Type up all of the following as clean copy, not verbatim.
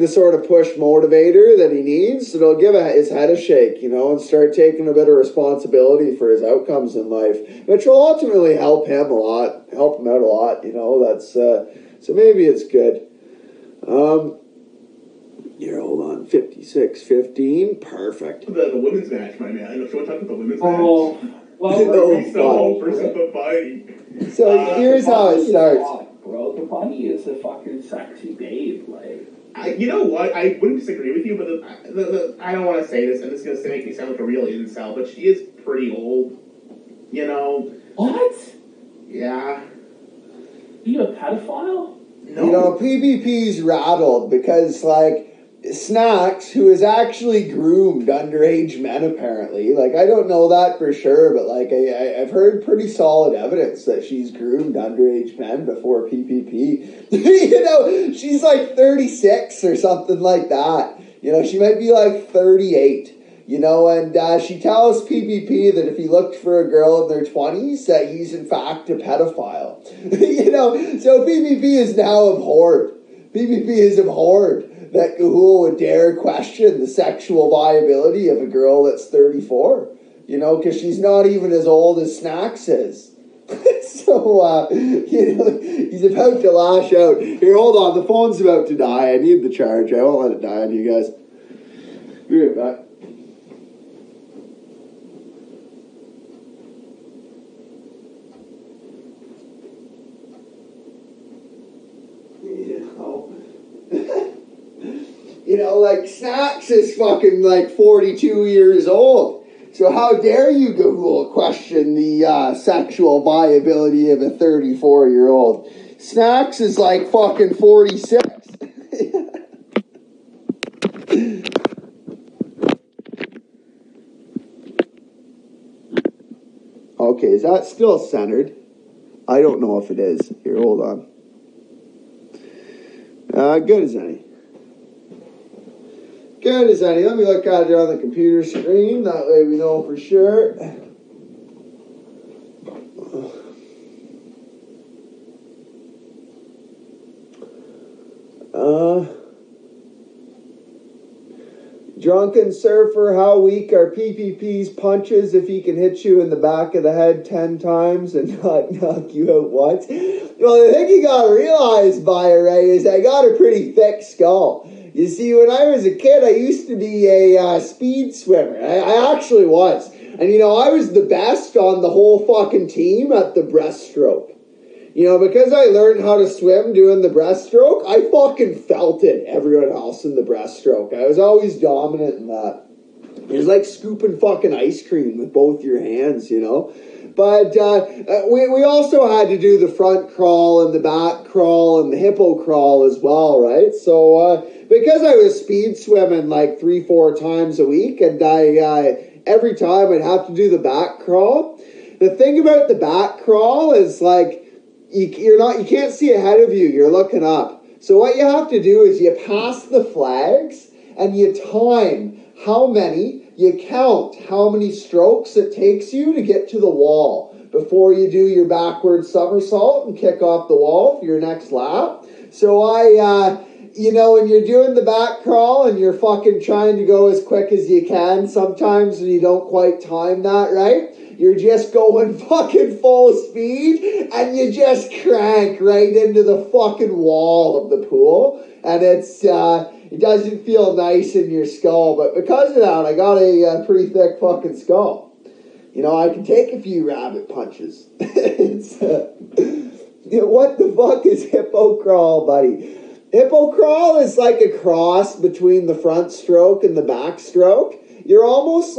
the sort of push motivator that he needs, it'll give his head a shake, and start taking a bit of responsibility for his outcomes in life, which will ultimately help him out a lot. That's so maybe it's good. Here, hold on, 56-15, perfect. The women's match, my man. I know. Should we talk about the women's match? Well, So here's how it starts. Bro, the bunny is a fucking sexy babe, you know what? I wouldn't disagree with you, but I don't want to say this, and this is going to make me sound like a real incel, but she is pretty old. What? Yeah. Are you a pedophile? No. PvP's rattled because, Snacks, who has actually groomed underage men, apparently. I don't know that for sure, but, I've heard pretty solid evidence that she's groomed underage men before PPP. She's 36 or something like that. She might be 38. And she tells PPP that if he looked for a girl in their 20s, that he's in fact a pedophile. So PPP is now abhorred. PPP is abhorred that Gahul would dare question the sexual viability of a girl that's 34. Because she's not even as old as Snacks is. So, he's about to lash out. Here, hold on, the phone's about to die. I need the charge. I won't let it die on you guys. Be right back. Snacks is fucking 42 years old. So how dare you, Gahul, question the sexual viability of a 34-year-old? Snacks is fucking 46. Okay, is that still centered? I don't know if it is. Here, hold on. Good as any. Good as any. Let me look at it on the computer screen. That way we know for sure. Drunken surfer, how weak are PPP's punches if he can hit you in the back of the head 10 times and not knock you out once? Well, the thing you gotta realize, Ray, is I got a pretty thick skull. You see, when I was a kid, I used to be a speed swimmer. I actually was. And, I was the best on the whole fucking team at the breaststroke. Because I learned how to swim doing the breaststroke, I fucking felt it, everyone else in the breaststroke. I was always dominant in that. It was like scooping fucking ice cream with both your hands, But we also had to do the front crawl and the back crawl and the hippo crawl as well, right? So because I was speed swimming 3-4 times a week, and every time I'd have to do the back crawl. The thing about the back crawl is you can't see ahead of you. You're looking up. So what you have to do is you pass the flags and you time you count how many strokes it takes you to get to the wall before you do your backward somersault and kick off the wall for your next lap. So when you're doing the back crawl and you're fucking trying to go as quick as you can, sometimes when you don't quite time that right, you're just going fucking full speed and you just crank right into the fucking wall of the pool. And it doesn't feel nice in your skull, but because of that, I got a pretty thick fucking skull. I can take a few rabbit punches. What the fuck is hippo crawl, buddy? Hippo crawl is like a cross between the front stroke and the back stroke. You're almost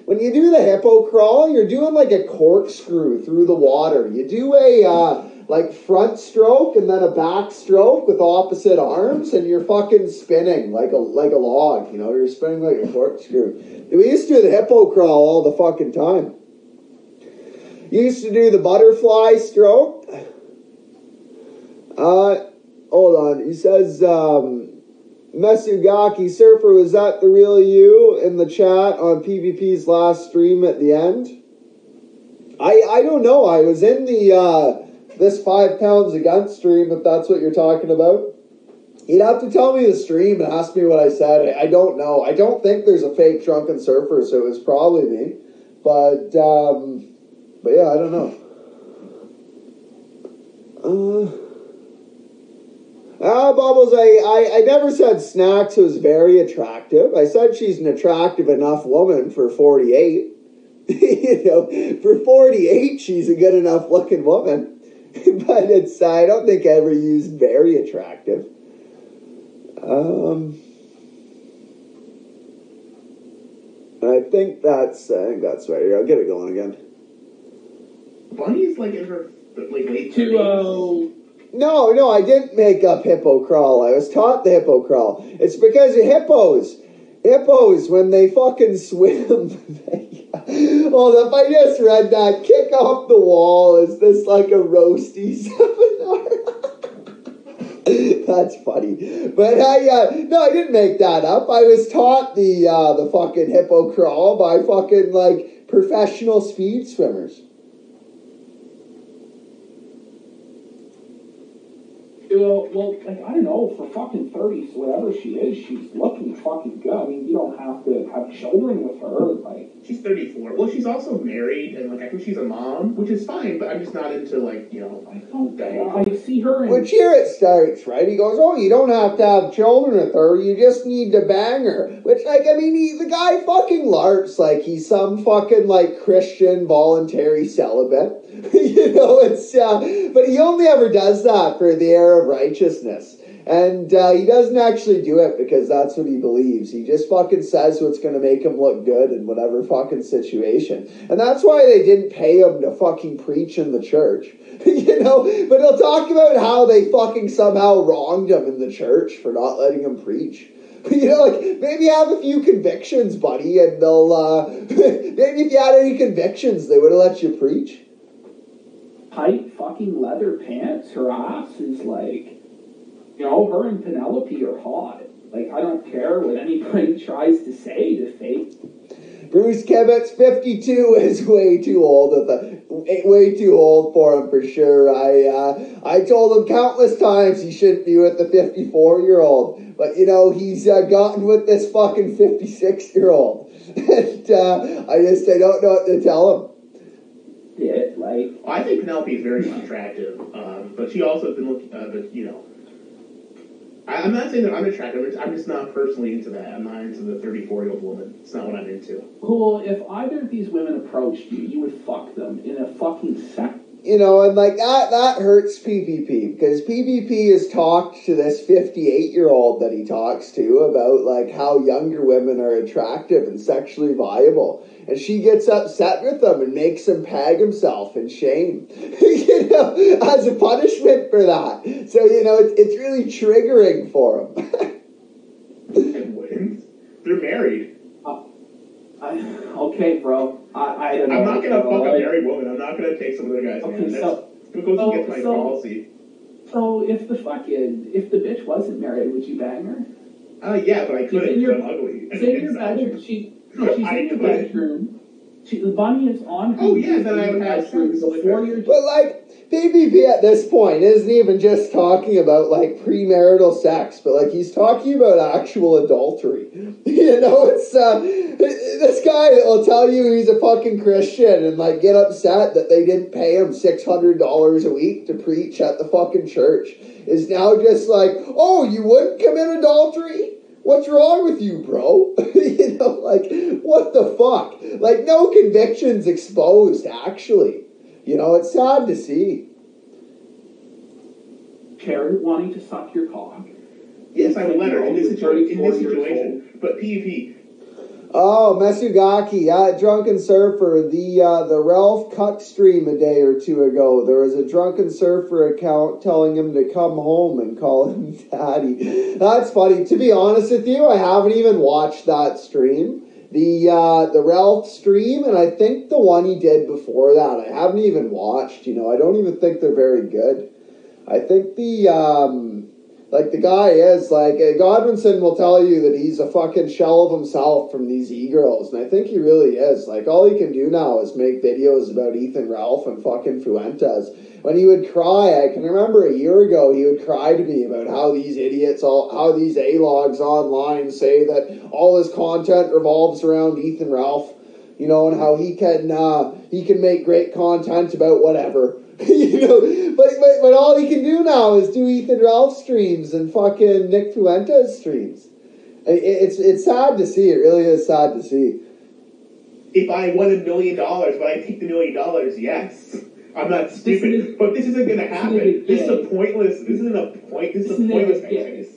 when you do the hippo crawl, you're doing a corkscrew through the water. You do a front stroke and then a back stroke with opposite arms, and you're fucking spinning like a log. You're spinning like a corkscrew. We used to do the hippo crawl all the fucking time. You used to do the butterfly stroke. Hold on. He says, Mesugaki, Surfer, was that the real you in the chat on PvP's last stream at the end? I don't know. I was in the this 5 pounds a gun stream, if that's what you're talking about. He'd have to tell me the stream and ask me what I said. I don't know. I don't think there's a fake Drunken Surfer, so it was probably me. But yeah, I don't know. Bubbles, I never said Snacks was very attractive. I said she's an attractive enough woman for 48. You know, for 48, she's a good enough looking woman. But I don't think I ever used very attractive. I think that's right here. I'll get it going again. Bunny's like in her late 2-0. No, I didn't make up hippo crawl. I was taught the hippo crawl. It's because of hippos. Hippos, when they fucking swim. Hold up, I just read that. Kick off the wall. Is this like a roasty seminar? That's funny. But no, I didn't make that up. I was taught the fucking hippo crawl by fucking like professional speed swimmers. Well, like, I don't know, for fucking 30s, whatever she is, she's looking fucking good. I mean, you don't have to have children with her, like... She's 34. Well, she's also married, and, like, I think she's a mom, which is fine, but I'm just not into, like, you know... I see her in... Which here it starts, right? He goes, oh, you don't have to have children with her, you just need to bang her. Which, like, I mean, the guy fucking larps like he's some fucking, like, Christian voluntary celibate. You know, but he only ever does that for the air of righteousness. And he doesn't actually do it because that's what he believes. He just fucking says what's going to make him look good in whatever fucking situation. And that's why they didn't pay him to fucking preach in the church. You know, but he'll talk about how they fucking somehow wronged him in the church for not letting him preach. You know, like, maybe have a few convictions, buddy, and they'll, maybe if you had any convictions, they would have let you preach. Tight fucking leather pants, her ass is like, you know, her and Penelope are hot. Like, I don't care what anybody tries to say to fake. Bruce Kibitz, 52 is way too old for him for sure. I told him countless times he shouldn't be with the 54-year-old, but you know he's gotten with this fucking 56-year-old, and I don't know what to tell him. Yeah, like, I think Penelope is very attractive, but she also has been looking, but you know, I'm not saying that I'm attractive, I'm just not personally into that. I'm not into the 34-year-old woman. It's not what I'm into. Well, if either of these women approached you, you would fuck them in a fucking second. You know, and like that hurts PPP, because PPP has talked to this 58-year-old that he talks to about like how younger women are attractive and sexually viable. And she gets upset with him and makes him peg himself in shame, you know, as a punishment for that. So, you know, it's really triggering for him. I wouldn't. They're married. Okay, bro. I don't know. I'm not going to fuck a married woman. I'm not going to take some other guy's man. That's what goes against my policy. So if the bitch wasn't married, would you bang her? Yeah, but I couldn't because I'm ugly. She's in your bedroom. She's in your bedroom. Bunny is on her. Oh, yeah, then I would have sex. Before you're... But, like, PPP at this point isn't even just talking about, like, premarital sex, but, like, he's talking about actual adultery. You know, it's, this guy will tell you he's a fucking Christian and, like, get upset that they didn't pay him $600 a week to preach at the fucking church, is now just like, oh, you wouldn't commit adultery? What's wrong with you, bro? You know, like, what the fuck? Like, no convictions exposed, actually. You know, it's sad to see. Karen wanting to suck your cock. Yes, I would let her in this situation. But PvP. Oh, Mesugaki, Drunken Surfer, the Ralph Cuck stream a day or two ago. There was a Drunken Surfer account telling him to come home and call him daddy. That's funny. To be honest with you, I haven't even watched that stream. The Ralph stream, and I think the one he did before that, I haven't even watched. You know, I don't even think they're very good. I think the Like, the guy is, like, Godwinson will tell you that he's a fucking shell of himself from these e-girls, and I think he really is. Like, all he can do now is make videos about Ethan Ralph and fucking Fuentes. When he would cry, I can remember a year ago, he would cry to me about how these idiots, how these A-logs online say that all his content revolves around Ethan Ralph, you know, and how he can make great content about whatever. You know, but all he can do now is do Ethan Ralph streams and fucking Nick Fuentes streams. It's sad to see. It really is sad to see. If I won $1 million, would I take the $1 million? Yes. I'm not stupid, but this isn't going to happen. This is a pointless. This isn't a point. This is a pointless exercise.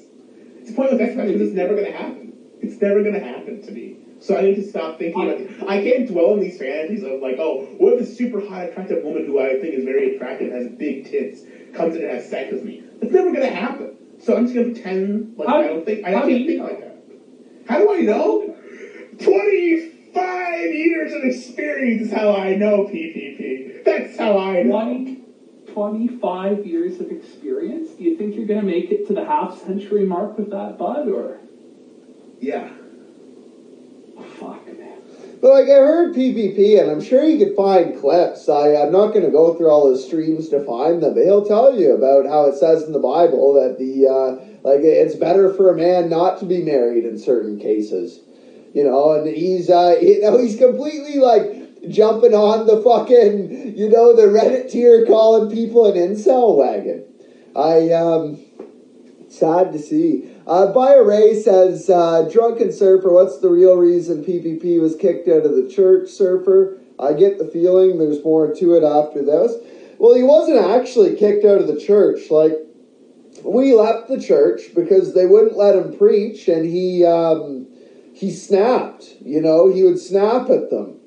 It's a pointless exercise because it's never going to happen. It's never going to happen to me. So I need to stop thinking about it. I can't dwell on these fantasies of like, oh, what if a super hot, attractive woman who I think is very attractive, has big tits, comes in and has sex with me? It's never going to happen. So I'm just going to pretend like I can't think like that. How do I know? 25 years of experience is how I know PPP. That's how I know. 25 years of experience? Do you think you're going to make it to the half-century mark with that, bud, or? Yeah. Fuck, man. But like, I heard PPP, and I'm sure you could find clips. I'm not going to go through all his streams to find them, but he'll tell you about how it says in the Bible that it's better for a man not to be married in certain cases. You know, and he's completely like jumping on the fucking, you know, the Reddit tier calling people an incel wagon. Sad to see. Bio Ray says, Drunken Surfer, what's the real reason PPP was kicked out of the church, Surfer? I get the feeling there's more to it after this. Well, he wasn't actually kicked out of the church. Like, we left the church because they wouldn't let him preach, and he snapped. You know, he would snap at them.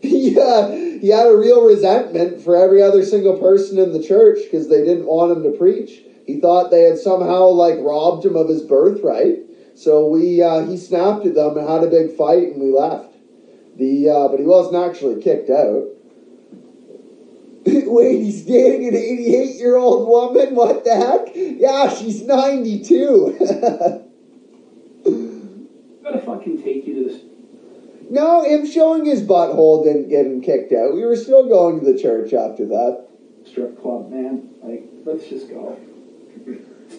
He had a real resentment for every other single person in the church because they didn't want him to preach. He thought they had somehow, like, robbed him of his birthright. So he snapped at them and had a big fight, and we left. But he wasn't actually kicked out. Wait, he's dating an 88-year-old woman? What the heck? Yeah, she's 92. Gotta fucking take you to this. No, him showing his butthole didn't get him kicked out. We were still going to the church after that. Strip club, man. Like, let's just go.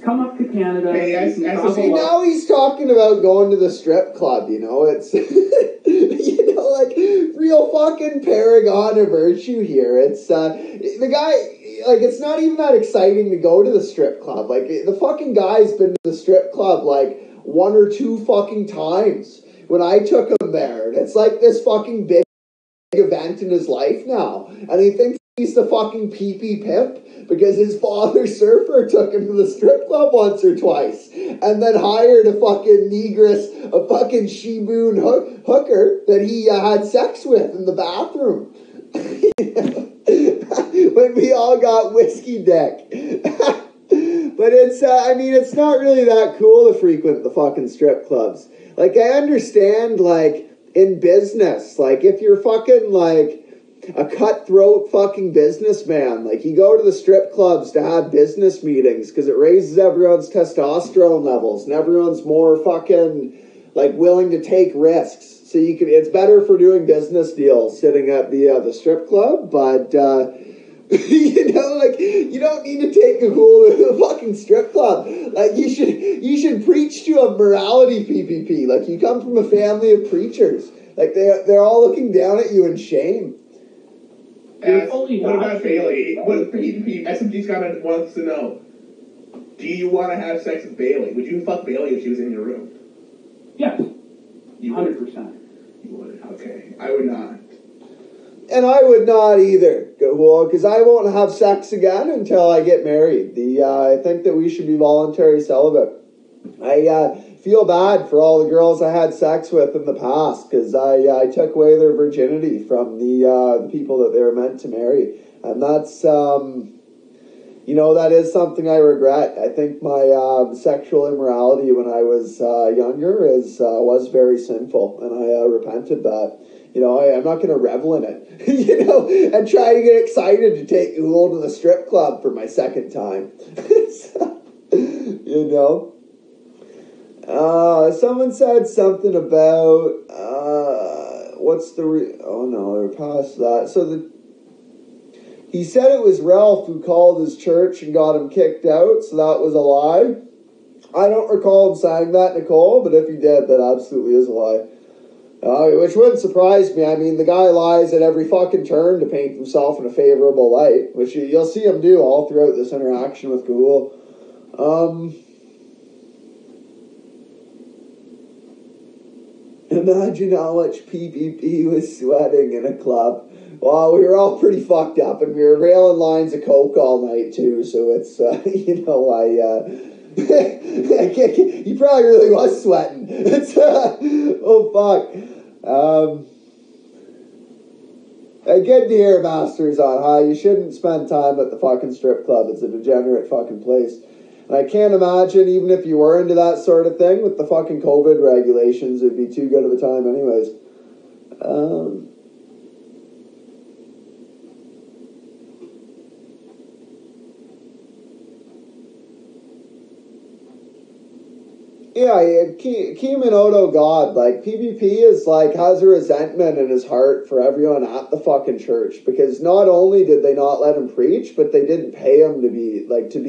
Come up to Canada. Hey, now he's talking about going to the strip club, you know. It's, you know, like, real fucking paragon of virtue here. It's, the guy, like, it's not even that exciting to go to the strip club. Like, the fucking guy's been to the strip club, like, 1 or 2 fucking times when I took him there. And it's like this fucking big event in his life now. And he thinks he's the fucking pee-pee pimp because his father Surfer took him to the strip club once or twice and then hired a fucking negress, a fucking she-moon hooker that he had sex with in the bathroom. When we all got whiskey dick. But it's, it's not really that cool to frequent the fucking strip clubs. Like, I understand, like, in business, like, if you're fucking, like, a cutthroat fucking businessman, like, you go to the strip clubs to have business meetings because it raises everyone's testosterone levels and everyone's more fucking, like, willing to take risks. So you can, it's better for doing business deals sitting at the strip club, but, you know, like, you don't need to take a fool to a fucking strip club. Like, you should preach to a morality PPP. Like, you come from a family of preachers. Like, they're all looking down at you in shame. What about Bailey? What PPP? SMG's wants to know. Do you want to have sex with Bailey? Would you fuck Bailey if she was in your room? Yes. You 100%. You would. Okay. I would not. And I would not either, because I won't have sex again until I get married. I think that we should be voluntary celibate. I feel bad for all the girls I had sex with in the past, because I took away their virginity from the people that they were meant to marry. And that's, that is something I regret. I think my sexual immorality when I was younger was very sinful, and I repented that. I'm not going to revel in it, and try to get excited to take Uhl to the strip club for my second time. You know? Someone said something about, oh no, they're past that. So he said it was Ralph who called his church and got him kicked out, so that was a lie. I don't recall him saying that, Nicole, but if he did, that absolutely is a lie. Which wouldn't surprise me. I mean, the guy lies at every fucking turn to paint himself in a favorable light, which you'll see him do all throughout this interaction with Google. Imagine how much PPP was sweating in a club. Well, we were all pretty fucked up, and we were railing lines of coke all night, too, so it's, he probably really was sweating. It's, oh, fuck. Good to hear, Masters, on how you shouldn't spend time at the fucking strip club. It's a degenerate fucking place. And I can't imagine, even if you were into that sort of thing, with the fucking COVID regulations, it'd be too good of a time anyways. Yeah, Kiminoto God, like, PvP is, like, has a resentment in his heart for everyone at the fucking church, because not only did they not let him preach, but they didn't pay him to be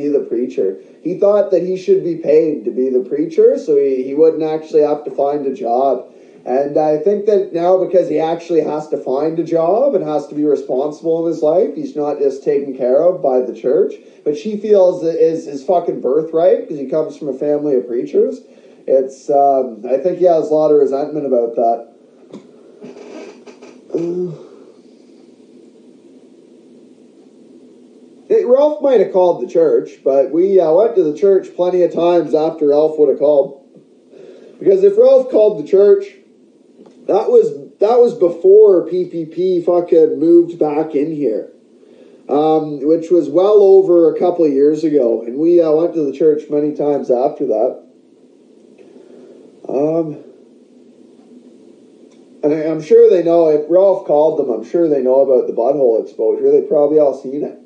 the preacher. He thought that he should be paid to be the preacher, so he wouldn't actually have to find a job. And I think that now, because he actually has to find a job and has to be responsible in his life, he's not just taken care of by the church, which he feels is his fucking birthright, because he comes from a family of preachers. It's, I think he has a lot of resentment about that. Ralph might have called the church, but we went to the church plenty of times after Ralph would have called. Because if Ralph called the church, that was before PPP fucking moved back in here. Which was well over a couple of years ago. And we went to the church many times after that. And I'm sure they know, if Ralph called them, I'm sure they know about the butthole exposure. They've probably all seen it.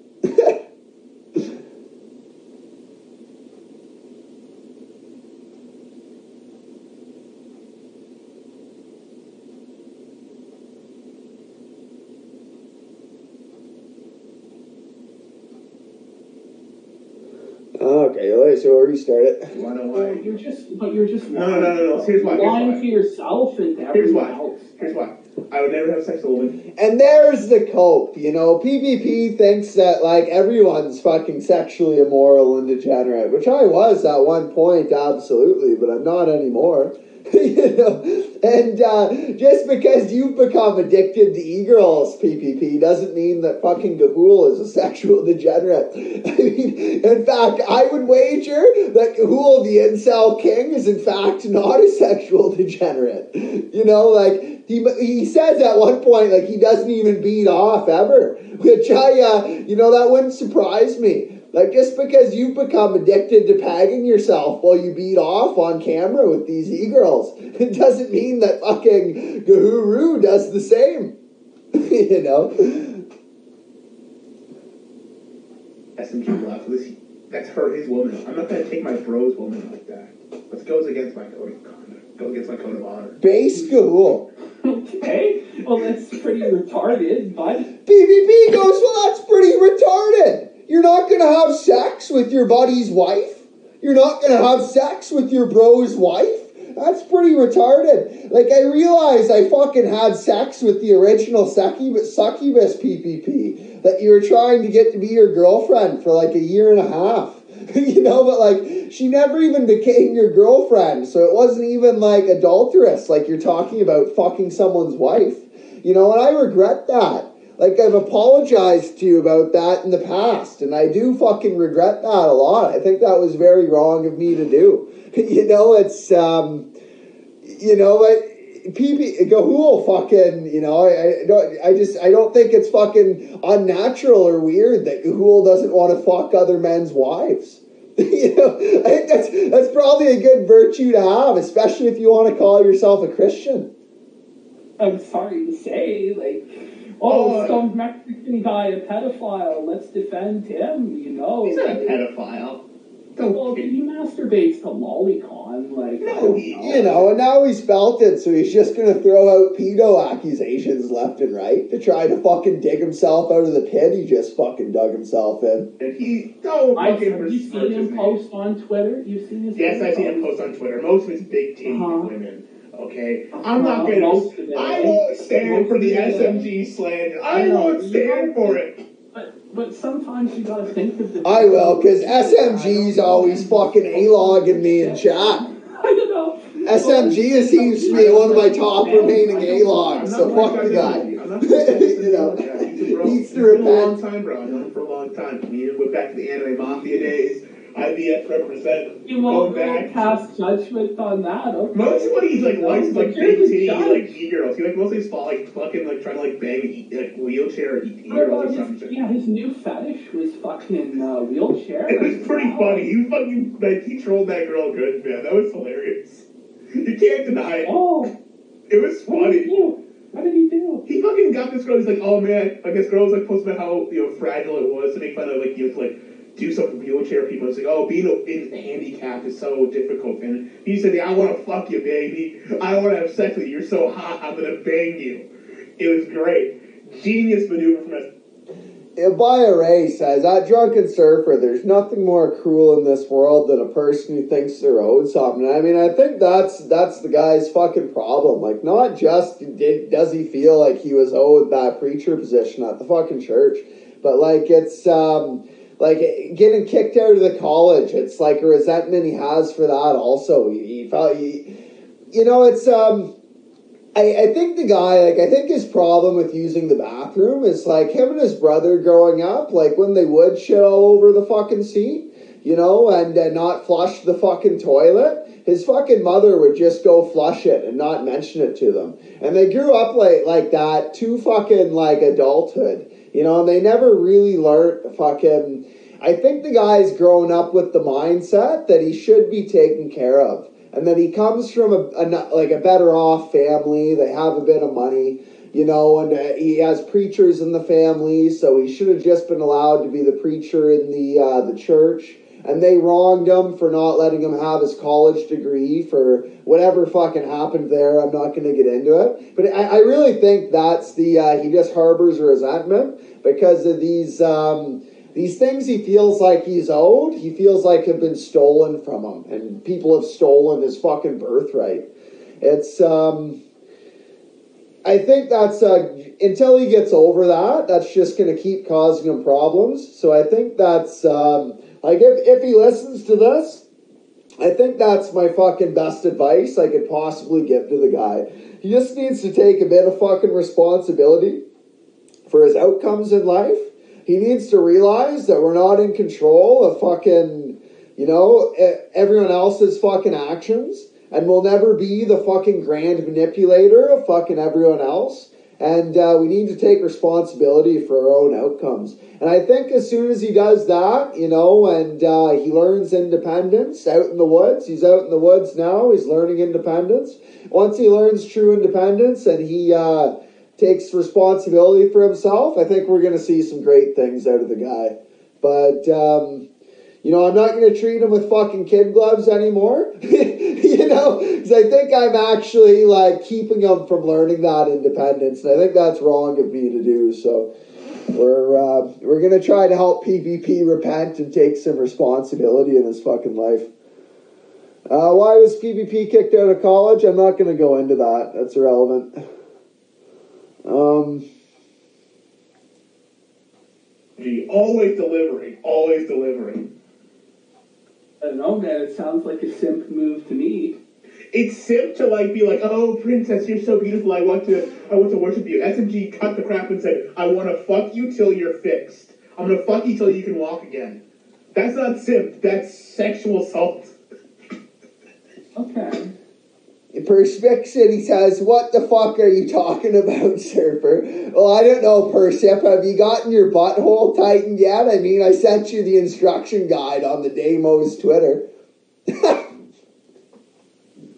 Okay, so we'll restart it. You wanna know why? You're just No. Here's why. lying to yourself and to everyone else. Here's why. I would never have sex with a woman. And there's the cope, you know. PvP thinks that, like, everyone's fucking sexually immoral and degenerate, which I was at one point, absolutely, but I'm not anymore. You know, and just because you've become addicted to e-girls, PPP, doesn't mean that fucking Gahul is a sexual degenerate. I mean, in fact, I would wager that Gahul, the incel king, is in fact not a sexual degenerate. You know, like, he says at one point, like, he doesn't even beat off ever, which that wouldn't surprise me. Like, just because you've become addicted to pegging yourself while you beat off on camera with these e-girls, it doesn't mean that fucking Gahuru does the same. You know? SMG left. That's his woman. I'm not going to take my bro's woman like that. This goes against my code of conduct. Goes against my code of honor. Base Gahul. Okay, well, that's pretty retarded, but... PvP goes, well, that's pretty retarded. You're not going to have sex with your buddy's wife? You're not going to have sex with your bro's wife? That's pretty retarded. Like, I realized I fucking had sex with the original succubus PPP that you were trying to get to be your girlfriend for like a year and a half. You know, but like, she never even became your girlfriend, so it wasn't even like adulterous, like you're talking about fucking someone's wife. You know, and I regret that. Like, I've apologized to you about that in the past, and I do fucking regret that a lot. I think that was very wrong of me to do. You know, it's, but Gahul fucking, you know, I don't think it's fucking unnatural or weird that Gahul doesn't want to fuck other men's wives. You know, I think that's probably a good virtue to have, especially if you want to call yourself a Christian. I'm sorry to say, like, some Mexican guy, a pedophile, let's defend him, you know. He's not a pedophile. Well, he masturbates to lolicon, like... No, and now he's belted, so he's just gonna throw out pedo accusations left and right to try to fucking dig himself out of the pit he just fucking dug himself in. And have you seen him post on Twitter? You've seen his Yes, I've seen him post on Twitter. Most of it's big titty women. Okay? I'm not gonna... I won't stand for the SMG slander. I won't stand for it. But sometimes you gotta think of the... I will, because SMG's always fucking A-logging me in chat. I don't know. SMG seems to be one of my top remaining A-logs, so fuck the guy. I'm not he's to repent. For a long time, bro. I've known him for a long time. I mean, went back to the Anime Mafia days. IBF represent. You won't cast judgment on that, okay? Most of what he's likes is big titty, e-girls. He mostly fucking trying to bang wheelchair e-girls or something. Yeah, his new fetish was fucking wheelchair. It was pretty funny. He fucking he trolled that girl good, man. That was hilarious. You can't deny it. Oh, it was funny. What did he do? He fucking got this girl. He's like, oh man, this girl was posting about how fragile it was to make fun of do something for wheelchair people. It's like, oh, being handicapped is so difficult. And he said, I want to fuck you, baby. I want to have sex with you. You're so hot, I'm going to bang you. It was great. Genius maneuver from us. Abaya Ray says, at Drunken Surfer, there's nothing more cruel in this world than a person who thinks they're owed something. I mean, I think that's the guy's fucking problem. Not just does he feel like he was owed that preacher position at the fucking church, but it's... getting kicked out of the college, it's a resentment he has for that also. He felt, it's, I think the guy, I think his problem with using the bathroom is, him and his brother growing up, when they would shit all over the fucking seat, and not flush the fucking toilet, his fucking mother would just go flush it and not mention it to them. And they grew up like that to fucking, adulthood. And they never really learned fucking... I think the guy's grown up with the mindset that he should be taken care of. And that he comes from a better off family. They have a bit of money, and he has preachers in the family. So he should have just been allowed to be the preacher in the church. And they wronged him for not letting him have his college degree for whatever fucking happened there. I'm not going to get into it. But I really think that's he just harbors resentment because of these things he feels like he's owed. He feels like have been stolen from him. And people have stolen his fucking birthright. It's, I think that's, until he gets over that, that's just going to keep causing him problems. So I think that's, if he listens to this, I think that's my fucking best advice I could possibly give to the guy. He just needs to take a bit of fucking responsibility for his outcomes in life. He needs to realize that we're not in control of fucking, everyone else's fucking actions. And we'll never be the fucking grand manipulator of fucking everyone else. And we need to take responsibility for our own outcomes. And I think as soon as he does that, and he learns independence out in the woods. He's out in the woods now. He's learning independence. Once he learns true independence and he takes responsibility for himself, I think we're going to see some great things out of the guy. But, I'm not going to treat him with fucking kid gloves anymore. Because I think I'm actually, keeping him from learning that independence. And I think that's wrong of me to do. So we're going to try to help PPP repent and take some responsibility in his fucking life. Why was PPP kicked out of college? I'm not going to go into that. That's irrelevant. Always delivering. Always delivering. I don't know, man. It sounds like a simp move to me. It's simp to be like, oh, princess, you're so beautiful. I want to worship you. SMG cut the crap and said, I want to fuck you till you're fixed. I'm gonna fuck you till you can walk again. That's not simp. That's sexual assault. Okay. Perspixity says, what the fuck are you talking about, Surfer? Well, I don't know, Persip. Have you gotten your butthole tightened yet? I mean, I sent you the instruction guide on the Damo's Twitter.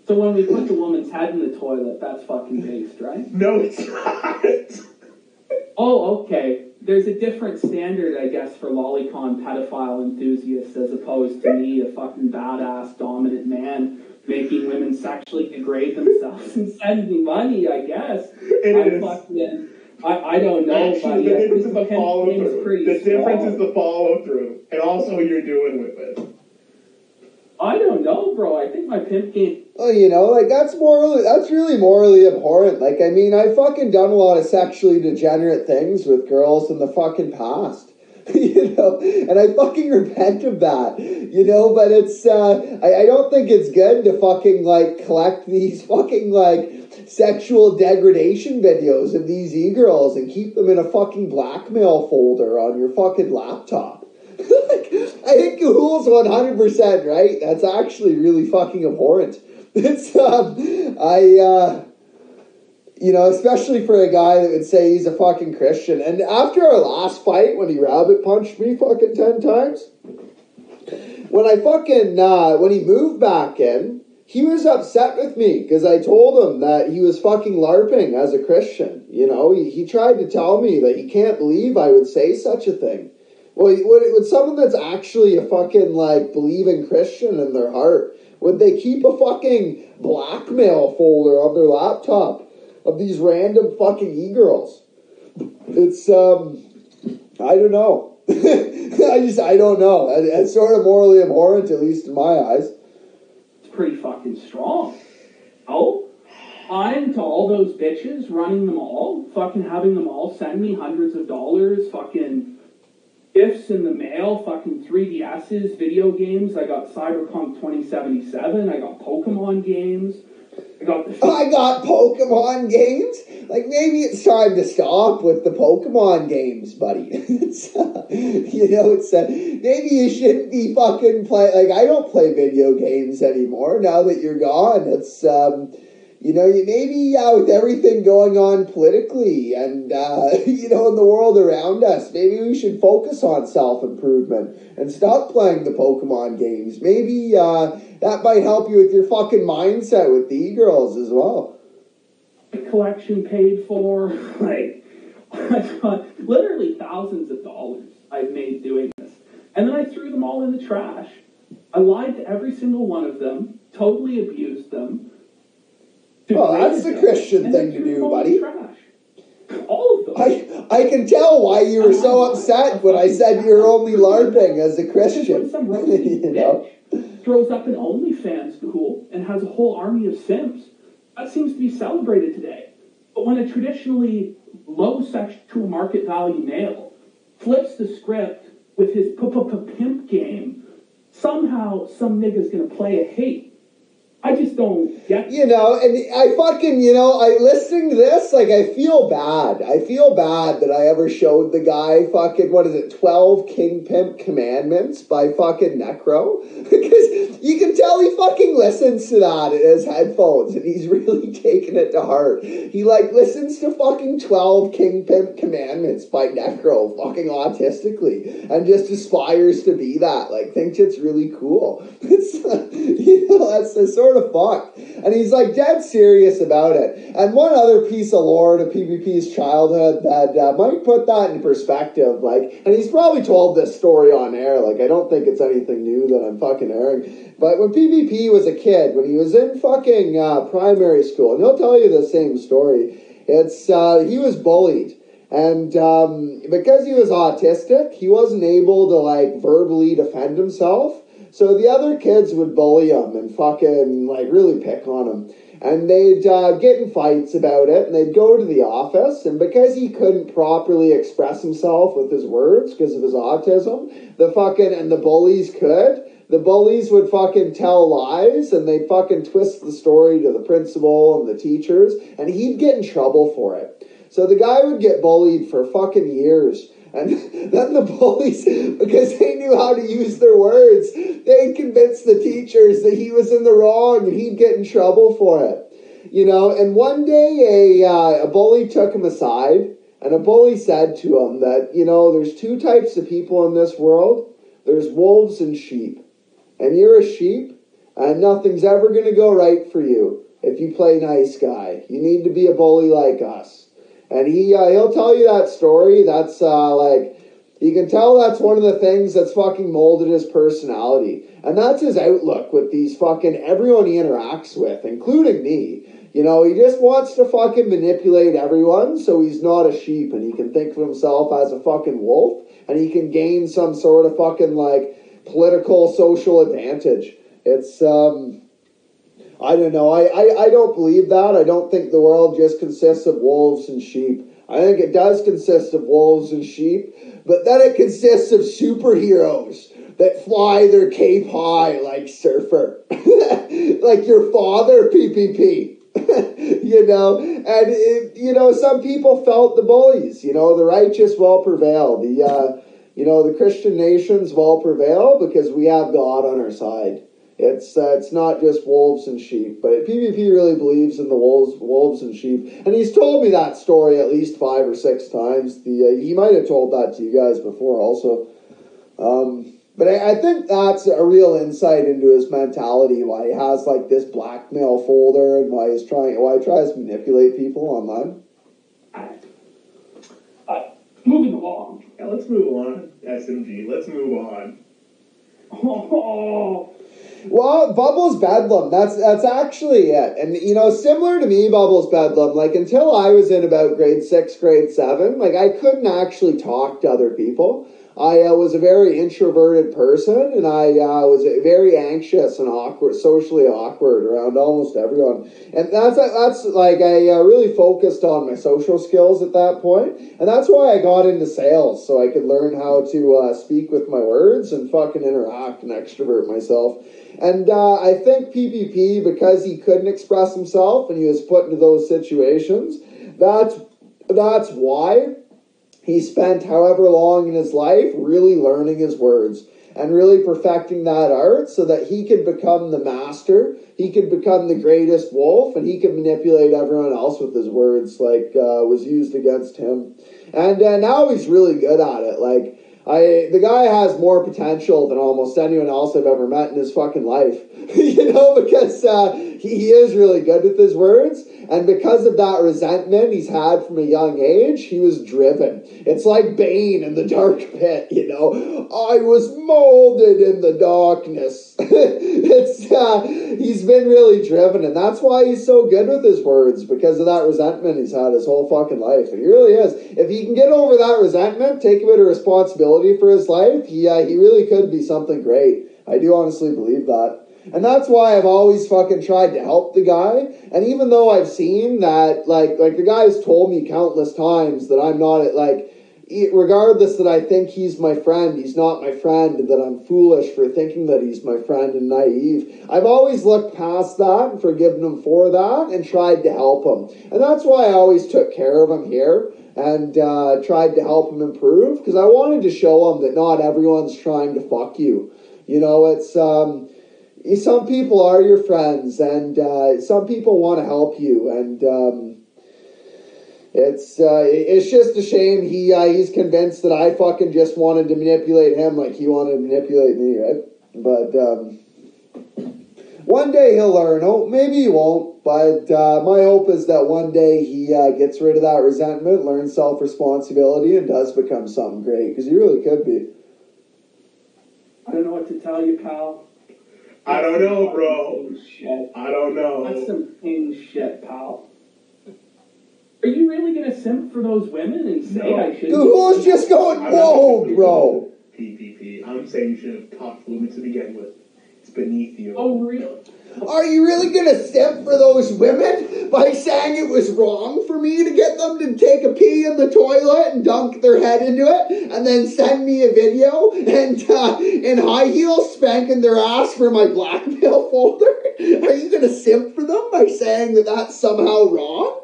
So when we put the woman's head in the toilet, that's fucking based, right? No, it's not. Oh, okay. there's a different standard, I guess, for lolicon pedophile enthusiasts as opposed to me, a fucking badass dominant man making women sexually degrade themselves and send me money, I guess. I don't know, actually, buddy. the difference is the follow-through. The difference is the follow-through, and also what you're doing with it. I don't know, bro. I think my pimp game... Well, you know, like, that's really morally abhorrent. Like, I mean, I've fucking done a lot of sexually degenerate things with girls in the fucking past. You know, and I fucking repent of that, you know, but it's, I don't think it's good to fucking, like, collect these fucking, like, sexual degradation videos of these e-girls and keep them in a fucking blackmail folder on your fucking laptop. Like, I think Cahool's 100% right. That's actually really fucking abhorrent. It's, you know, especially for a guy that would say he's a fucking Christian. And after our last fight, when he rabbit punched me fucking 10 times, when he moved back in, he was upset with me because I told him that he was fucking LARPing as a Christian. You know, he tried to tell me that he can't believe I would say such a thing. Well, would someone that's actually a fucking, like, believing Christian in their heart, would they keep a fucking blackmail folder on their laptop of these random fucking e-girls? It's, I don't know. I don't know. It's sort of morally abhorrent, at least in my eyes. It's pretty fucking strong. Oh, I'm to all those bitches running them all, fucking having them all send me hundreds of dollars, fucking gifts in the mail, fucking 3DSs, video games. I got Cyberpunk 2077. I got Pokemon games. I got Pokemon games? Like, maybe it's time to stop with the Pokemon games, buddy. It's, you know, it's, maybe you shouldn't be fucking like, I don't play video games anymore now that you're gone. It's, you know, maybe with everything going on politically and, you know, in the world around us, maybe we should focus on self-improvement and stop playing the Pokemon games. Maybe that might help you with your fucking mindset with the e-girls as well. Collection paid for, like, I've got literally thousands of dollars I've made doing this. And then I threw them all in the trash. I lied to every single one of them, totally abused them. Well, that's the Christian thing to do, buddy. All of them. I can tell why you were so upset when I said you're only LARPing as a Christian. When some roasting bitch throws up an OnlyFans Cahool and has a whole army of simps, that seems to be celebrated today. But when a traditionally low sexual market value male flips the script with his pimp game, somehow some nigga's gonna play a hate. I just don't get it. You know, and I fucking, you know, listening to this, like, I feel bad. I feel bad that I ever showed the guy fucking, 12 King Pimp Commandments by fucking Necro? Because you can tell he fucking listens to that in his headphones, and he's really taking it to heart. He, like, listens to fucking 12 King Pimp Commandments by Necro fucking autistically, and just aspires to be that. Like, thinks it's really cool. It's, you know, that's the sort of fuck. And he's like dead serious about it. And one other piece of lore to PPP's childhood that might put that in perspective, like, and he's probably told this story on air, like, I don't think it's anything new that I'm fucking airing, but when PPP was a kid, when he was in fucking primary school, and he'll tell you the same story, it's, he was bullied. And because he was autistic, he wasn't able to, like, verbally defend himself. So the other kids would bully him and fucking, like, really pick on him. And they'd get in fights about it, and they'd go to the office, and because he couldn't properly express himself with his words because of his autism, the bullies could, the bullies would fucking tell lies, and they'd fucking twist the story to the principal and the teachers, and he'd get in trouble for it. So the guy would get bullied for fucking years. And then the bullies, because they knew how to use their words, they'd convince the teachers that he was in the wrong and he'd get in trouble for it. You know, and one day a bully took him aside, and a bully said to him that, you know, there's two types of people in this world. There's wolves and sheep. And you're a sheep, and nothing's ever going to go right for you if you play nice guy. You need to be a bully like us. And he'll tell you that story. That's you can tell that's one of the things that's fucking molded his personality. And that's his outlook with these fucking everyone he interacts with, including me. You know, he just wants to fucking manipulate everyone so he's not a sheep and he can think of himself as a fucking wolf and he can gain some sort of fucking, like, political, social advantage. It's, I don't know. I don't believe that. I don't think the world just consists of wolves and sheep. I think it does consist of wolves and sheep, but then it consists of superheroes that fly their cape high like Surfer. Like your father, PPP. You know, and you know, some people felt the bullies. You know, the righteous will prevail. You know, the Christian nations will prevail because we have God on our side. It's not just wolves and sheep, but PPP really believes in the wolves and sheep, and he's told me that story at least 5 or 6 times. He might have told that to you guys before also. But I think that's a real insight into his mentality, why he has like this blackmail folder and why he tries to manipulate people online. Moving along. Yeah, let's move on, SMG. Let's move on. Oh. Well, Bubbles Bedlam, that's actually it. And, you know, similar to me, Bubbles Bedlam, like, until I was in about grade 6, grade 7, like, I couldn't actually talk to other people. I was a very introverted person, and I was very anxious and awkward, socially awkward around almost everyone. And that's like, I really focused on my social skills at that point, and that's why I got into sales, so I could learn how to speak with my words and fucking interact and extrovert myself. And I think PPP, because he couldn't express himself and he was put into those situations, that's why he spent however long in his life really learning his words and really perfecting that art so that he could become the master, he could become the greatest wolf, and he could manipulate everyone else with his words like was used against him. And now he's really good at it. Like, the guy has more potential than almost anyone else I've ever met in his fucking life, you know, because he is really good with his words, and because of that resentment he's had from a young age, he was driven. It's like Bane in the dark pit, you know. I was molded in the darkness. He's been really driven, and that's why he's so good with his words, because of that resentment he's had his whole fucking life. He really is. If he can get over that resentment, take a bit of responsibility for his life, he really could be something great. I do honestly believe that. And that's why I've always fucking tried to help the guy. And even though I've seen that, like the guy's told me countless times that I'm not, like, regardless that I think he's my friend, he's not my friend, and that I'm foolish for thinking that he's my friend and naive, I've always looked past that and forgiven him for that and tried to help him. And that's why I always took care of him here and tried to help him improve, because I wanted to show him that not everyone's trying to fuck you. You know, it's some people are your friends, and some people want to help you, and it's just a shame he's convinced that I fucking just wanted to manipulate him like he wanted to manipulate me, right? But one day he'll learn. Oh, maybe he won't, but my hope is that one day he gets rid of that resentment, learns self-responsibility, and does become something great, because he really could be. I don't know what to tell you, pal. I don't know, bro. Shit. I don't know. That's some king shit, pal. Are you really gonna simp for those women and say I should? Dude, who's just going, whoa, bro? PPP. I'm saying you should have talked to women to begin with. It's beneath you. Oh, really? Are you really gonna simp for those women by saying it was wrong for me to get them to take a pee in the toilet and dunk their head into it, and then send me a video and in high heels spanking their ass for my blackmail folder? Are you gonna simp for them by saying that that's somehow wrong?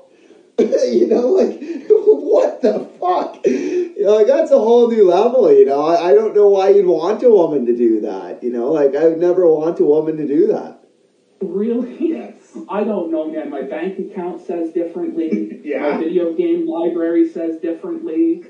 You know, like, what the fuck? You know, like, that's a whole new level, you know. I don't know why you'd want a woman to do that, you know. Like, I would never want a woman to do that. Really? Yes. I don't know, man. My bank account says differently. Yeah. My video game library says differently.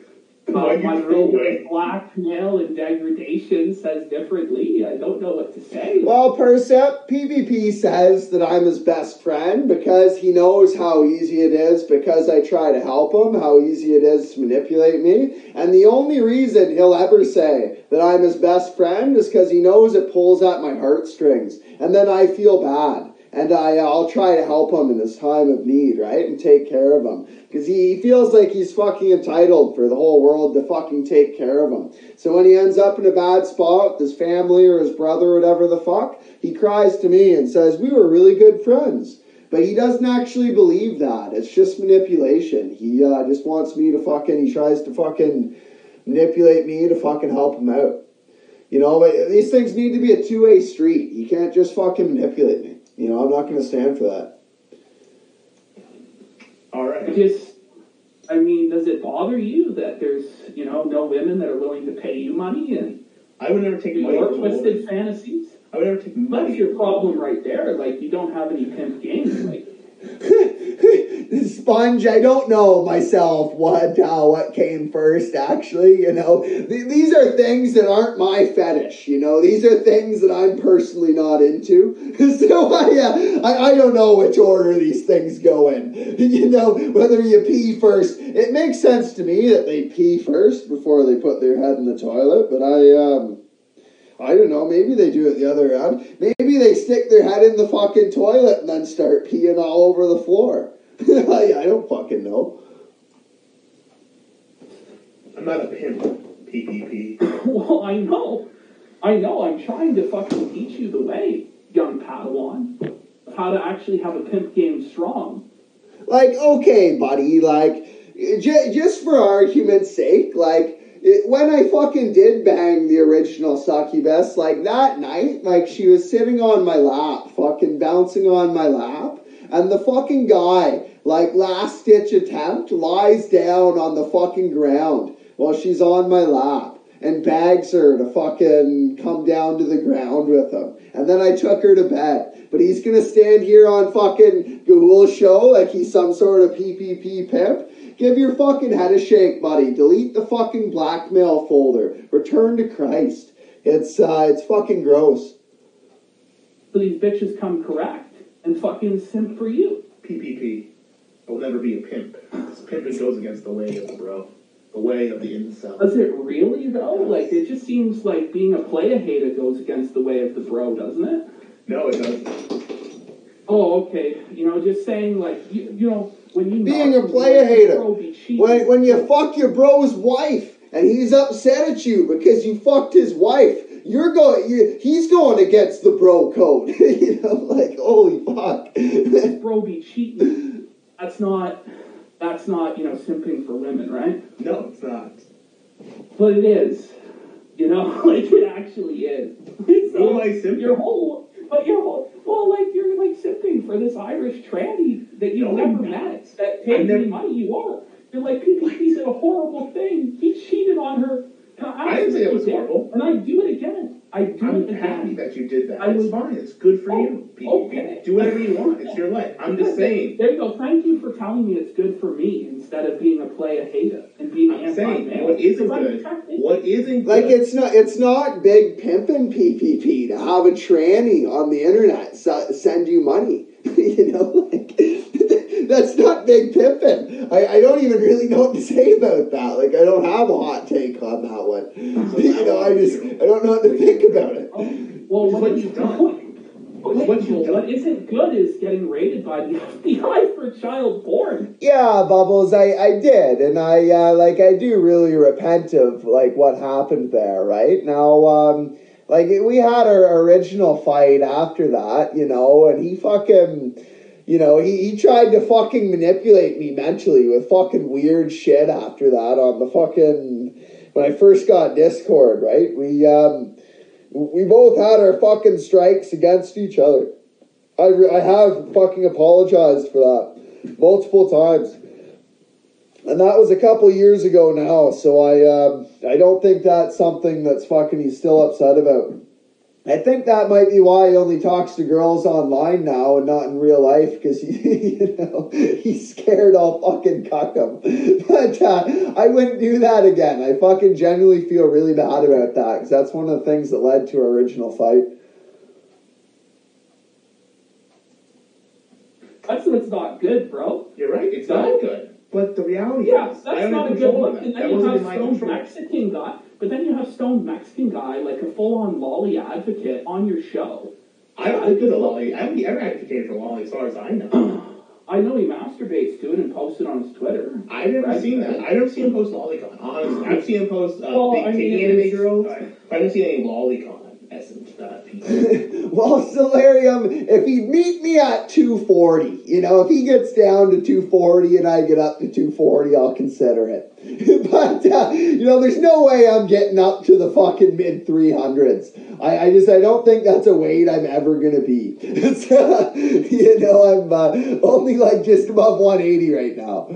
My role with blackmail and degradation says differently. I don't know what to say. Well, Percep, PvP says that I'm his best friend because he knows how easy it is, because I try to help him, how easy it is to manipulate me. And the only reason he'll ever say that I'm his best friend is because he knows it pulls at my heartstrings. And then I feel bad. And I'll try to help him in his time of need, right? And take care of him. Because he feels like he's fucking entitled for the whole world to fucking take care of him. So when he ends up in a bad spot with his family or his brother or whatever the fuck, he cries to me and says, we were really good friends. But he doesn't actually believe that. It's just manipulation. He just wants me to he tries to fucking manipulate me to fucking help him out. You know, but these things need to be a two-way street. You can't just fucking manipulate me. You know, I'm not going to stand for that. All right. I mean, does it bother you that there's, no women that are willing to pay you money and I would never take money your from twisted fantasies? I would never take money. That's your problem right there. Like, you don't have any pimp game. Like, Sponge, I don't know myself what came first, actually, These are things that aren't my fetish, These are things that I'm personally not into. So I don't know which order these things go in. Whether you pee first. It makes sense to me that they pee first before they put their head in the toilet, but I don't know, maybe they do it the other way around. Maybe they stick their head in the fucking toilet and then start peeing all over the floor. I don't fucking know. I'm not a pimp, PPP. Well, I know. I'm trying to fucking teach you the way, young Padawan, of how to actually have a pimp game strong. Okay, buddy, just for argument's sake, when I fucking did bang the original succubus, that night, she was sitting on my lap, fucking bouncing on my lap, and the fucking guy, last-ditch attempt, lies down on the fucking ground while she's on my lap and begs her to fucking come down to the ground with him. And then I took her to bed. But he's gonna stand here on fucking Ghoul's show like he's some sort of PPP pimp. Give your fucking head a shake, buddy. Delete the fucking blackmail folder. Return to Christ. It's fucking gross. So these bitches come correct and fucking simp for you. PPP. I will never be a pimp. This pimping goes against the way of the bro. The way of the incel. Does it really, though? It just seems like being a playa-hater goes against the way of the bro, doesn't it? No, it doesn't. Oh, okay. Just saying, when you... Being a playa-hater. When you fuck your bro's wife, and he's upset at you because you fucked his wife, he's going against the bro code. Holy fuck. Bro be cheating. That's not, simping for women, right? No, it's not. But it is. It actually is. Who am I simping? You're simping for this Irish tranny that you've never met, that pays you money you owe. You're like, PPP's a horrible thing. He cheated on her. I didn't say it was horrible. And I do it again. I'm happy that you did that. It's fine. It's good for you. Okay. Do whatever you want. It's your life. I'm just saying. There you go. Thank you for telling me it's good for me instead of being a playa-hater and being anti-male. What isn't good? What isn't good? It's not big pimping PPP to have a tranny on the internet send you money. That's not big pimping. I don't even really know what to say about that. I don't have a hot take on that one. I don't know what to think about it. Well, what you've done. What isn't good is getting raided by the FBI for child porn. Yeah, Bubbles, I did, and I do really repent of what happened there. Right now, we had our original fight after that, and he fucking. He tried to fucking manipulate me mentally with fucking weird shit after that on the fucking... When I first got Discord, right? We both had our fucking strikes against each other. I have fucking apologized for that multiple times. And that was a couple years ago now, so I don't think that's something that's fucking he's still upset about. I think that might be why he only talks to girls online now and not in real life, because he's scared I'll fucking cuck him. But I wouldn't do that again. I fucking genuinely feel really bad about that, because that's one of the things that led to our original fight. That's not good, bro. You're right. It's not good. But the reality is, that's not a good look. And then you have stoned Mexican guy. But then you have stoned Mexican guy, like a full-on lolly advocate, on your show. I don't think he's a lolly. I haven't ever advocated for lolly, as far as I know. I know he masturbates to it and posts it on his Twitter. I've never seen that. I've never seen him post lolicon. Honestly, I've seen him post big titty anime girls. I haven't seen any lolicon essence. Well, Solarium, if he'd meet me at 240, if he gets down to 240 and I get up to 240, I'll consider it. But, there's no way I'm getting up to the fucking mid 300s. I don't think that's a weight I'm ever going to be. I'm only like just above 180 right now.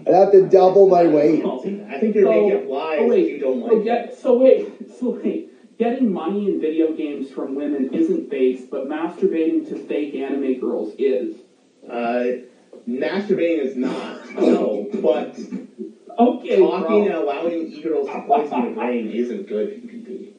I'd have to double my weight. I think you're making up lies if you don't like it. So wait. Getting money in video games from women isn't base, but masturbating to fake anime girls is. Masturbating is not, no, but okay, talking and allowing e-girls to poison your brain isn't good, PPP.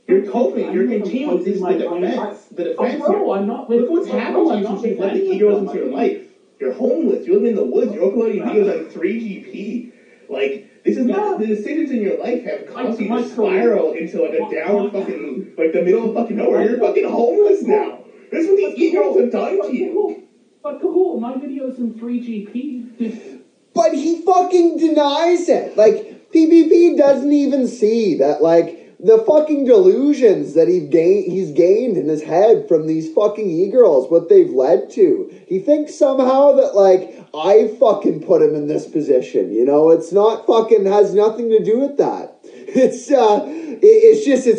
You're coping, you're continuing, this is the defense. The defense bro, I'm not with, look what's happened to you since you've let the e-girls into your life. You're homeless, you're living in the woods, you're uploading videos on 3GP. Like, this is not, the decisions in your life have caused you to spiral into like a down fucking, like the middle of fucking nowhere. You're fucking homeless now. This is what these e-girls have done to you. But cool, my video's in 3GP. But he fucking denies it. Like, PPP doesn't even see that, like, the fucking delusions that he's gained in his head from these fucking e-girls, what they've led to. He thinks somehow that, like, I fucking put him in this position, It's not fucking, has nothing to do with that. It's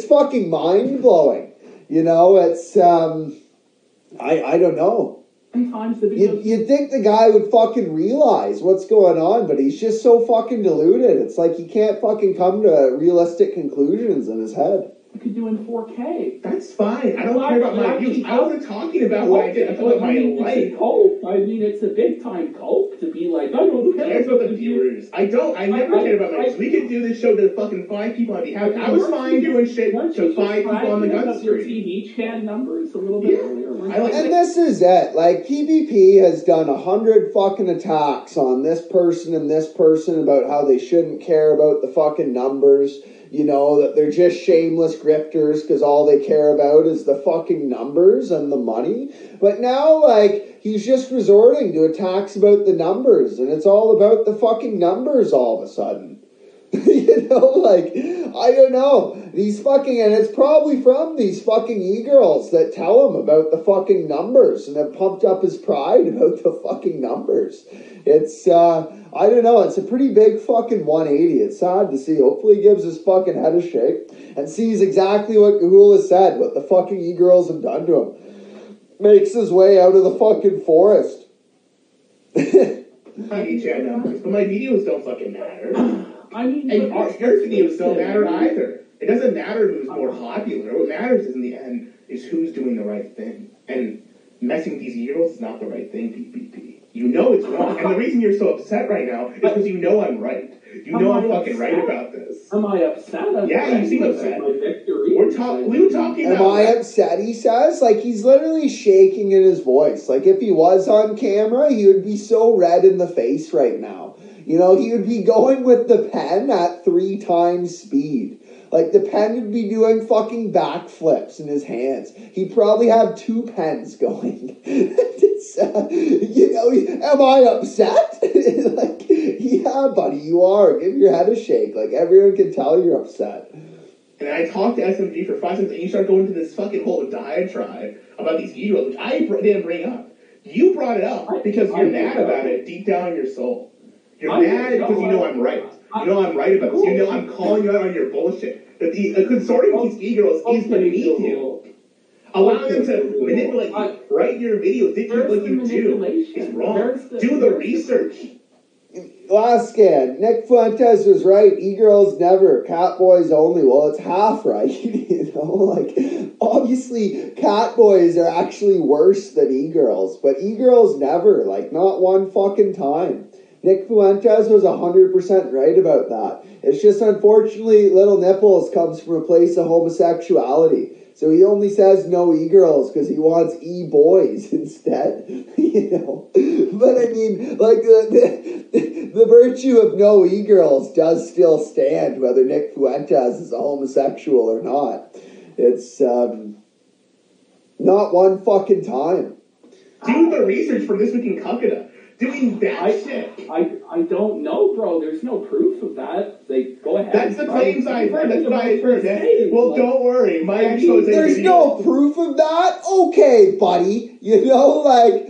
fucking mind-blowing. It's, I don't know. Sometimes the videos... You'd think the guy would fucking realize what's going on, but he's just so fucking deluded. It's like he can't fucking come to realistic conclusions in his head. You could do in 4K. That's fine. I don't care about my views. I wasn't talking about what I did. I'm talking about my life. It's a cult. I mean, it's a big-time cult to be like, I don't care about the viewers. I never cared about my views. We could do this show to fucking 5 people on behalf. I was fine doing shit to 5 people on the gun stream. TV chat numbers a little bit earlier. And this is it. Like, PPP has done 100 fucking attacks on this person and this person about how they shouldn't care about the fucking numbers. That they're just shameless grifters because all they care about is the fucking numbers and the money. But now, like, he's just resorting to attacks about the numbers, and it's all about the fucking numbers all of a sudden. Like, I don't know. These fucking, and it's probably from these fucking e-girls that tell him about the fucking numbers and have pumped up his pride about the fucking numbers. It's, I don't know, it's a pretty big fucking 180. It's sad to see. Hopefully he gives his fucking head a shake and sees exactly what Gahul has said, what the fucking e-girls have done to him. Makes his way out of the fucking forest. I hate chat numbers, but my videos don't fucking matter. And your videos don't matter either. It doesn't matter who's more popular. What matters in the end is who's doing the right thing. And messing with these e-girls is not the right thing, PPP. You know it's wrong. And the reason you're so upset right now is because you know I'm right. You know I'm fucking right about this. Am I upset? Yeah, you seem upset. My victory. We were talking about... Am I upset, he says? Like, he's literally shaking in his voice. Like, if he was on camera, he would be so red in the face right now. He would be going with the pen at 3 times speed. Like, the pen would be doing fucking backflips in his hands. He'd probably have 2 pens going. It's, am I upset? Like, yeah, buddy, you are. Give your head a shake. Like, everyone can tell you're upset. And I talked to SMG for 5 seconds, and you start going to this fucking whole diatribe about these e-girls, which I didn't bring up. You brought it up because you're mad about it deep down in your soul. You're mad because you know I'm right. You know I'm right about this. You know I'm calling you out on your bullshit. That the consortium of these e-girls is beneath you. Allowing them to manipulate you, write your videos, think you like you do, is wrong. Do the research. Last scan. Nick Fuentes was right. E-girls never. Cat boys only. Well, it's half right. You know, like, obviously, cat boys are actually worse than e-girls. But e-girls never. Like, not one fucking time. Nick Fuentes was 100% right about that. It's just, unfortunately, Little Nipples comes from a place of homosexuality. So he only says no e-girls because he wants e-boys instead, you know. But I mean, like, the virtue of no e-girls does still stand, whether Nick Fuentes is a homosexual or not. It's not one fucking time. Do the research for This Week in Cuckada. Doing that shit. I don't know, bro. There's no proof of that. Like, go ahead. That's the claims I've heard. That's what I've heard. Well, don't worry. My expose. There's no proof of that? Okay, buddy. You know, like,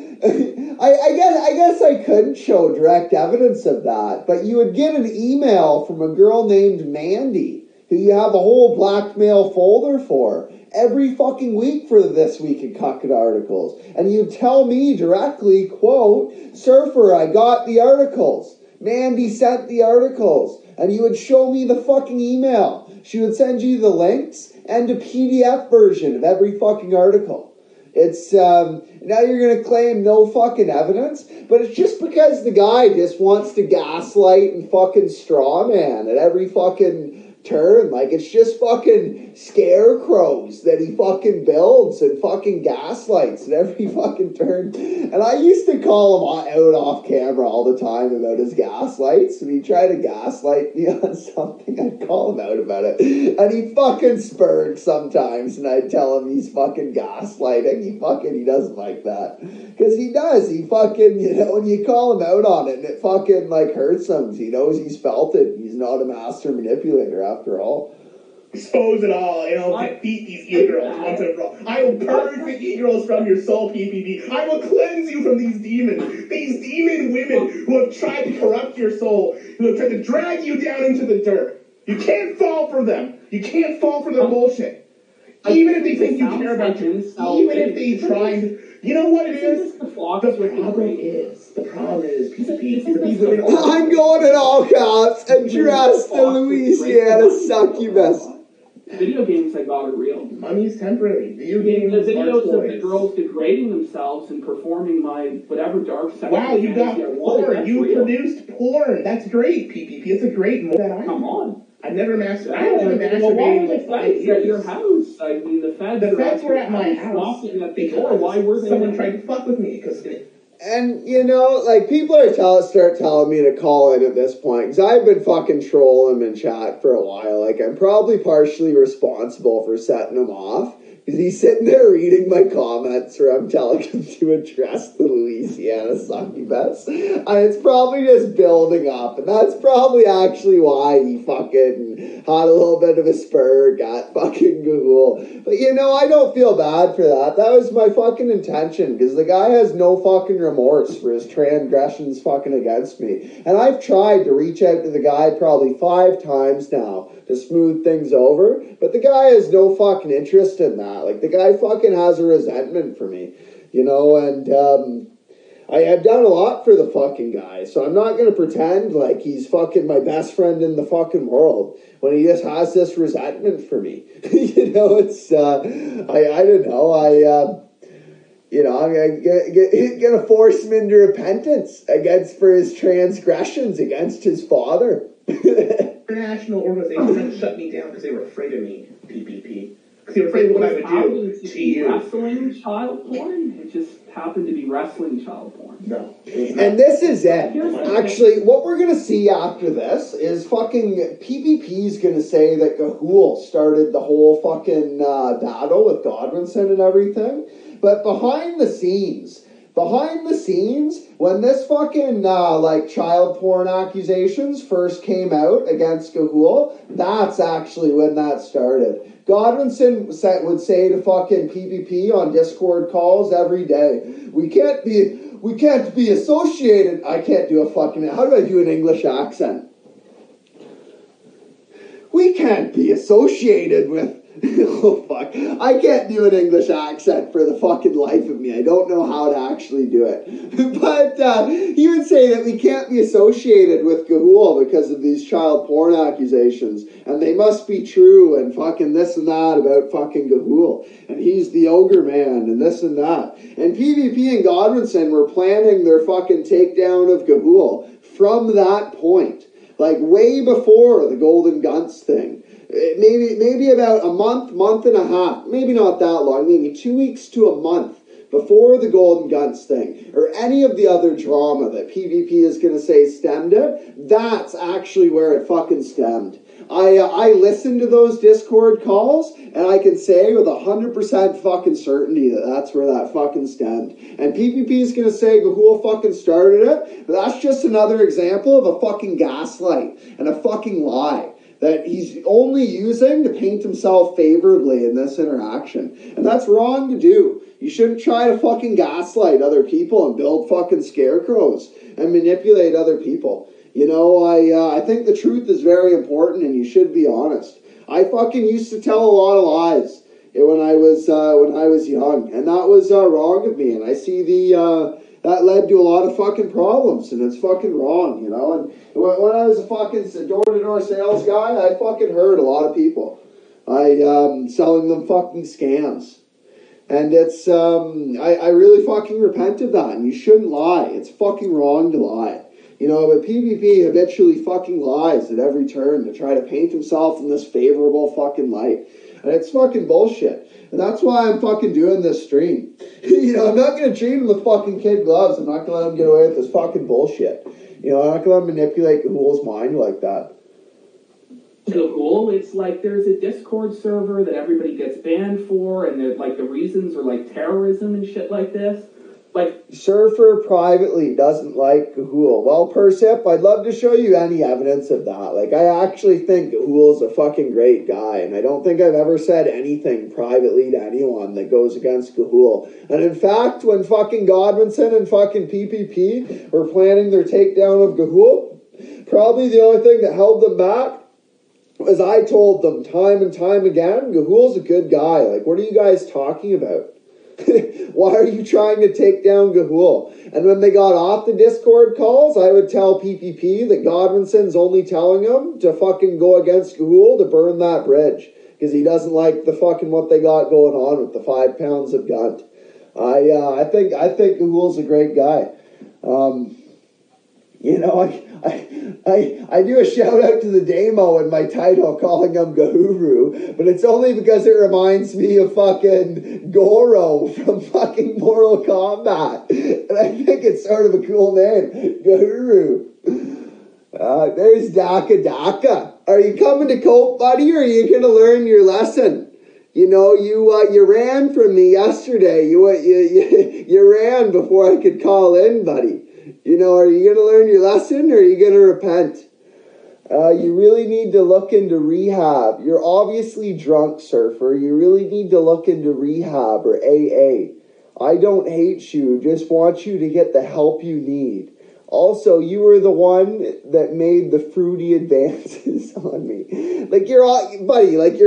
I guess I couldn't show direct evidence of that, but you would get an email from a girl named Mandy, who you have a whole blackmail folder for, every fucking week for the This Week in Cuckada articles. And you'd tell me directly, quote, Surfer, I got the articles. Mandy sent the articles. And you would show me the fucking email. She would send you the links and a PDF version of every fucking article. It's, now you're going to claim no fucking evidence, but it's just because the guy just wants to gaslight and fucking straw man at every fucking turn. Like, it's just fucking scarecrows that he fucking builds and fucking gaslights at every fucking turn. And I used to call him out off camera all the time about his gaslights. When he tried to gaslight me on something, I'd call him out about it. And he fucking spurred sometimes, and I'd tell him he's fucking gaslighting. He doesn't like that. Because he does. He fucking, you know, when you call him out on it, and it fucking, like, hurts him. He knows he's felt it. He's not a master manipulator after all. Expose it all, you know, defeat these e-girls once and for all. I will purge the e-girls from your soul, PPP. I will cleanse you from these demons. These demon women who have tried to corrupt your soul, who have tried to drag you down into the dirt. You can't fall for them. You can't fall for their bullshit. Even if they think you care about you. Even if they tried. You know what it is? The problem is, I'm going in all caps. Address the Louisiana succubus. Video games I got are real. Money's temporary. Video games the videos are of the girls degrading themselves and performing my whatever dark sexual. Wow, you got porn. You produced porn. That's great, PPP. It's a great movie. Come on. I never masturbated. I haven't masturbated in like 5 years. At your house. I mean, the feds were at my house. Knocking at the door. Why were they? Someone tried to fuck with me because. And, you know, like, people start telling me to call in at this point, because I've been fucking trolling him in chat for a while. Like, I'm probably partially responsible for setting him off, because he's sitting there reading my comments where I'm telling him to address the Louisiana succubus. And it's probably just building up, and that's probably actually why he fucking had a little bit of a spur, got fucking Google. But, you know, I don't feel bad for that. That was my fucking intention, because the guy has no fucking remorse for his transgressions fucking against me. And I've tried to reach out to the guy probably 5 times now to smooth things over, but the guy has no fucking interest in that. Like, the guy fucking has a resentment for me, you know, and I have done a lot for the fucking guy, so I'm not going to pretend like he's fucking my best friend in the fucking world when he just has this resentment for me. You know, it's, I don't know, you know, I'm gonna force him into repentance for his transgressions against his father. International organization tried to shut me down because they were afraid of me, PPP. Because they were afraid of what I would do to you. Wrestling child porn? It just happened to be wrestling child porn. No. And this is it. Actually, what we're going to see after this is fucking PPP's going to say that Gahul started the whole fucking battle with Godwinson and everything. But behind the scenes, when this fucking, like, child porn accusations first came out against Gahul, that's actually when that started. Godwinson would say to fucking PPP on Discord calls every day, we can't be associated. I can't do a fucking, how do I do an English accent? We can't be associated with Oh, fuck. I can't do an English accent for the fucking life of me. I don't know how to actually do it. But he would say that we can't be associated with Gahul because of these child porn accusations. And they must be true and fucking this and that about fucking Gahul. And he's the ogre man and this and that. And PvP and Godwinson were planning their fucking takedown of Gahul from that point. Like way before the Golden Guns thing. Maybe about a month and a half, maybe not that long, maybe 2 weeks to a month before the Golden Guns thing, or any of the other drama that PvP is going to say stemmed it, that's actually where it fucking stemmed. I listened to those Discord calls, and I can say with 100% fucking certainty that that's where that fucking stemmed. And PvP is going to say Gahul fucking started it, but that's just another example of a fucking gaslight and a fucking lie that he's only using to paint himself favorably in this interaction. And that's wrong to do. You shouldn't try to fucking gaslight other people and build fucking scarecrows and manipulate other people. You know, I think the truth is very important and you should be honest. I fucking used to tell a lot of lies when I was young, and that was wrong of me, and I see that led to a lot of fucking problems, and it's fucking wrong, you know. And when I was a fucking door-to-door sales guy, I fucking hurt a lot of people. Selling them fucking scams. And it's, I really fucking repent of that, and you shouldn't lie. It's fucking wrong to lie. You know, but PvP habitually fucking lies at every turn to try to paint himself in this favorable fucking light. And it's fucking bullshit. And that's why I'm fucking doing this stream. You know, I'm not going to treat him with fucking kid gloves. I'm not going to let him get away with this fucking bullshit. You know, I'm not going to let him manipulate Gahul's mind like that. Gahul, it's like there's a Discord server that everybody gets banned for, and like the reasons are like terrorism and shit like this. Like, Surfer privately doesn't like Gahul. Well, Persip, I'd love to show you any evidence of that. Like, I actually think Gahul's a fucking great guy, and I don't think I've ever said anything privately to anyone that goes against Gahul. And in fact, when fucking Godwinson and fucking PPP were planning their takedown of Gahul, probably the only thing that held them back was I told them time and time again, Gahul's a good guy. Like, what are you guys talking about? Why are you trying to take down Gahul? And when they got off the Discord calls, I would tell PPP that Godwinson's only telling them to fucking go against Gahul to burn that bridge. Because he doesn't like the fucking what they got going on with the 5 pounds of gunt. I think Gahul's a great guy. You know, I do a shout out to the Damo in my title calling him Gahuru, but it's only because it reminds me of fucking Goro from fucking Mortal Kombat. And I think it's sort of a cool name, Gahuru. There's Daka. Are you coming to cope, buddy, or are you going to learn your lesson? You know, you ran from me yesterday. You ran before I could call in, buddy. You know, are you going to learn your lesson or are you going to repent? You really need to look into rehab. You're obviously drunk, Surfer. You really need to look into rehab or AA. I don't hate you, just want you to get the help you need. Also, you were the one that made the fruity advances on me. Like, you're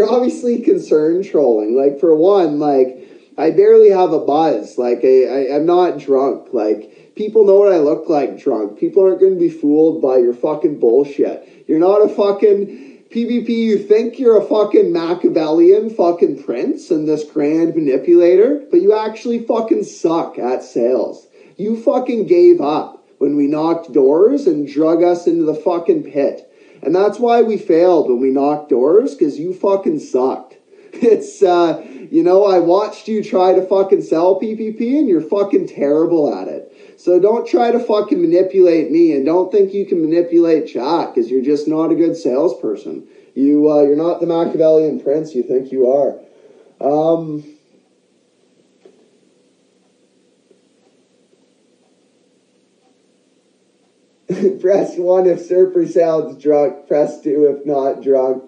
obviously concerned trolling. Like, for one, like, I barely have a buzz. Like, I'm not drunk. Like, people know what I look like drunk. People aren't going to be fooled by your fucking bullshit. You're not a fucking PvP. You think you're a fucking Machiavellian fucking prince and this grand manipulator, but you actually fucking suck at sales. You fucking gave up when we knocked doors and drug us into the fucking pit. And that's why we failed when we knocked doors, because you fucking sucked. It's, you know, I watched you try to fucking sell PPP and you're fucking terrible at it. So don't try to fucking manipulate me, and don't think you can manipulate chat, because you're just not a good salesperson. You're not the Machiavellian prince you think you are. Press 1 if Surfer sounds drunk. Press 2 if not drunk.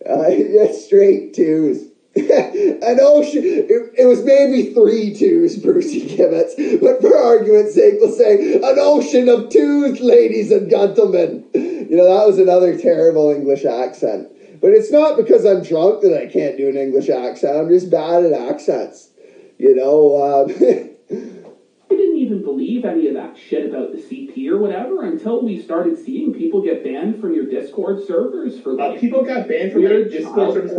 Straight 2s. An ocean. It was maybe 3 2s, Brucey Gibbets. But for argument's sake, we'll say an ocean of 2s, ladies and gentlemen. You know, that was another terrible English accent. But it's not because I'm drunk that I can't do an English accent. I'm just bad at accents. You know, I didn't even believe any of that shit about the CP or whatever until we started seeing people get banned from your Discord servers for like people got banned from your Discord servers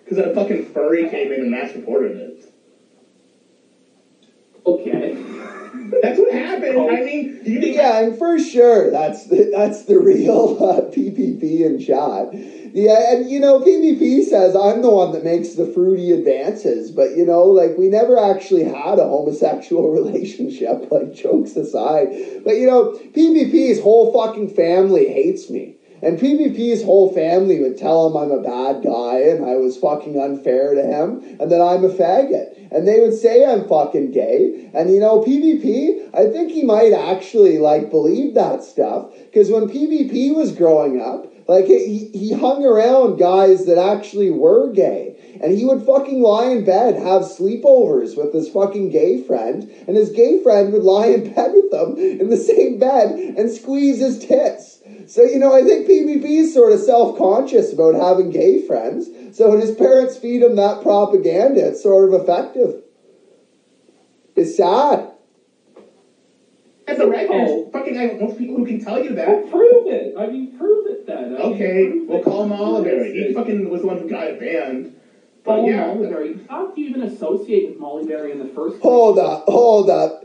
because a fucking furry came in and mass reported it. Okay. That's what happened. I mean, yeah, and for sure, that's the real PPP in chat. Yeah, and you know, PPP says I'm the one that makes the fruity advances, but you know, like we never actually had a homosexual relationship, like jokes aside. But you know, PPP's whole fucking family hates me. And PPP's whole family would tell him I'm a bad guy and I was fucking unfair to him and that I'm a faggot. And they would say I'm fucking gay. And you know, PPP, I think he might actually like believe that stuff. Because when PPP was growing up, like he hung around guys that actually were gay. And he would fucking lie in bed, have sleepovers with his fucking gay friend. And his gay friend would lie in bed with him in the same bed and squeeze his tits. So, you know, I think PPP is sort of self-conscious about having gay friends. So when his parents feed him that propaganda, it's sort of effective. It's sad. That's a right. There's fucking most people who can tell you that. Well, prove it. I mean, prove it then. Okay, we'll call him Oliveri. He fucking was the one who got it banned. But yeah, Oliveri. How do you even associate with Molly Berry in the first place? Hold up.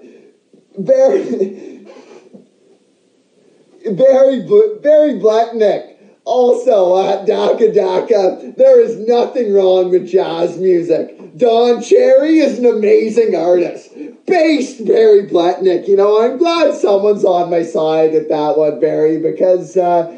Barry Bletnick, also at Daka Daka. There is nothing wrong with jazz music. Don Cherry is an amazing artist. Based Barry Bletnick. You know, I'm glad someone's on my side at that one, Barry, because I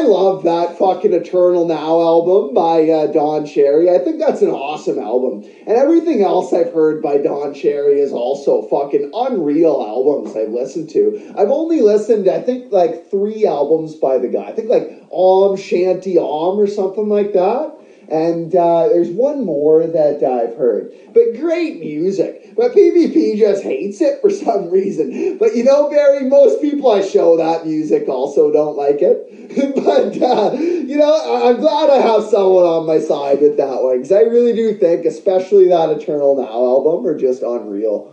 love that fucking Eternal Now album by Don Cherry. I think that's an awesome album. And everything else I've heard by Don Cherry is also fucking unreal albums I've listened to. I've only listened to, I think, like 3 albums by the guy. I think like Om Shanti Om or something like that. And there's one more that I've heard. But great music. But PPP just hates it for some reason. But you know, Barry, most people I show that music also don't like it. But, you know, I'm glad I have someone on my side with that one. Because I really do think, especially that Eternal Now album, are just unreal.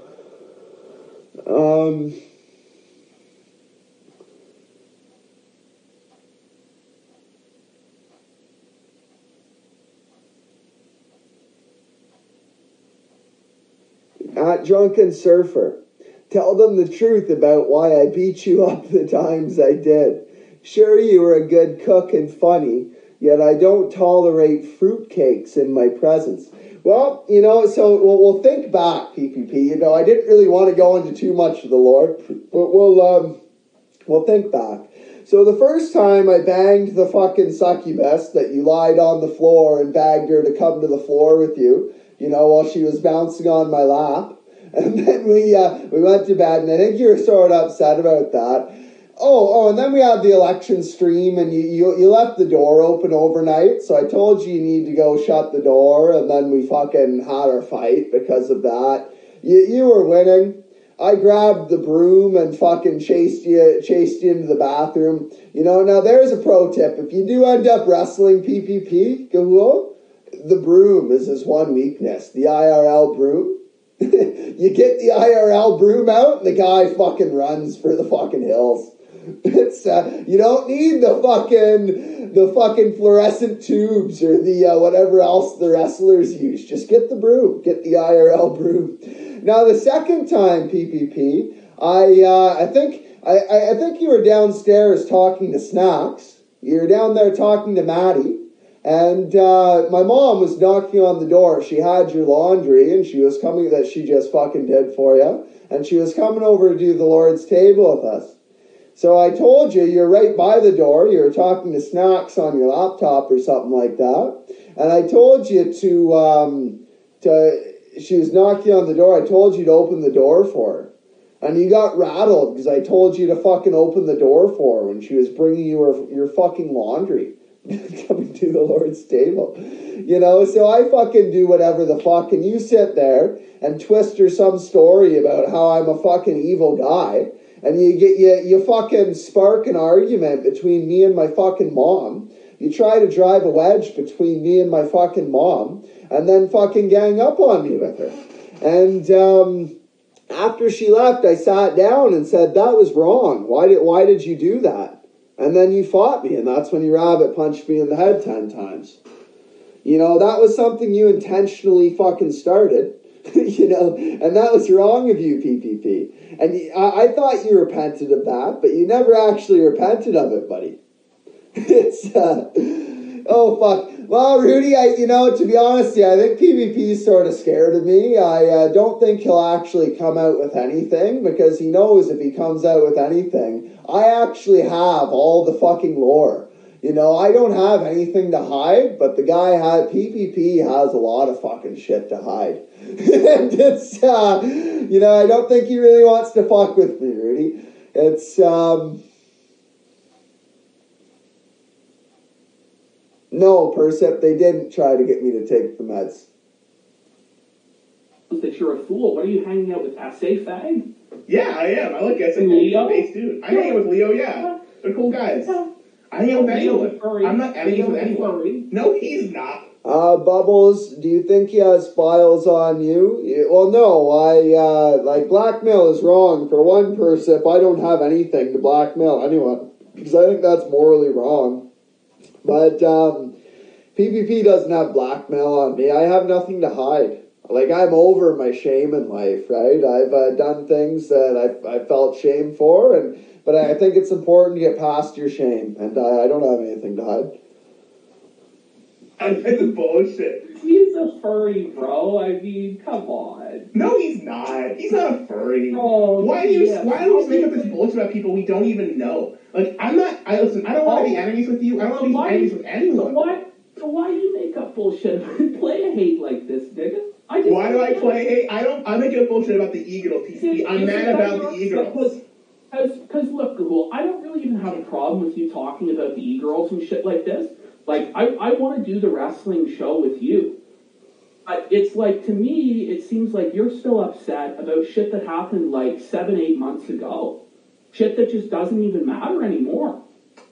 At Drunken Surfer, tell them the truth about why I beat you up the times I did. Sure, you were a good cook and funny, yet I don't tolerate fruitcakes in my presence. Well, you know, so we'll think back, PPP. You know, I didn't really want to go into too much of the lore, but we'll think back. So the first time I banged the fucking succubus that you lied on the floor and begged her to come to the floor with you, you know, while she was bouncing on my lap. And then we went to bed, and I think you were sort of upset about that. Oh, and then we had the election stream, and you left the door open overnight, so I told you need to go shut the door, and then we fucking had our fight because of that. You were winning. I grabbed the broom and fucking chased you into the bathroom. You know, now there's a pro tip. If you do end up wrestling PPP, the broom is his one weakness. The IRL broom. You get the IRL broom out, and the guy fucking runs for the fucking hills. It's you don't need the fucking fluorescent tubes or the whatever else the wrestlers use. Just get the broom. Get the IRL broom. Now the second time, PPP, I think you were downstairs talking to Snacks. You were down there talking to Maddie. And my mom was knocking on the door. She had your laundry, and she was coming, that she just fucking did for you. And she was coming over to do the Lord's table with us. So I told you, you're right by the door. You were talking to Snacks on your laptop or something like that. And I told you she was knocking on the door. I told you to open the door for her. And you got rattled because I told you to fucking open the door for her when she was bringing you your fucking laundry. Coming to the Lord's table. You know, so I fucking do whatever the fuck, and you sit there and twist her some story about how I'm a fucking evil guy, and you fucking spark an argument between me and my fucking mom, You try to drive a wedge between me and my fucking mom, and then fucking gang up on me with her. And after she left, I sat down and said, that was wrong. Why did you do that? And then you fought me, and that's when you rabbit punched me in the head 10 times. You know, that was something you intentionally fucking started. You know, and that was wrong of you, PPP. And I thought you repented of that, but you never actually repented of it, buddy. It's, oh, fuck. Well, Rudy, to be honest with you, I think PPP's sort of scared of me. I don't think he'll actually come out with anything, because he knows if he comes out with anything, I actually have all the fucking lore. You know, I don't have anything to hide, but the guy PPP has a lot of fucking shit to hide. And it's, I don't think he really wants to fuck with me, Rudy. It's, no, Percep, they didn't try to get me to take the meds. That you're a fool. What are you hanging out with? SA Fag? Yeah, I am. I like SA Fag dude. I hang out with Leo, yeah. They're cool guys. I hang out with anyone. I'm not enemies with anyone. No, he's not. Bubbles, do you think he has files on you? Well, no, blackmail is wrong. For one, Percep, I don't have anything to blackmail anyone, because I think that's morally wrong. But PPP doesn't have blackmail on me. I have nothing to hide. Like, I'm over my shame in life, right? I've done things that I felt shame for, but I think it's important to get past your shame, and I don't have anything to hide. That's bullshit. He's a furry, bro. I mean, come on. No, he's not. He's not a furry. Oh, why do you make up this bullshit about people we don't even know? Like, I don't want to be enemies with you. I don't want to be enemies with anyone. So why do you make up bullshit about play a hate like this, nigga? Why do I play hate? I make up bullshit about the e-girl PCP. I'm mad about the e-girls. Because look, Google, I don't really even have a problem with you talking about the e-girls and shit like this. Like, I want to do the wrestling show with you. But it's like, to me, it seems like you're still upset about shit that happened like 7-8 months ago. Shit that just doesn't even matter anymore.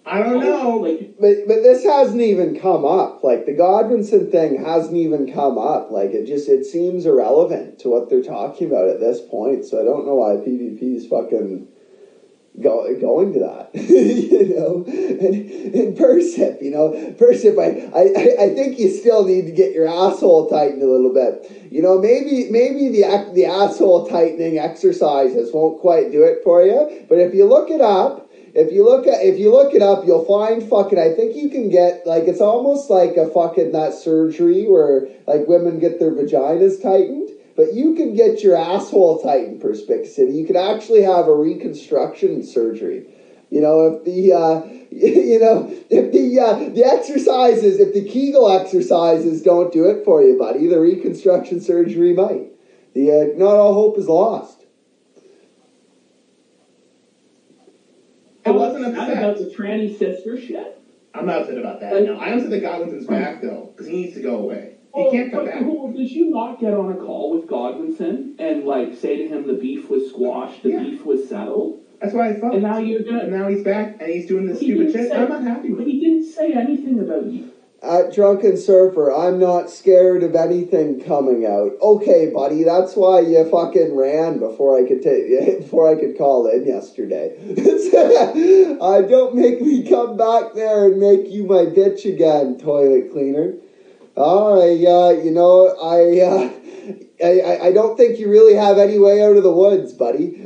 I don't know. But this hasn't even come up. Like, the Godwinson thing hasn't even come up. Like, it seems irrelevant to what they're talking about at this point. So I don't know why PvP's fucking going to that. You know? And Percep, Percep, I think you still need to get your asshole tightened a little bit. You know, maybe the asshole tightening exercises won't quite do it for you. But if you look it up, if you look it up, you'll find fucking, I think you can get, like, it's almost like a fucking, that surgery where, like, women get their vaginas tightened, but you can get your asshole tightened, Perspicacity. You can actually have a reconstruction surgery. You know, if the exercises, if the Kegel exercises don't do it for you, buddy, the reconstruction surgery might. Not all hope is lost. I wasn't upset about the tranny sister shit. I'm not upset about that. No, I am upset that Godwinson's back though, because he needs to go away. He can't come back. Did you not get on a call with Godwinson and like say to him the beef was squashed, the beef was settled? That's what I thought. And now you're gonna. And now he's back and he's doing this stupid shit. I'm not happy with it. He didn't say anything about you. Drunken Surfer, I'm not scared of anything coming out. Okay, buddy, that's why you fucking ran before I could call in yesterday. Don't make me come back there and make you my bitch again, toilet cleaner. I don't think you really have any way out of the woods, buddy.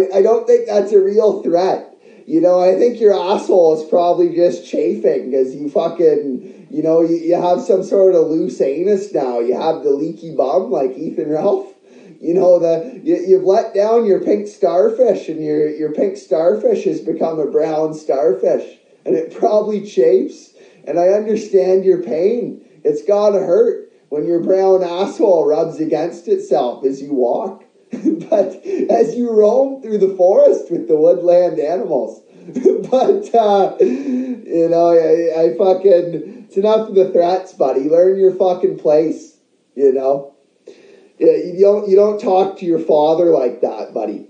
I don't think that's a real threat. You know, I think your asshole is probably just chafing because you fucking, you have some sort of loose anus now. You have the leaky bum like Ethan Ralph. You know, you've let down your pink starfish and your pink starfish has become a brown starfish. And it probably chafes. And I understand your pain. It's gotta hurt when your brown asshole rubs against itself as you walk. But as you roam through the forest with the woodland animals. But, I fucking, it's enough of the threats, buddy. Learn your fucking place, you know. You don't talk to your father like that, buddy.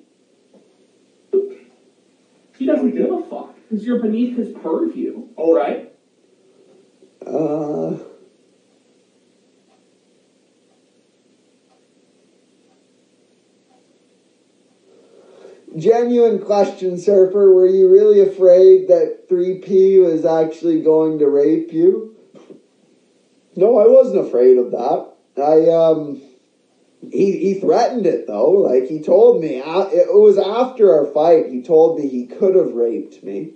He doesn't give a fuck. Because you're beneath his purview, right? Genuine question, Surfer. Were you really afraid that 3P was actually going to rape you? No, I wasn't afraid of that. He threatened it, though. Like, he told me, it was after our fight, he told me he could have raped me.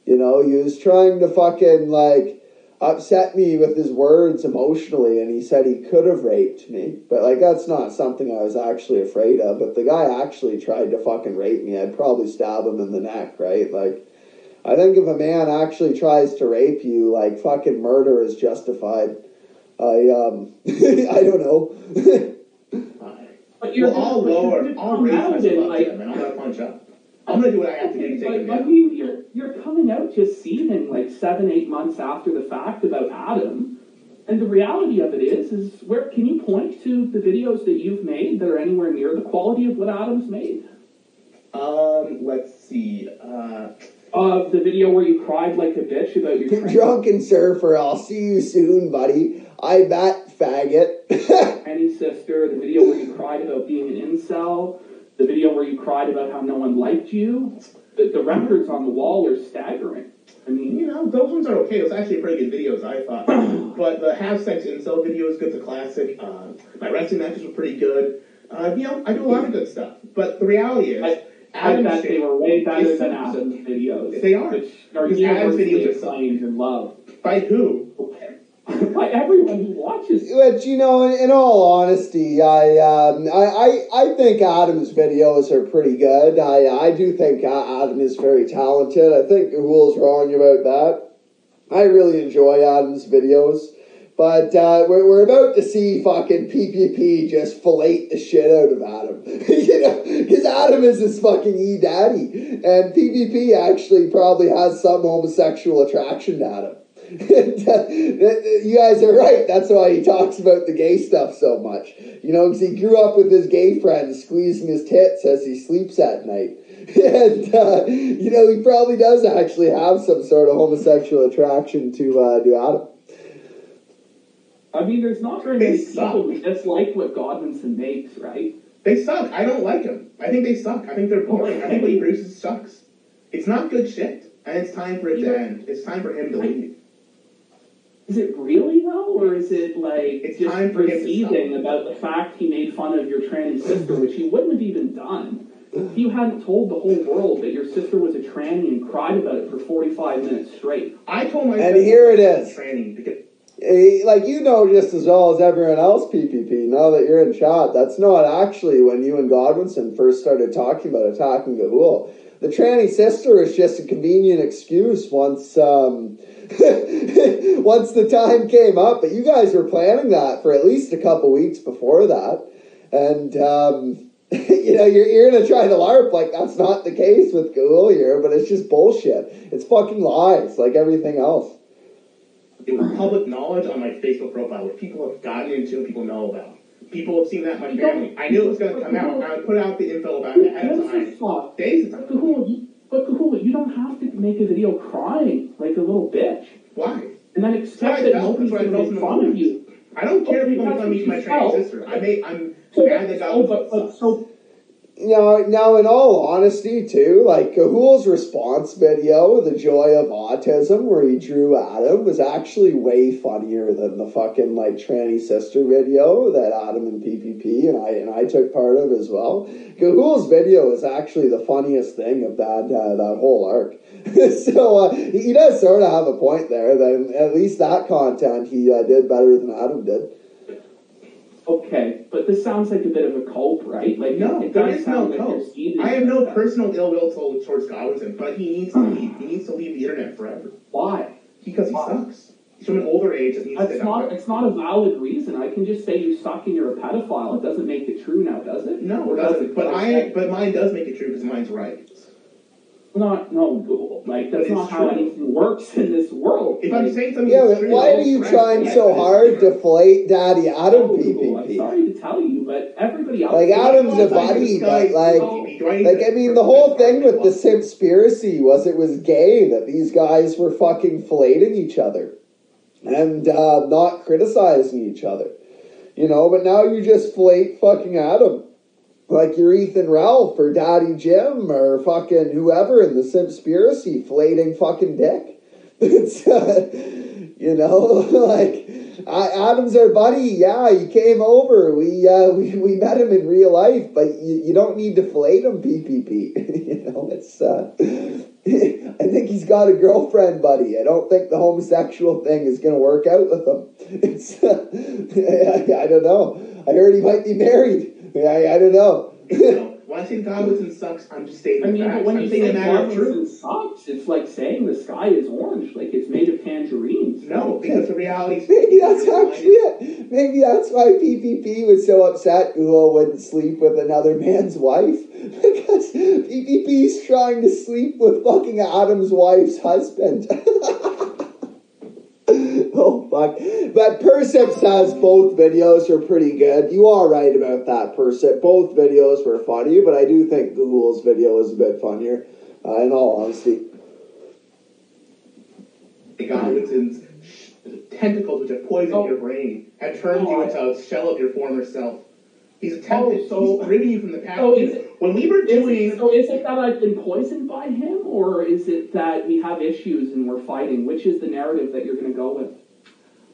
You know, he was trying to fucking, like, upset me with his words emotionally, and he said he could have raped me. But, like, that's not something I was actually afraid of. But the guy actually tried to fucking rape me, I'd probably stab him in the neck, right? Like, I think if a man actually tries to rape you, like, fucking murder is justified. I don't know. But you're I'll raise myself up to him, and I'm gonna punch up. I'm gonna do what I have to do to take him down. You're coming out just seething like 7-8 months after the fact about Adam, and the reality of it is where can you point to the videos that you've made that are anywhere near the quality of what Adam's made? Let's see. The video where you cried like a bitch about your Drunken Surfer, I'll see you soon, buddy. I bet, faggot. Any sister, the video where you cried about being an incel, the video where you cried about how no one liked you. The records on the wall are staggering. I mean, you know, those ones are okay. Those are actually pretty good videos, I thought. But the Have Sex Incel video is good, the classic. My wrestling matches were pretty good. You know, I do a lot of good stuff. But the reality is, I bet they were way better than Adam's videos. They are. Which are universally acclaimed and loved. By who? By everyone who watches. But, you know, in all honesty, I think Adam's videos are pretty good. I do think Adam is very talented. I think Rahul's wrong about that. I really enjoy Adam's videos. But we're about to see fucking PPP just fillet the shit out of Adam. You know, because Adam is his fucking E-daddy. And PPP actually probably has some homosexual attraction to Adam. You guys are right. That's why he talks about the gay stuff so much. You know, because he grew up with his gay friends squeezing his tits as he sleeps at night. And, you know, he probably does actually have some sort of homosexual attraction to Adam. I mean, there's not very many people who dislike what Godwinson makes, right? They suck. I don't like them. I think they suck. I think they're boring. I think what he produces sucks. It's not good shit. And it's time for it to end. It's time for him to leave. Is it really, though? Or is it, like, it's just time for him to stop. about the fact he made fun of your tranny sister, which he wouldn't have even done if you hadn't told the whole world that your sister was a tranny and cried about it for 45 minutes straight? I told my and here it is. Tranny because like, you know just as well as everyone else, PPP, now that you're in chat, that's not actually when you and Godwinson first started talking about attacking Gahul. The tranny sister is just a convenient excuse once once the time came up. But you guys were planning that for at least a couple weeks before that. And, you know, you're going to try to LARP like that's not the case with Gahul here, but it's just bullshit. It's fucking lies, like everything else. It was public knowledge on my Facebook profile, which people have gotten into and people know about. People have seen that in my family. I knew it was going to come out. I put out the info about it ahead of time. Days of time. But Gahul, you don't have to make a video crying like a little bitch. Why? And then expect that nobody's going to make fun of you. I don't care if people make fun of me for my trans sister. I'm mad that God Now, in all honesty, too, like, Gahul's response video, The Joy of Autism, where he drew Adam, was actually way funnier than the fucking, like, tranny sister video that Adam and PPP and I took part of as well. Gahul's video is actually the funniest thing of that whole arc. So, he does sort of have a point there, that at least that content he did better than Adam did. Okay, but this sounds like a bit of a cope, right? Like, no, there is no cope. I have no personal ill will towards Godwinson, but he needs to leave. He needs to leave the internet forever. Why? Because he sucks. He's from an older age and needs to It's not a valid reason. I can just say you suck and you're a pedophile. It doesn't make it true now, does it? No, it doesn't. But mine does make it true because mine's right. No, like, that's not how anything works in this world. If I'm saying something true, why are you trying so hard to deflate Daddy Adam, PPP? I'm sorry to tell you, but everybody else... Like, Adam's a buddy, but, like... Do Like, I mean, the whole thing with the Simpspiracy was it was gay that these guys were fucking filleting each other and not criticizing each other. You know, but now you just flate fucking Adam. Like you're Ethan Ralph or Daddy Jim or fucking whoever in the Simpspiracy flating fucking dick. It's, you know, like, Adam's our buddy. Yeah, he came over. We met him in real life, but you don't need to flate him, PPP. You know, it's, I think he's got a girlfriend, buddy. I don't think the homosexual thing is going to work out with him. It's, I don't know. I heard he might be married. I don't know. When I say Godwinson sucks, I'm just stating the facts. But when I'm you saying say a matter of Godwinson truth. sucks, it's like saying the sky is orange, like it's made of tangerines. No, because the reality is... Maybe that's actually it. Maybe that's why PPP was so upset Uho wouldn't sleep with another man's wife. Because PPP's trying to sleep with fucking Adam's wife's husband. Oh, fuck. But Persip says both videos are pretty good. You are right about that, Persip. Both videos were funny, but I do think Google's video was a bit funnier, in all honesty. Godwinson's tentacles, which have poisoned your brain, have turned you into a shell of your former self. He's attempted, he's ridding you from the past. When we were doing... So is it that I've been poisoned by him, or is it that we have issues and we're fighting? Which is the narrative that you're going to go with?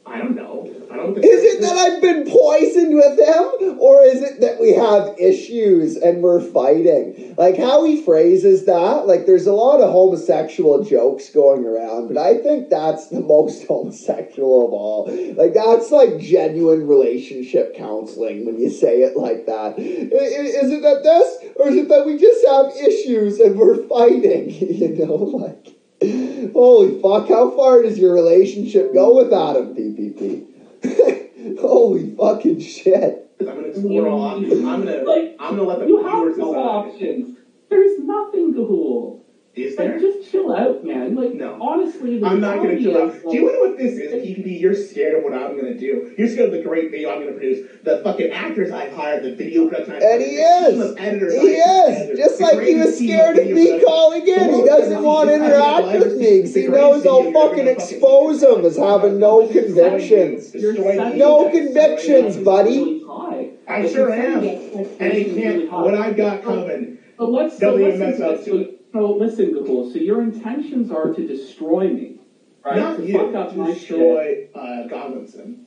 I don't know. Is it that I've been poisoned with him? Or is it that we have issues and we're fighting? Like, how he phrases that, like, there's a lot of homosexual jokes going around, but I think that's the most homosexual of all. Like, that's like genuine relationship counseling when you say it like that. Is it that this? Or is it that we just have issues and we're fighting? You know, like... Holy fuck, how far does your relationship go with Adam, PPP? Holy fucking shit. I'm going to explore all options. I'm going to let the You viewers have no decide. options. There's nothing, Gahul. Is there? Like, just chill out, man. Like, no. Honestly, I'm not going to chill out. Like, do you know what this is, PPP? You're scared of what I'm going to do. You're scared of the great video I'm going to produce. The fucking actors I've hired, the video production I've hired. And he is. Editors he is. Just like he was scared of me calling in. He doesn't want to interact with me because he knows I'll fucking expose him as having no convictions. No convictions, buddy. I sure am. And he can't. What I've got coming. But let's don't even mess up to it. So listen, Gahul. So your intentions are to destroy me, right? Not to you. fuck up my destroy Godwinson.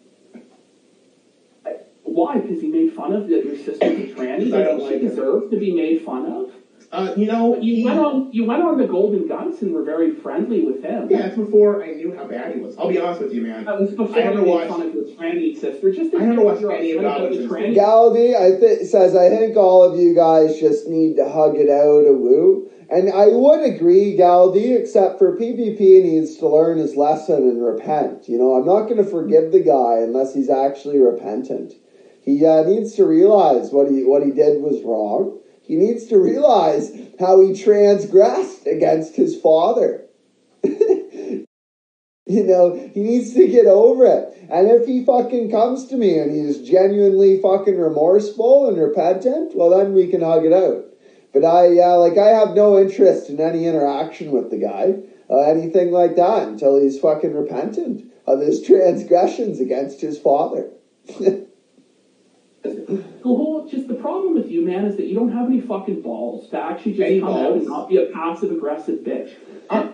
Why? Because he made fun of that your sister's a tranny. I don't Does like she it. deserve to be made fun of? You know, You went on the Golden Guns and were very friendly with him. Yeah, that's before I knew how bad he was. I'll be honest with you, man. That was before I never you made watched. fun of your tranny sister. Just I never watched any of Godwinson's. Galdi, says, I think all of you guys just need to hug it out a woo. And I would agree, Galdi, except for PPP needs to learn his lesson and repent. You know, I'm not going to forgive the guy unless he's actually repentant. He needs to realize what he did was wrong. He needs to realize how he transgressed against his father. You know, he needs to get over it. And if he fucking comes to me and he's genuinely fucking remorseful and repentant, well, then we can hug it out. But I have no interest in any interaction with the guy, anything like that, until he's fucking repentant of his transgressions against his father. Just the problem with you, man, is that you don't have any fucking balls to actually just come out and not be a passive-aggressive bitch.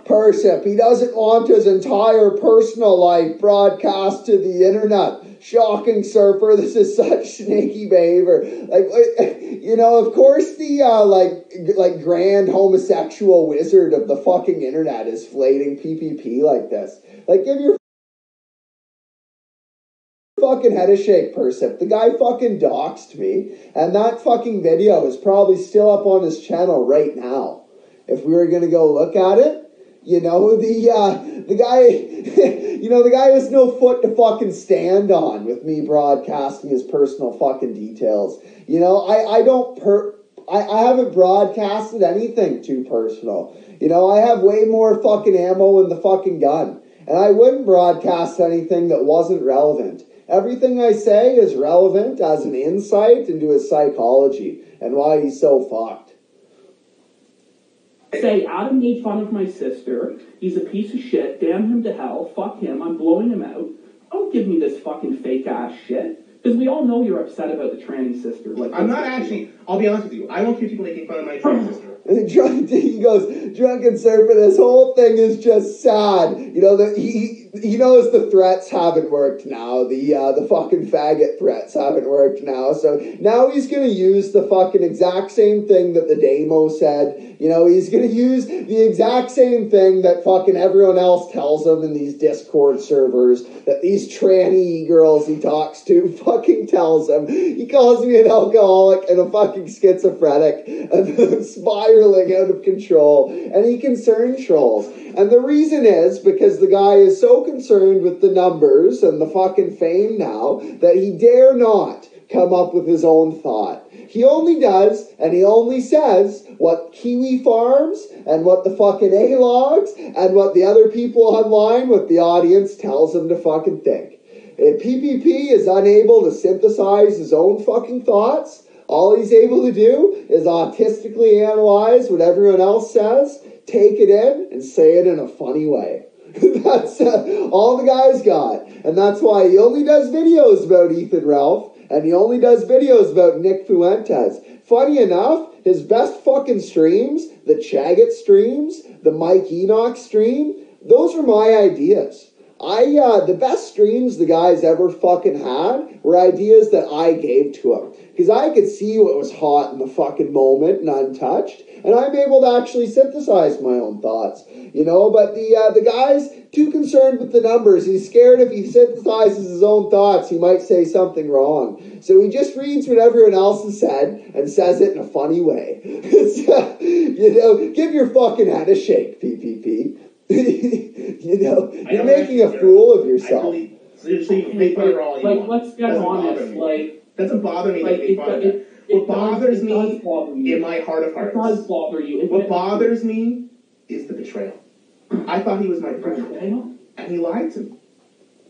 Persip, he doesn't want his entire personal life broadcast to the internet. Shocking, Surfer. This is such snaky behavior. Like, you know, of course the, like grand homosexual wizard of the fucking internet is flating PPP like this. Like, give your fucking head a shake, Persip. The guy fucking doxed me, and that fucking video is probably still up on his channel right now. If we were gonna go look at it, you know, the guy, you know, the guy has no foot to fucking stand on with me broadcasting his personal fucking details. You know, I haven't broadcasted anything too personal. You know, I have way more fucking ammo in the fucking gun, and I wouldn't broadcast anything that wasn't relevant. Everything I say is relevant as an insight into his psychology and why he's so fucked. Say, Adam made fun of my sister. He's a piece of shit. Damn him to hell. Fuck him. I'm blowing him out. Don't give me this fucking fake-ass shit. Because we all know you're upset about the tranny sister. Like, I'm not actually... I'll be honest with you. I don't care people making fun of my tranny sister. He goes, Drunken Surfer, this whole thing is just sad. You know, that he knows the threats haven't worked now. The fucking faggot threats haven't worked now. So now he's going to use the fucking exact same thing that the Damo said. You know, he's going to use the exact same thing that fucking everyone else tells him in these Discord servers, that these tranny girls he talks to fucking tells him. He calls me an alcoholic and a fucking schizophrenic and spiraling out of control, and he concern trolls. And the reason is because the guy is so concerned with the numbers and the fucking fame now that he dare not come up with his own thought. He only does, and he only says, what Kiwi Farms and what the fucking A-Logs and what the other people online, what the audience tells him to fucking think. If PPP is unable to synthesize his own fucking thoughts, all he's able to do is autistically analyze what everyone else says, take it in, and say it in a funny way. That's all the guy's got. And that's why he only does videos about Ethan Ralph, and he only does videos about Nick Fuentes. Funny enough, his best fucking streams, the Chaggett streams, the Mike Enoch stream, those are my ideas. The best streams the guy's ever fucking had were ideas that I gave to him. Because I could see what was hot in the fucking moment and untouched, and I'm able to actually synthesize my own thoughts. You know, but the guy's too concerned with the numbers. He's scared if he synthesizes his own thoughts, he might say something wrong. So he just reads what everyone else has said and says it in a funny way. You know, give your fucking head a shake, PPP. You know, you're making a fool of yourself. Let's get honest. Doesn't bother me. What bothers me in my heart of hearts. It does bother you. What bothers me is the betrayal. I thought he was my friend, and he lied to me.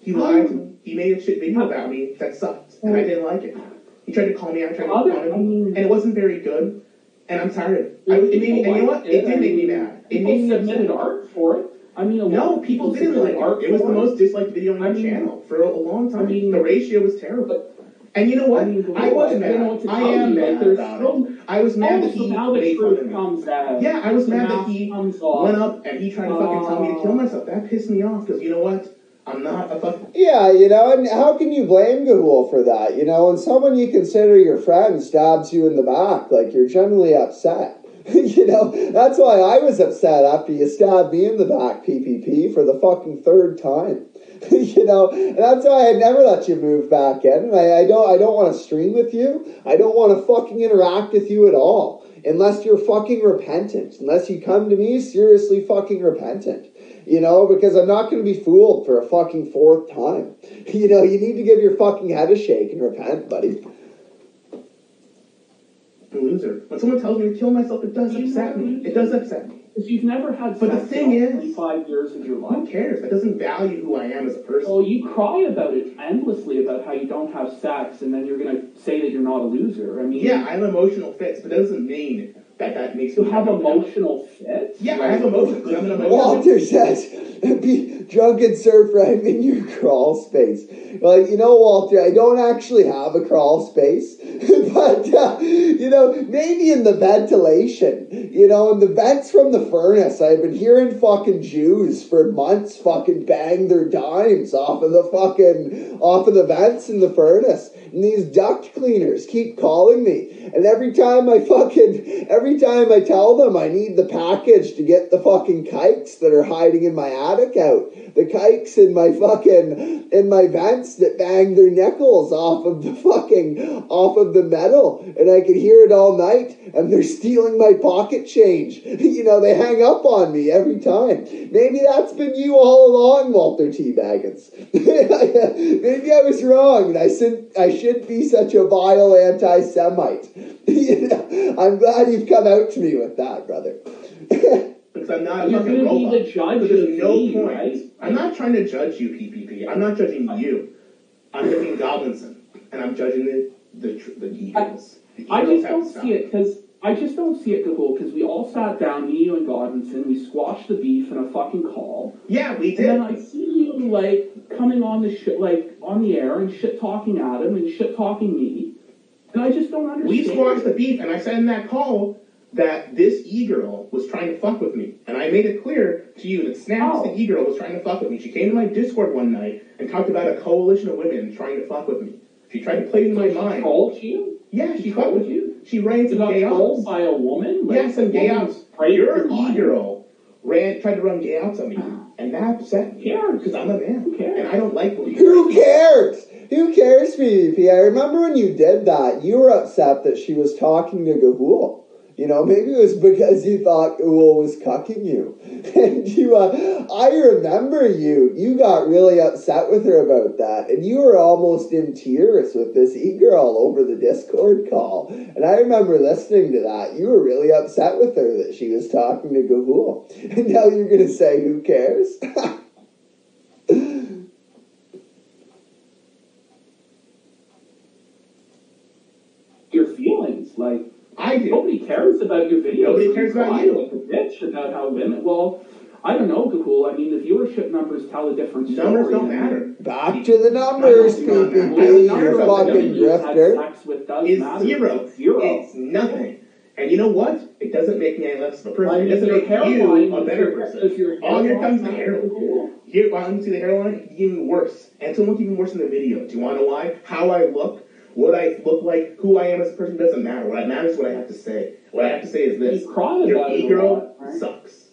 He lied to me. He made a shit video about me that sucked, and I didn't like it. He tried to call me out, tried to call him, and it wasn't very good. And I'm tired of it. And you know what? It did make me mad. It made me submitted art for it. I mean, no, people didn't like it. It was the most disliked video on my channel for a long time. The ratio was terrible. And you know what? I wasn't mad. I am mad about it. I was mad that he made fun of me. Yeah, I was mad that he went up and he tried to fucking tell me to kill myself. That pissed me off because you know what? I'm not a fucking... Yeah, you know, and how can you blame Gahul for that? You know, when someone you consider your friend stabs you in the back, like, you're generally upset. You know, that's why I was upset after you stabbed me in the back, PPP, for the fucking third time. You know, and that's why I never let you move back in. And I don't want to stream with you. I don't want to fucking interact with you at all. Unless you're fucking repentant. Unless you come to me seriously fucking repentant. You know, because I'm not going to be fooled for a fucking fourth time. You know, you need to give your fucking head a shake and repent, buddy. Loser. When someone tells me to kill myself, it does upset me. It does upset me. Because you've never had but the thing is, 5 years of your life. Who cares? That doesn't value who I am as a person. Well, you cry about it endlessly about how you don't have sex, and then you're going to say that you're not a loser. I mean, yeah, I have emotional fits, but that doesn't mean that makes me have emotional fits. Yeah, I have emotions. I'm an emotional. Walter says, "Be Drunken Surfer, I'm in your crawl space." Well, you know, Walter, I don't actually have a crawl space, but you know, maybe in the ventilation. You know, in the vents from the furnace, I've been hearing fucking Jews for months fucking bang their dimes off of the vents in the furnace. And these duct cleaners keep calling me. And every time I tell them I need the package to get the fucking kikes that are hiding in my attic out. The kikes in my vents that bang their nickels off of the metal. And I can hear it all night. And they're stealing my pocket change. You know, they hang up on me every time. Maybe that's been you all along, Walter T. Baggins. Maybe I was wrong, and I shouldn't be such a vile anti-Semite. You know, I'm glad you've come out to me with that, brother. Because I'm not a fucking robot. Be the judge. There's no point. Right? I'm not trying to judge you, PPP. I'm not judging you. I'm judging Goblinson, and I'm judging the Eagles. I just don't see it because I just don't see it, Gahul, because we all sat down, me, you, and Godwinson, we squashed the beef in a fucking call. Yeah, we did. And then I see you, like, coming on the on the air and shit-talking Adam and shit-talking me. And I just don't understand. We squashed the beef, and I said in that call that this e-girl was trying to fuck with me. And I made it clear to you that Snaps, the e-girl, was trying to fuck with me. She came to my Discord one night and talked about a coalition of women trying to fuck with me. She tried to play in my mind. She trolled you? Yeah, she trolled you. She ran some gay outs. By a woman? Like, yeah, some gay outs. Your e-girl tried to run gay outs on me. And that upset me. Because I'm a man. Who cares? And I don't like what Who cares? Who cares, PvP? I remember when you did that, you were upset that she was talking to Gahul. You know, maybe it was because you thought Gahul was cucking you. And you, I remember you got really upset with her about that. And you were almost in tears with this e-girl over the Discord call. And I remember listening to that. You were really upset with her that she was talking to Gahul. And now you're going to say, who cares? Your feelings, like, I do. Nobody cares about your videos. Nobody cares about you. Like a bitch about how women. Well, I don't know, Gahul. I mean, the viewership numbers tell a different story. Numbers don't matter. Back to the numbers, PvP. You're a fucking grifter. It's zero. It's nothing. And you know what? It doesn't make me any less of a person. It doesn't make you a better person. Oh, here comes the hairline. Here comes the hairline. Even worse. And it's almost even worse in the video. Do you want to know why? How I look. What I look like, who I am as a person doesn't matter. What matters is what I have to say. What I have to say is this. Your e-girl sucks.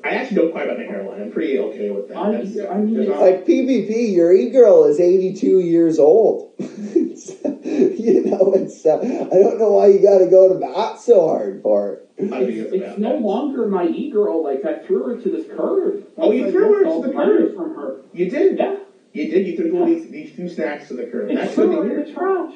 I actually don't cry about my hairline. I'm pretty okay with that. Like PvP, your e-girl is 82 years old. You know, it's I don't know why you got to go to bat so hard for it. It's no longer my e-girl. Like, I threw her to this curb. Oh, you threw her to the curb? From her. You did? Yeah. You did? You threw these two snacks to the curb. That's threw her in the trash.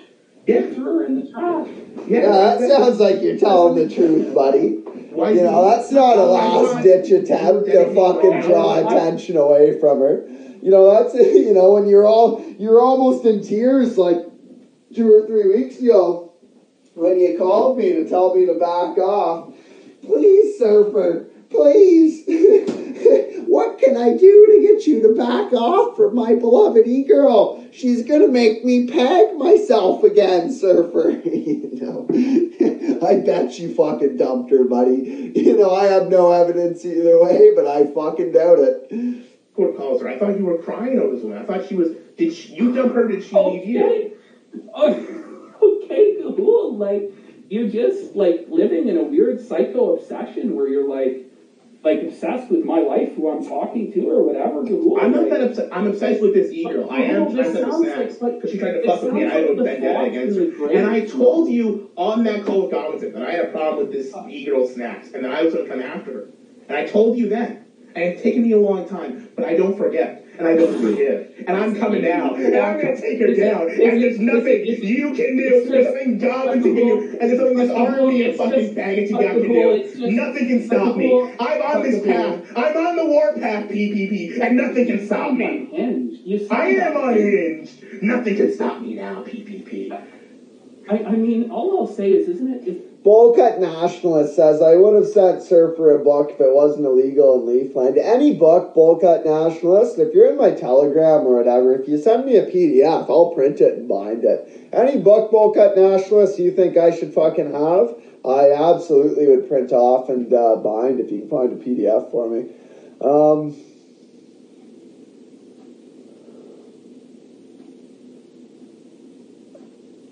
Yeah. Threw her in the trash. Yeah, that sounds like you're telling the truth, buddy. You know, that's not a last-ditch attempt to fucking draw attention away from her. You know, that's, you know, when you're almost in tears like 2 or 3 weeks ago when you called me to tell me to back off. Please, Surfer, please. What can I do to get you to back off from my beloved e-girl? She's gonna make me peg myself again, Surfer. You know, I bet you fucking dumped her, buddy. You know, I have no evidence either way, but I fucking doubt it. Poor calls her. I thought you were crying over this one. I thought she was. You dump her? Did she leave you? Okay, cool. Like, you're just like living in a weird psycho obsession where you're like obsessed with my life, who I'm talking to, or whatever. I'm not that upset. I'm obsessed with this e-girl. I am obsessed with Snaps because she tried to fuck with me, and I would bend down against her. And I told you on that call with Godwinson that I had a problem with this e-girl Snaps, and that I was going to come after her. And I told you then. And it's taken me a long time, but I don't forget, and I don't forgive. And I'm coming down, and I'm going to take her down, and there's nothing you can do, there's nothing Godwinson can do, and there's nothing this army of fucking faggots you got can do. Nothing can stop me. I'm on this path. I'm on the war path, PPP, and nothing can stop me. I am unhinged. Nothing can stop me now, PPP. I mean, all I'll say is, isn't it... Bowlcut Nationalist says, I would have sent Surfer a book if it wasn't illegal in Leafland. Any book, Bowlcut Nationalist, if you're in my Telegram or whatever, if you send me a PDF, I'll print it and bind it. Any book, Bowlcut Nationalist, you think I should fucking have, I absolutely would print off and bind if you can find a PDF for me.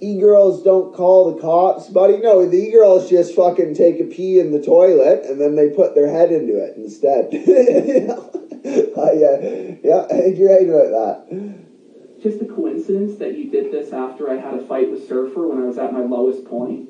E-girls don't call the cops, buddy. No, the e-girls just fucking take a pee in the toilet and then they put their head into it instead. Yeah, I think you're right about that. Just a coincidence that you did this after I had a fight with Surfer when I was at my lowest point?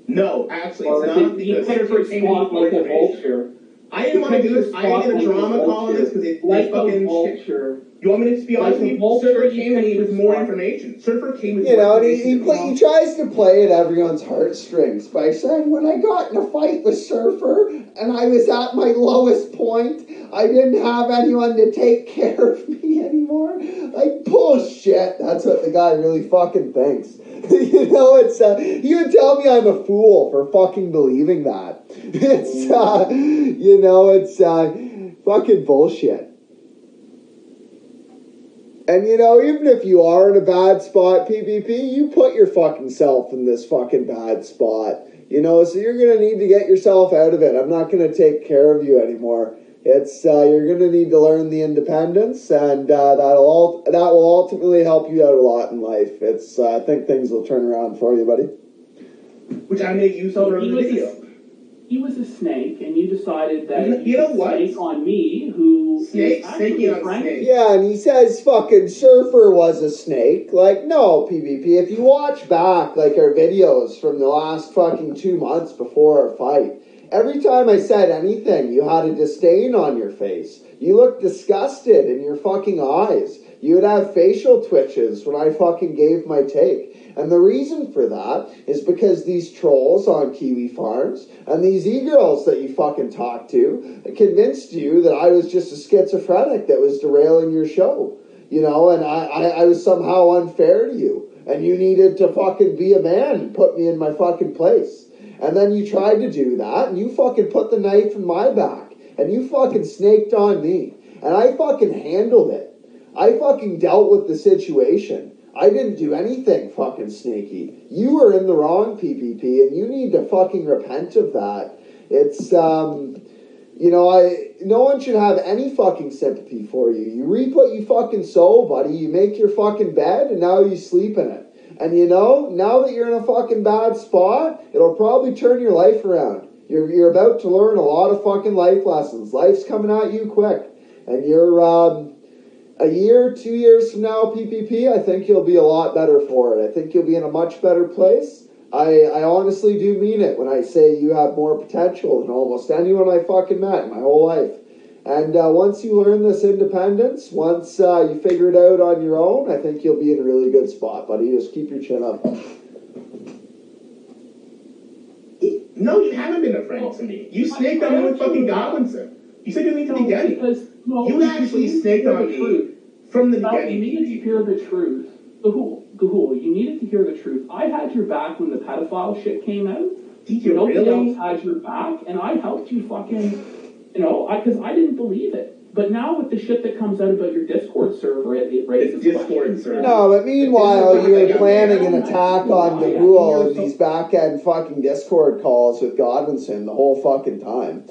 No, actually, it's not, because Surfer came in with more information. I didn't want to do this. I didn't get a drama call on this because it's fucking shit. You want me to be honest with you? Surfer came to me with more information. Surfer came with more information. He tries to play at everyone's heartstrings by saying, when I got in a fight with Surfer and I was at my lowest point, I didn't have anyone to take care of me anymore. Like, bullshit. That's what the guy really fucking thinks. You know, it's, you would tell me I'm a fool for fucking believing that. It's, you know, it's, fucking bullshit. And, you know, even if you are in a bad spot, PPP, you put your fucking self in this fucking bad spot. You know, so you're going to need to get yourself out of it. I'm not going to take care of you anymore. It's, you're going to need to learn the independence, and that will ultimately help you out a lot in life. It's, I think things will turn around for you, buddy. Which I made use of in the video. He was a snake, and you decided that you know what? Snake on me, who snaking on snake. Yeah, and he says fucking Surfer was a snake. Like, no, PvP. If you watch back, like, our videos from the last fucking 2 months before our fight, every time I said anything, you had a disdain on your face. You looked disgusted in your fucking eyes. You would have facial twitches when I fucking gave my take. And the reason for that is because these trolls on Kiwi Farms and these e-girls that you fucking talked to convinced you that I was just a schizophrenic that was derailing your show. You know, and I was somehow unfair to you. And you needed to fucking be a man and put me in my fucking place. And then you tried to do that, and you fucking put the knife in my back. And you fucking snaked on me. And I fucking handled it. I fucking dealt with the situation. I didn't do anything fucking snaky. You were in the wrong, PPP, and you need to fucking repent of that. It's, you know, no one should have any fucking sympathy for you. You reap what you fucking sow, buddy. You make your fucking bed, and now you sleep in it. And you know, now that you're in a fucking bad spot, it'll probably turn your life around. You're about to learn a lot of fucking life lessons. Life's coming at you quick. And you're, a year, 2 years from now, PPP, I think you'll be a lot better for it. I think you'll be in a much better place. I honestly do mean it when I say you have more potential than almost anyone I fucking met in my whole life. And once you learn this independence, once you figure it out on your own, I think you'll be in a really good spot, buddy. Just keep your chin up. No, you haven't been a friend to me. You snaked on me with fucking Godwinson. You said you need to be getting. You actually snaked on me from the beginning. You needed to hear the truth. Gahul, you needed to hear the truth. I had your back when the pedophile shit came out. Did you Nobody really? else had your back, and I helped you fucking, you know, because I didn't believe it. But now with the shit that comes out about your Discord server, it raises Discord server. No, but meanwhile, you're planning an attack on the rule in these back-end fucking Discord calls with Godwinson the whole fucking time.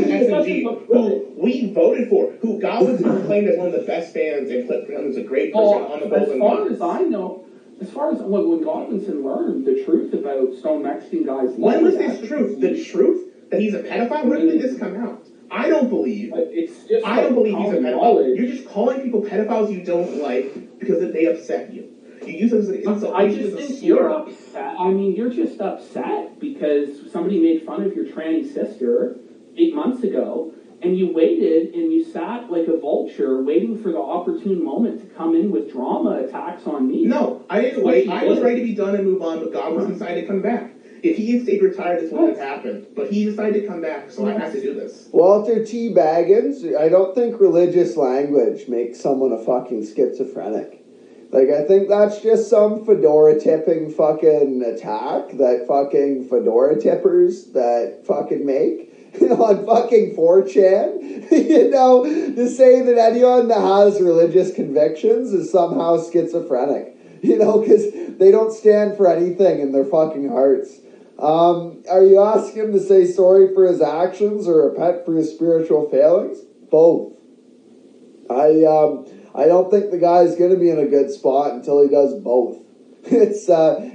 SMG, who we voted for, who Godwinson claimed as one of the best fans and clipped him as a great person on the Golden Box. As far as I know, as far as when Godwinson learned the truth about Stone Mexican guys, when was this truth? The truth that he's a pedophile? When did this come out? I don't believe. I don't believe he's a pedophile. You're just calling people pedophiles you don't like because they upset you. You use them as an insult. I just think you're upset. I mean, you're just upset because somebody made fun of your tranny sister 8 months ago, and you waited and you sat like a vulture waiting for the opportune moment to come in with drama attacks on me. No, I didn't wait. I was ready to be done and move on, but God was decided to come back. If he had stayed retired, this wouldn't have happened. But he decided to come back, so I had to do this. Walter T. Baggins, I don't think religious language makes someone a fucking schizophrenic. Like, I think that's just some fedora tipping fucking attack that fucking fedora tippers that fucking make on fucking 4chan. You know, to say that anyone that has religious convictions is somehow schizophrenic. You know, because they don't stand for anything in their fucking hearts. Are you asking him to say sorry for his actions or repent for his spiritual failings? Both. I don't think the guy's going to be in a good spot until he does both. It's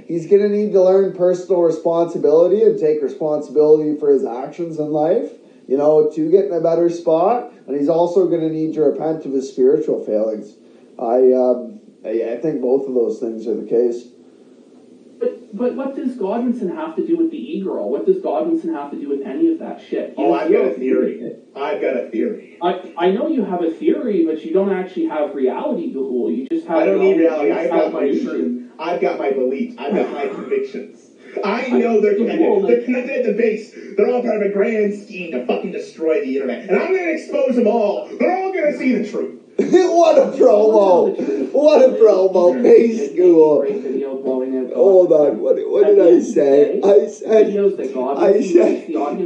he's going to need to learn personal responsibility and take responsibility for his actions in life, you know, to get in a better spot. And he's also going to need to repent of his spiritual failings. I think both of those things are the case. But what does Godwinson have to do with the e-girl? What does Godwinson have to do with any of that shit? I've got a theory. I know you have a theory, but you don't actually have reality, Gahul. You just have... I don't need reality. I've got my truth. I've got my beliefs. I've got my convictions. I know they're connected. They're connected at the base. They're all part of a grand scheme to fucking destroy the internet. And I'm going to expose them all. They're all going to see the truth. What a promo! What a promo! Pay school. Hold on. What did I say? I said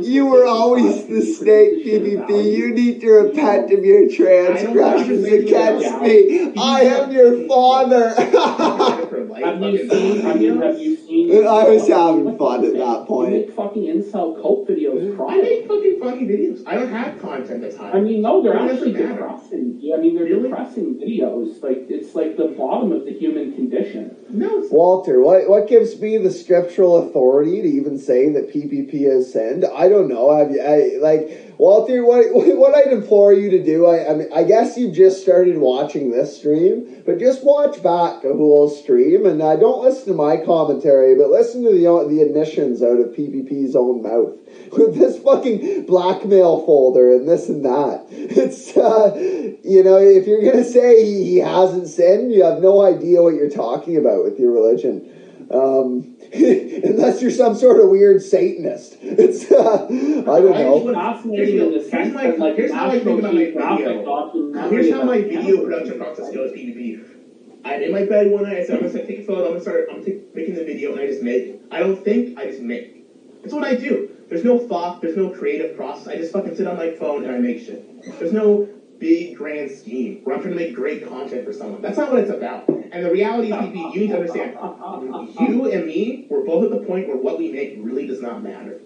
you were always the snake, PPP. You need to repent of your transgressions against me. I am your father. Have you seen? I was having fun at that point. You make fucking incel cult videos. I make fucking funny videos. I don't have content that's high. I mean, no, they're actually depressing. I mean, they're depressing videos. Like, it's like the bottom of the human condition. No. Walter, what gives me the scriptural authority to even say that PPP has sinned? I don't know. Walter, what I'd implore you to do, I guess you've just started watching this stream, but just watch back a whole stream, and don't listen to my commentary, but listen to the admissions out of PPP's own mouth. With this fucking blackmail folder and this and that. It's, if you're going to say he hasn't sinned, you have no idea what you're talking about with your religion. Unless you're some sort of weird Satanist. It's, I don't know. Here's how I think about my video. Here's how my video production process goes, PPP. I'm in my bed one night, I said, I'm going to take a photo, I'm going to making the video, and I just make it. I don't think, I just make. That's what I do. There's no thought, there's no creative process. I just fucking sit on my phone and I make shit. There's no big grand scheme where I'm trying to make great content for someone. That's not what it's about. And the reality is, PP, you need to understand, you and me, we're both at the point where what we make really does not matter.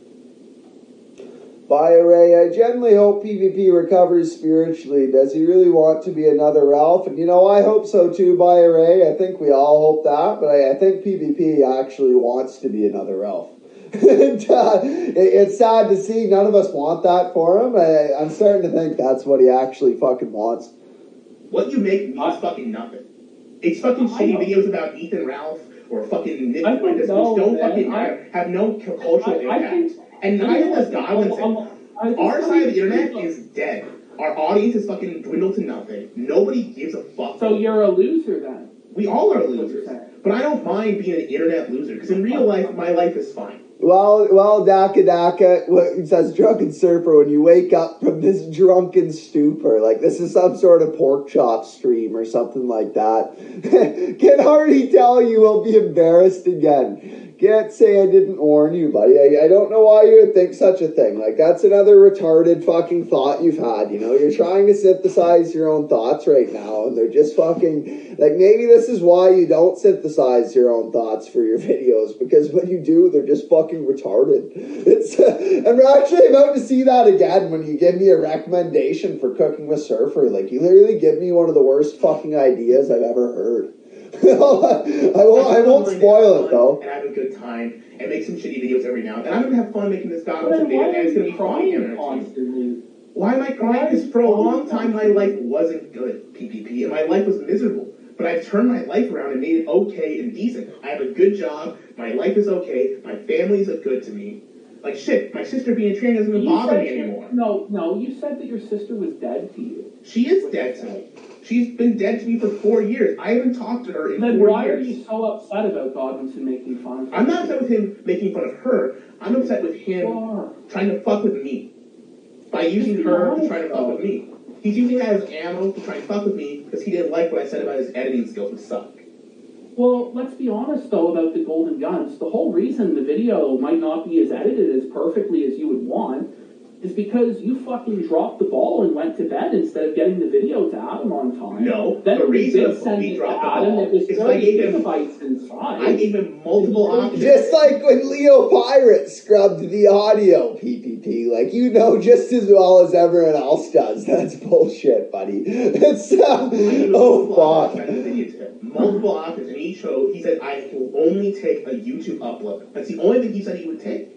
Bye, Ray. I genuinely hope PvP recovers spiritually. Does he really want to be another Ralph? And I hope so too, Bye, Ray. I think we all hope that, but I think PvP actually wants to be another Ralph. And, it's sad to see. None of us want that for him. I'm starting to think that's what he actually fucking wants. What you make means fucking nothing. It's fucking shitty videos about Ethan Ralph or fucking Nick Fuentes, which don't fucking matter, have no cultural impact. And neither does Godwinson. Our side of the internet is dead. Our audience is fucking dwindled to nothing. Nobody gives a fuck. So you're a loser then? We all are losers. But I don't mind being an internet loser, because in real life, my life is fine. Well, Daka, it says Drunken Surfer, when you wake up from this drunken stupor, like this is some sort of pork chop stream or something like that, can already tell you will be embarrassed again. Can't say I didn't warn you, buddy. I don't know why you would think such a thing. Like, that's another retarded fucking thought you've had, You're trying to synthesize your own thoughts right now, and they're just fucking, like, maybe this is why you don't synthesize your own thoughts for your videos, because when you do, they're just fucking retarded. It's, and we're actually about to see that again when you give me a recommendation for cooking with Surfer. Like, you literally give me one of the worst fucking ideas I've ever heard. I won't spoil it though. And have a good time and make some shitty videos every now and then. I'm gonna have fun making this Godwinson video, and it's gonna be funny constantly. Why am I crying? Because for a long time my life wasn't good, PPP, and my life was miserable. But I've turned my life around and made it okay and decent. I have a good job. My life is okay. My family is good to me. Like shit, my sister being trans doesn't even bother me anymore. No, you said that your sister was dead to you. She is dead to me. She's been dead to me for 4 years. I haven't talked to her in 4 years. Then why are you so upset about Godwinson making fun of her? I'm not upset with him making fun of her. I'm upset with him trying to fuck with me. By using her to try to fuck with me. He's using that as ammo to try and fuck with me because he didn't like what I said about his editing skills, which suck. Well, let's be honest, though, about the golden guns. The whole reason the video might not be as edited as perfectly as you would want is because you fucking dropped the ball and went to bed instead of getting the video to Adam on time. No, then the reason we dropped the ball it was is I gave him gigabytes inside. I gave him multiple options. Just like when Leo Pirate scrubbed the audio, PPP. Like, just as well as everyone else does. That's bullshit, buddy. It's, oh, fuck. Multiple options, and he said, I will only take a YouTube upload. That's the only thing he said he would take.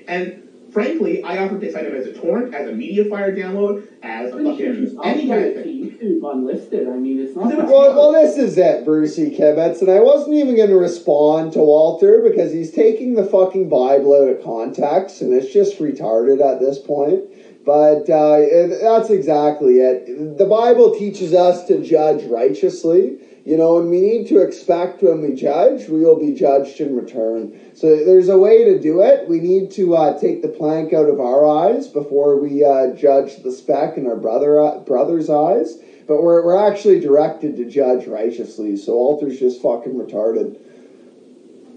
And frankly, I offered to sign him as a torrent, as a MediaFire download, as a fucking any kind of thing. YouTube unlisted. I mean, it's not. Well, this is it, Brucey Kibbets, and I wasn't even going to respond to Walter because he's taking the fucking Bible out of context, and it's just retarded at this point. But that's exactly it. The Bible teaches us to judge righteously. You know, and we need to expect when we judge, we will be judged in return. So there's a way to do it. We need to take the plank out of our eyes before we judge the speck in our brother's eyes. But we're actually directed to judge righteously. So Alter's just fucking retarded.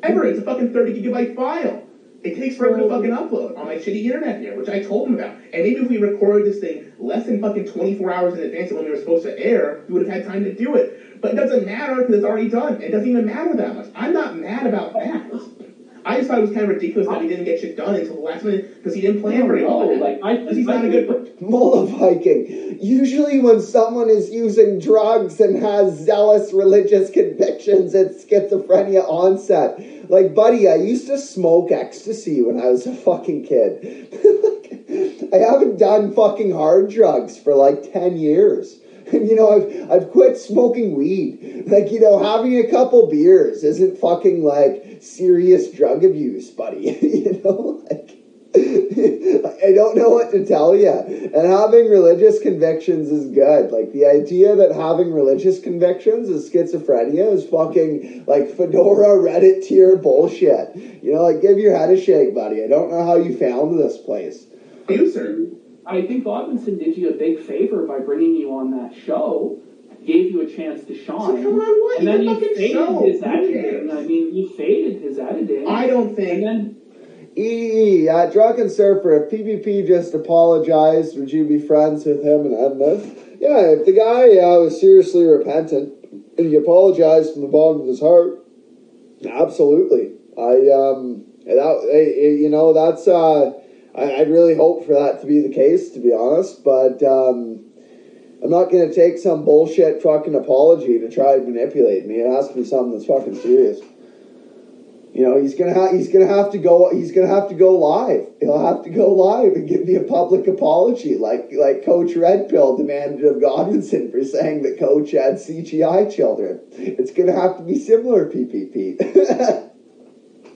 It's a fucking 30 gigabyte file. It takes forever to fucking upload on my shitty internet here, which I told him about. And maybe if we recorded this thing less than fucking 24 hours in advance of when we were supposed to air, we would have had time to do it. But it doesn't matter because it's already done. It doesn't even matter that much. I'm not mad about that. I just thought it was kind of ridiculous that he didn't get shit done until the last minute because he didn't plan very well. Because he's not a good person. Mullah Viking. Usually when someone is using drugs and has zealous religious convictions, it's schizophrenia onset. Like, buddy, I used to smoke ecstasy when I was a fucking kid. I haven't done fucking hard drugs for like 10 years. You know, I've quit smoking weed. Like, you know, having a couple beers isn't fucking, like, serious drug abuse, buddy. You know? Like, I don't know what to tell you. And having religious convictions is good. Like, the idea that having religious convictions is schizophrenia is fucking, like, Fedora Reddit tier bullshit. You know, like, give your head a shake, buddy. I don't know how you found this place. You, sir. I think Godwinson did you a big favor by bringing you on that show, gave you a chance to shine, So come on, what? and then you fucking faded show. his Who editing. cares? I mean, you faded his editing. I don't think. And then Drunken Surfer, if PPP just apologized, would you be friends with him and end this? Yeah, if the guy was seriously repentant and he apologized from the bottom of his heart, absolutely. I'd really hope for that to be the case, to be honest, but I'm not going to take some bullshit fucking apology to try and manipulate me. It has to be something that's fucking serious. You know, he's gonna have to go live. He'll have to go live and give me a public apology, like Coach Red Pill demanded of Godwinson for saying that Coach had CGI children. It's gonna have to be similar, PPP.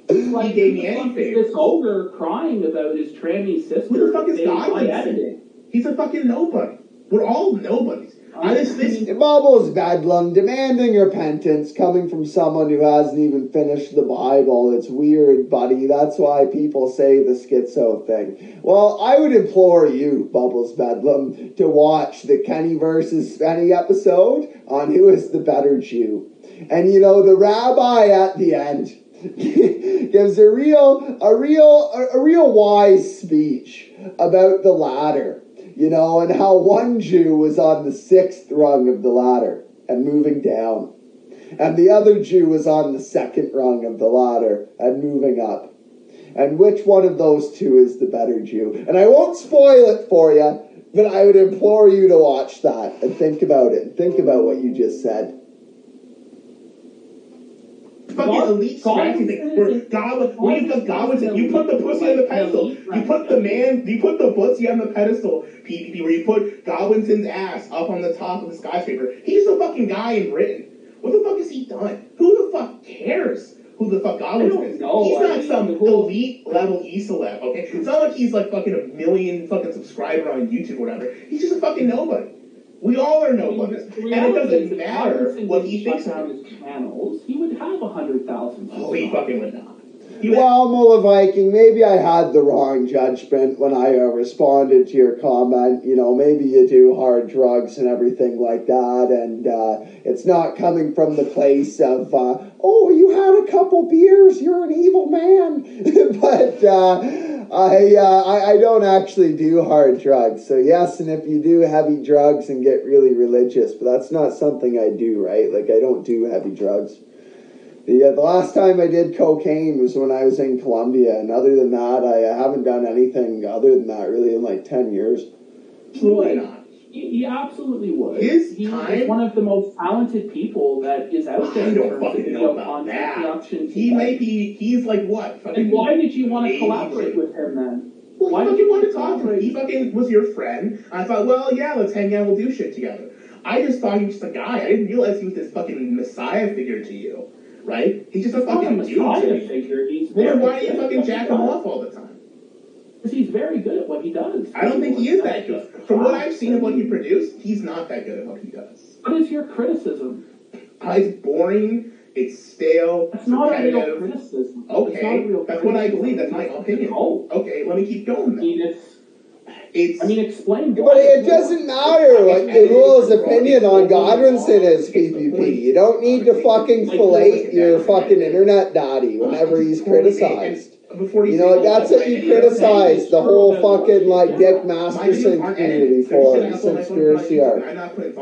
He gave me any favor. This ogre crying about his tranny sister. Who the fuck is my editing? Godwinson? He's a fucking nobody. We're all nobodies. Bubbles Bedlam demanding repentance coming from someone who hasn't even finished the Bible. It's weird, buddy. That's why people say the schizo thing. Well, I would implore you, Bubbles Bedlam, to watch the Kenny versus Spenny episode on who is the better Jew. And you know, the rabbi at the end gives a real wise speech about the ladder. You know, and how one Jew was on the 6th rung of the ladder and moving down. And the other Jew was on the 2nd rung of the ladder and moving up. And which one of those two is the better Jew? And I won't spoil it for you, but I would implore you to watch that and think about it. Think about what you just said. Fucking elite strategy thing. Where you've got Godwinson, you put the pussy on the pedestal. You put the pussy on the pedestal, PPP, where you put Godwinson's ass up on the top of the skyscraper. He's the fucking guy in Britain. What the fuck has he done? Who the fuck cares who the fuck Godwinson is? He's not some elite level E-celeb, okay? It's not like he's like fucking a million fucking subscriber on YouTube or whatever. He's just a fucking nobody. We all are nobodies. And it doesn't matter what he thinks on his channels. He would have 100,000. Oh, he fucking would not. Well, Mullah Viking, maybe I had the wrong judgment when I responded to your comment. You know, maybe you do hard drugs and everything like that, and it's not coming from the place of, oh, you had a couple beers, you're an evil man. But I don't actually do hard drugs. So yes, and if you do heavy drugs and get really religious, but that's not something I do, right? Like, I don't do heavy drugs. The last time I did cocaine was when I was in Colombia, and other than that, I haven't done anything other than that really in like 10 years. Absolutely not. He absolutely would. He's one of the most talented people that is out there. I don't fucking know about that. He's like what? And why did you want to collaborate with him then? Well, why did you want to talk to him? He fucking was your friend. I thought, well, yeah, let's hang out, we'll do shit together. I just thought he was just a guy. I didn't realize he was this fucking messiah figure to you. Right? He's just a fucking dude. Well, why do you fucking jack him off all the time? Because he's very good at what he does. I don't think he is that good. From what I've seen of what he produced, he's not that good at what he does. What is your criticism? It's boring. It's stale. That's not a real criticism. Okay, that's what I believe. That's my opinion. Okay, let me keep going then. Explain. But it doesn't matter what Google's opinion on Godwinson is, PPP. You don't need to fucking fillet your fucking internet daddy whenever he's criticized. You know, that's what you criticize the whole fucking, like, Dick Masterson community for, the conspiracy art.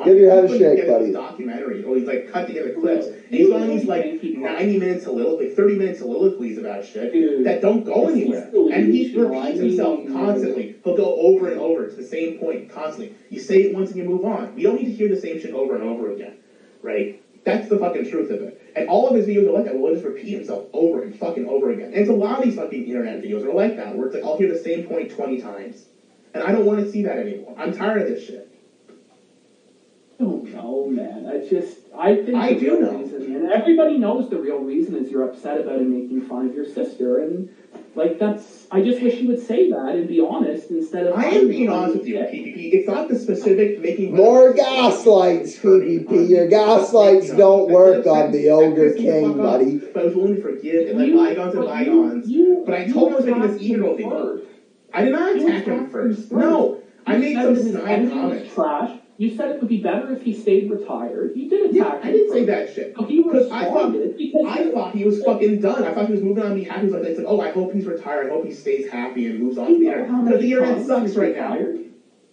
Give your head a shake, buddy. Documentary, or he's, like, cut together clips. And he's on these, like, 90-minute soliloquies, 30-minute soliloquies about shit that don't go anywhere. And he repeats himself constantly. He'll go over and over to the same point constantly. You say it once and you move on. You don't need to hear the same shit over and over again, right? That's the fucking truth of it. And all of his videos are like that. Will just repeat himself over and fucking over again. And it's a lot of these fucking internet videos are like that, where it's like, I'll hear the same point 20 times. And I don't want to see that anymore. I'm tired of this shit. I don't know, man. I think the real reason, and everybody knows the real reason is you're upset about him making fun of your sister, and like I just wish you would say that and be honest instead of. I am being honest with you, PPP. It's not the specific making. More gaslights, PPP. Your gaslights don't work on the Ogre King, buddy. But I was willing to forgive and let bygones and bygones. But I told him I was making this ego thing. I did not attack him first. No, I made some snide comments. Trash. You said it would be better if he stayed retired. You did attack him. I didn't say that shit. Because I thought he was fucking done. I thought he was moving on to be happy. He was like, oh, I hope he's retired. I hope he stays happy and moves on to the internet. Because the internet sucks right now.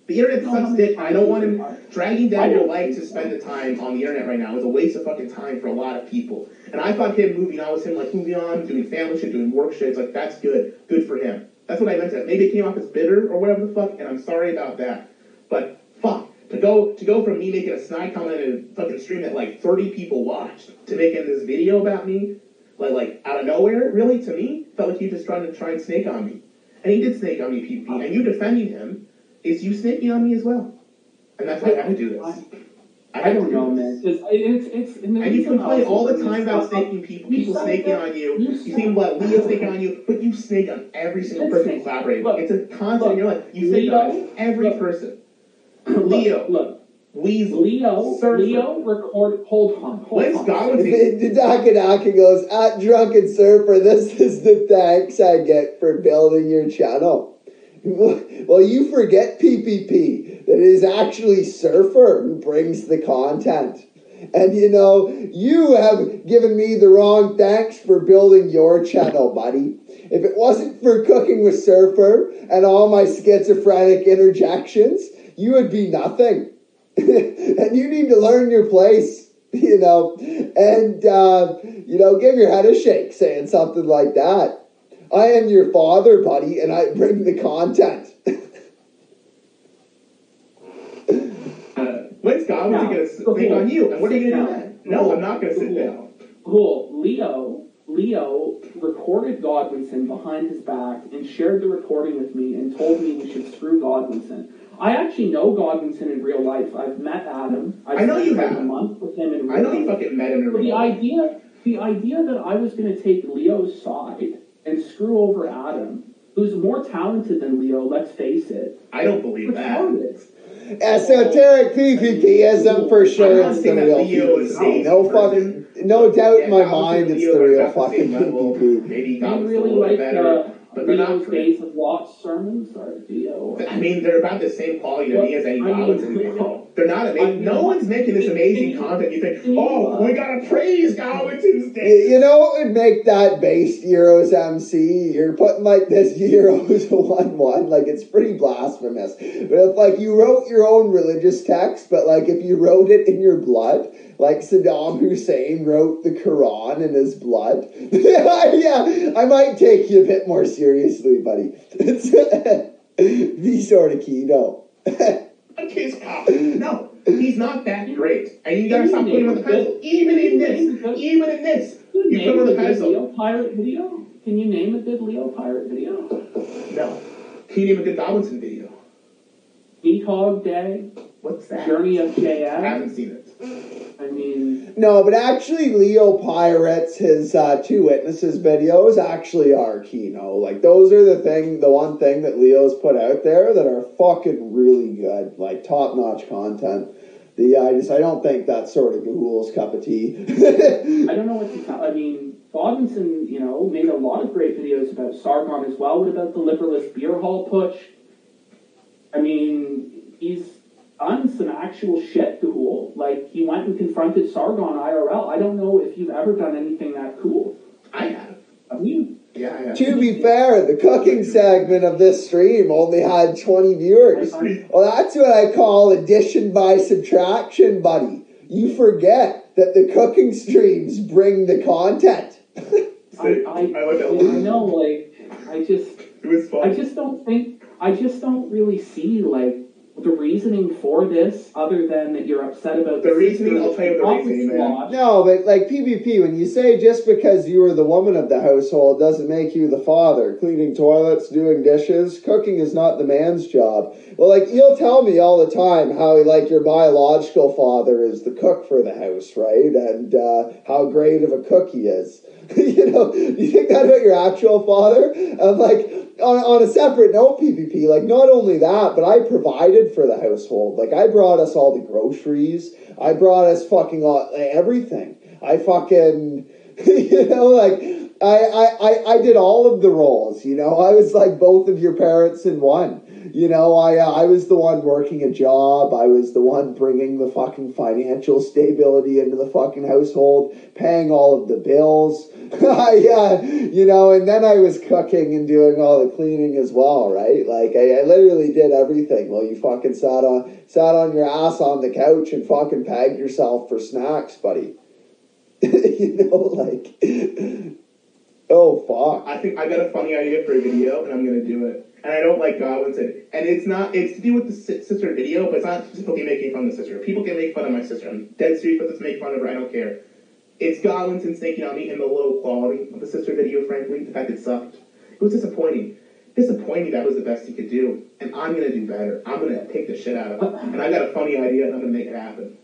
The internet sucks dick. I don't want him dragging down your life to spend the time on the internet right now. It's a waste of fucking time for a lot of people. And I thought him moving on was him like moving on, doing family shit, doing work shit. It's like, that's good. Good for him. That's what I meant. Maybe it came off as bitter or whatever the fuck, and I'm sorry about that. But fuck. To go from me making a snide comment in a fucking stream that like 30 people watched to making this video about me, like out of nowhere, really, to me, felt like you just trying and snake on me. And he did snake on me, PPP. And you defending him is you snaking on me as well. And that's why I have to do this. I don't know, man. And you complain all the time about snaking people snaking on you. You think about Leo snaking on you, but you snake on every single person you collaborate with. It's a constant in your life. You snake on every person. Leo, Weasel, Leo, record. Hold on. Daka goes, at Drunken Surfer, this is the thanks I get for building your channel. Well, you forget, PPP, that it is actually Surfer who brings the content. And you know, you have given me the wrong thanks for building your channel, buddy. If it wasn't for Cooking with Surfer and all my schizophrenic interjections, you would be nothing. And you need to learn your place, you know, and, give your head a shake saying something like that. I am your father, buddy, and I bring the content. When's God going to snake on you? And what are you going to do then? No, I'm not going to sit down. Cool. Leo recorded Godwinson behind his back and shared the recording with me and told me we should screw Godwinson. I actually know Godwinson in real life. I've met Adam. I know you have. A month with him in real life. I know you fucking met him in real life. The idea that I was going to take Leo's side and screw over Adam, who's more talented than Leo, let's face it. I don't believe that. Esoteric PPPism for sure. It's the real PPP. No doubt in my mind it's the real fucking PPP. Maybe God was really like better. But Leo's Days of Watch sermons are I mean, they're about the same quality to me as any Godwinson video. They're not amazing. No one's making this amazing content. You think, oh, we gotta praise Godwinson's Days. You know what would make that based Euros MC? You're putting like this Euros 1-1, like it's pretty blasphemous. But if like you wrote your own religious text, but like if you wrote it in your blood, like Saddam Hussein wrote the Quran in his blood. Yeah, I might take you a bit more seriously, buddy. The sort of keto. No, he's not that great. And you gotta stop putting him on the pedestal. Even in this. You put him on the pedestal. Leo pirate video? Can you name a good Leo pirate video? No. Can you name a good Godwinson video? Dehog Day. What's that? Journey of JF. I haven't seen it. I mean... No, but actually Leo Pirates, his Two Witnesses videos actually are kino. Like, those are the one thing that Leo's put out there that are fucking really good. Like, top-notch content. I don't think that's sort of Gahul's cup of tea. I don't know what to tell. I mean, Godwinson, made a lot of great videos about Sargon as well. What about the Liberalist Beer Hall putsch? I mean, he's done some actual shit, Gahul. Like, he went and confronted Sargon IRL. I don't know if you've ever done anything that cool. I have. Have you? Yeah, I have. To be fair, the cooking segment of this stream only had 20 viewers. Well, that's what I call addition by subtraction, buddy. You forget that the cooking streams bring the content. I know, like, it was fun. I just don't really see, like, the reasoning for this, other than that you're upset about the reasoning. I'll tell you the reasoning, man. No, but like PvP, when you say just because you were the woman of the household doesn't make you the father, cleaning toilets, doing dishes, cooking is not the man's job. Well, like, you'll tell me all the time how, like, your biological father is the cook for the house, right? And how great of a cook he is. You think that about your actual father? And like, on a separate note, PvP, like, not only that, but I provided for the household. Like, I brought us all the groceries. I brought us fucking everything. I fucking, like, I did all of the roles, I was like both of your parents in one. I was the one working a job. I was the one bringing the fucking financial stability into the fucking household, paying all of the bills. And then I was cooking and doing all the cleaning as well, right? Like, I literally did everything while you fucking sat on your ass on the couch and fucking pegged yourself for snacks, buddy. Like, oh, fuck. I think I got a funny idea for a video, and I'm going to do it. And I don't like Godwinson. And it's to do with the sister video, but it's not specifically making fun of the sister. People can make fun of my sister. I'm dead serious about this, make fun of her, I don't care. It's Godwinson snaking on me and the low quality of the sister video, frankly. The fact it sucked. It was disappointing. Disappointing that was the best he could do. And I'm going to do better. I'm going to take the shit out of it. And I got a funny idea, and I'm going to make it happen.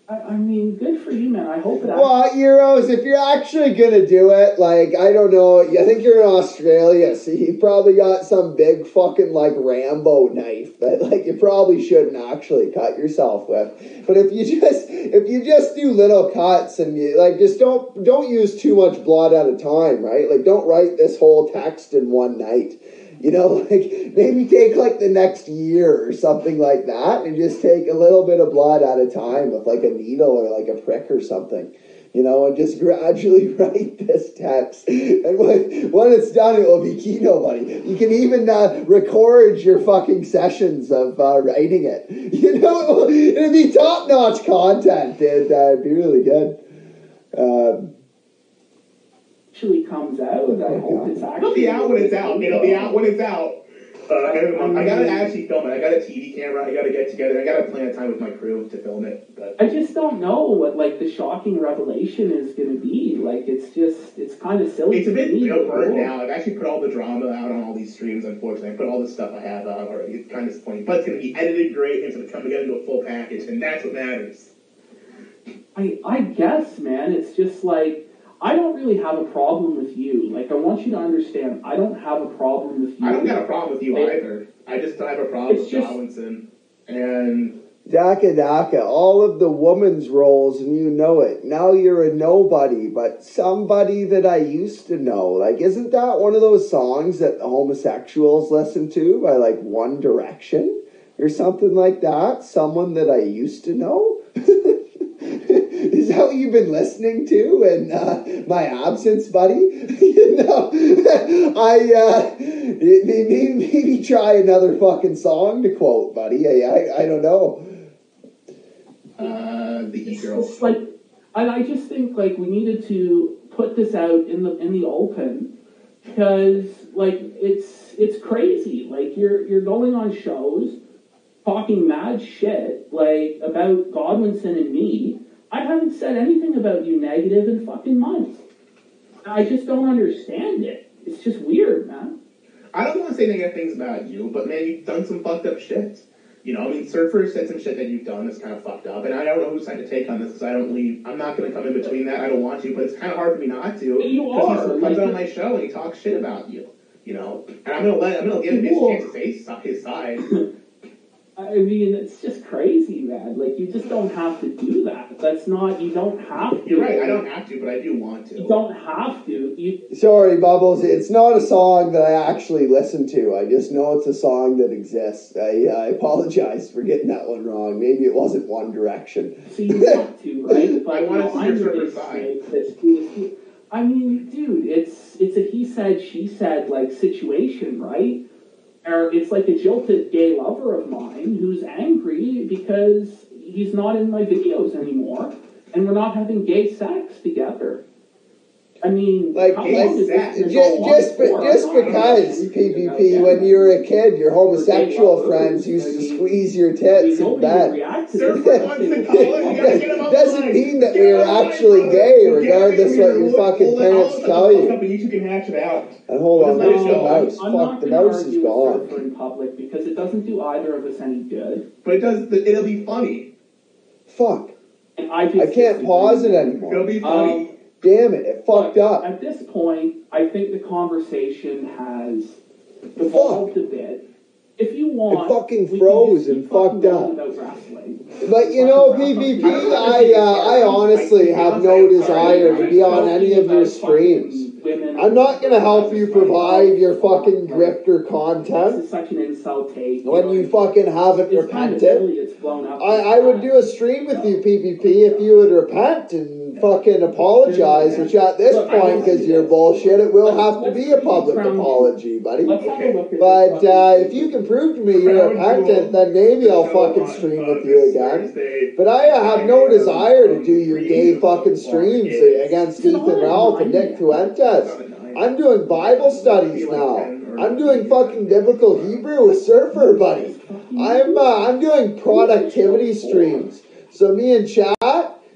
I mean, good for you, man. I hope it happens. Well, Euros, if you're actually going to do it, like, I don't know, I think you're in Australia, so you probably got some big fucking, like, Rambo knife that, like, you probably shouldn't actually cut yourself with. But if you just do little cuts and you, like, just don't use too much blood at a time, right? Like, don't write this whole text in one night. Like, maybe take, like, the next year or something like that and just take a little bit of blood at a time with, like, a needle or, like, a prick or something, and just gradually write this text. And when it's done, it will be Kino, buddy. You can even record your fucking sessions of writing it. It'll be top-notch content. It'd be really good. Actually comes out. I hope it's actually. It'll be out when it's out. It'll be out when it's out. I gotta actually film it. I got a TV camera. I gotta get together. I gotta plan a time with my crew to film it. But I just don't know what, like, the shocking revelation is going to be. Like, it's kind of silly. It's a bit burnt now. I've actually put all the drama out on all these streams. Unfortunately, I put all the stuff I have out already. It's kind of disappointing, but it's gonna be edited great, and it's gonna come together into a full package, and that's what matters. I guess, man. It's just like, I don't really have a problem with you. Like, I want you to understand, I don't have a problem with you. I don't got a problem with you either. I just don't have a problem with Robinson. And Daka, all of the woman's roles, and you know it. Now you're a nobody, but somebody that I used to know. Like, isn't that one of those songs that the homosexuals listen to by, like, One Direction? Or something like that? Someone that I used to know? Is that what you've been listening to in my absence, buddy? Maybe try another fucking song to quote, buddy. I don't know. The e-girl. It's like, I just think, like, we needed to put this out in the open, because, like, it's crazy. Like, you're going on shows talking mad shit, like, about Godwinson and me. I haven't said anything about you negative in fucking months. I just don't understand it. It's just weird, man. I don't want to say negative things about you, but, man, you've done some fucked up shit. Surfer said some shit that you've done that's kind of fucked up, and I don't know whose side to take on this, because I'm not going to come in between that. I don't want to, but it's kind of hard for me not to. You are. Because he comes on my show and he talks shit about you, And I'm going to give him his chance to say his side. I mean, it's just crazy, man. Like, you just don't have to do that. That's not, you don't have to. You're right, I don't have to, but I do want to. You don't have to. Sorry, Bubbles, it's not a song that I actually listen to. I just know it's a song that exists. I apologize for getting that one wrong. Maybe it wasn't One Direction. So you want to, right? But I want to see your Surfer side. I mean, dude, it's a he said, she said, like, situation, right? Or it's like a jilted gay lover of mine who's angry because he's not in my videos anymore and we're not having gay sex together. I mean, like, how long is this just because, PPP, when you were a kid, your homosexual friends used to squeeze your tits in bed. Doesn't mean that we are actually gay, regardless what your fucking parents tell you. And hold on, where's the mouse? Fuck, the mouse is gone. In public because it doesn't do either of us any good. But it does. It'll be funny. Fuck. And I can't pause it anymore. It'll be funny. Damn it fucked up. At this point, I think the conversation has evolved a bit. If you want, it fucking froze and fucked up. But you know, PPP, I honestly have no desire to be on any of your streams. I'm not going to help you provide your fucking grifter content when you fucking haven't repented. I would do a stream with you, PPP, if you would repent and fucking apologize, which at this point, because you're bullshit, it will have to be a public apology, buddy. But if you can prove to me you're repentant, then maybe I'll fucking stream with you again. But I have no desire to do your gay fucking streams against Ethan Ralph and Nick Fuentes. I'm doing Bible studies now. I'm doing fucking biblical Hebrew with Surfer, buddy. I'm doing productivity streams. So me and chat,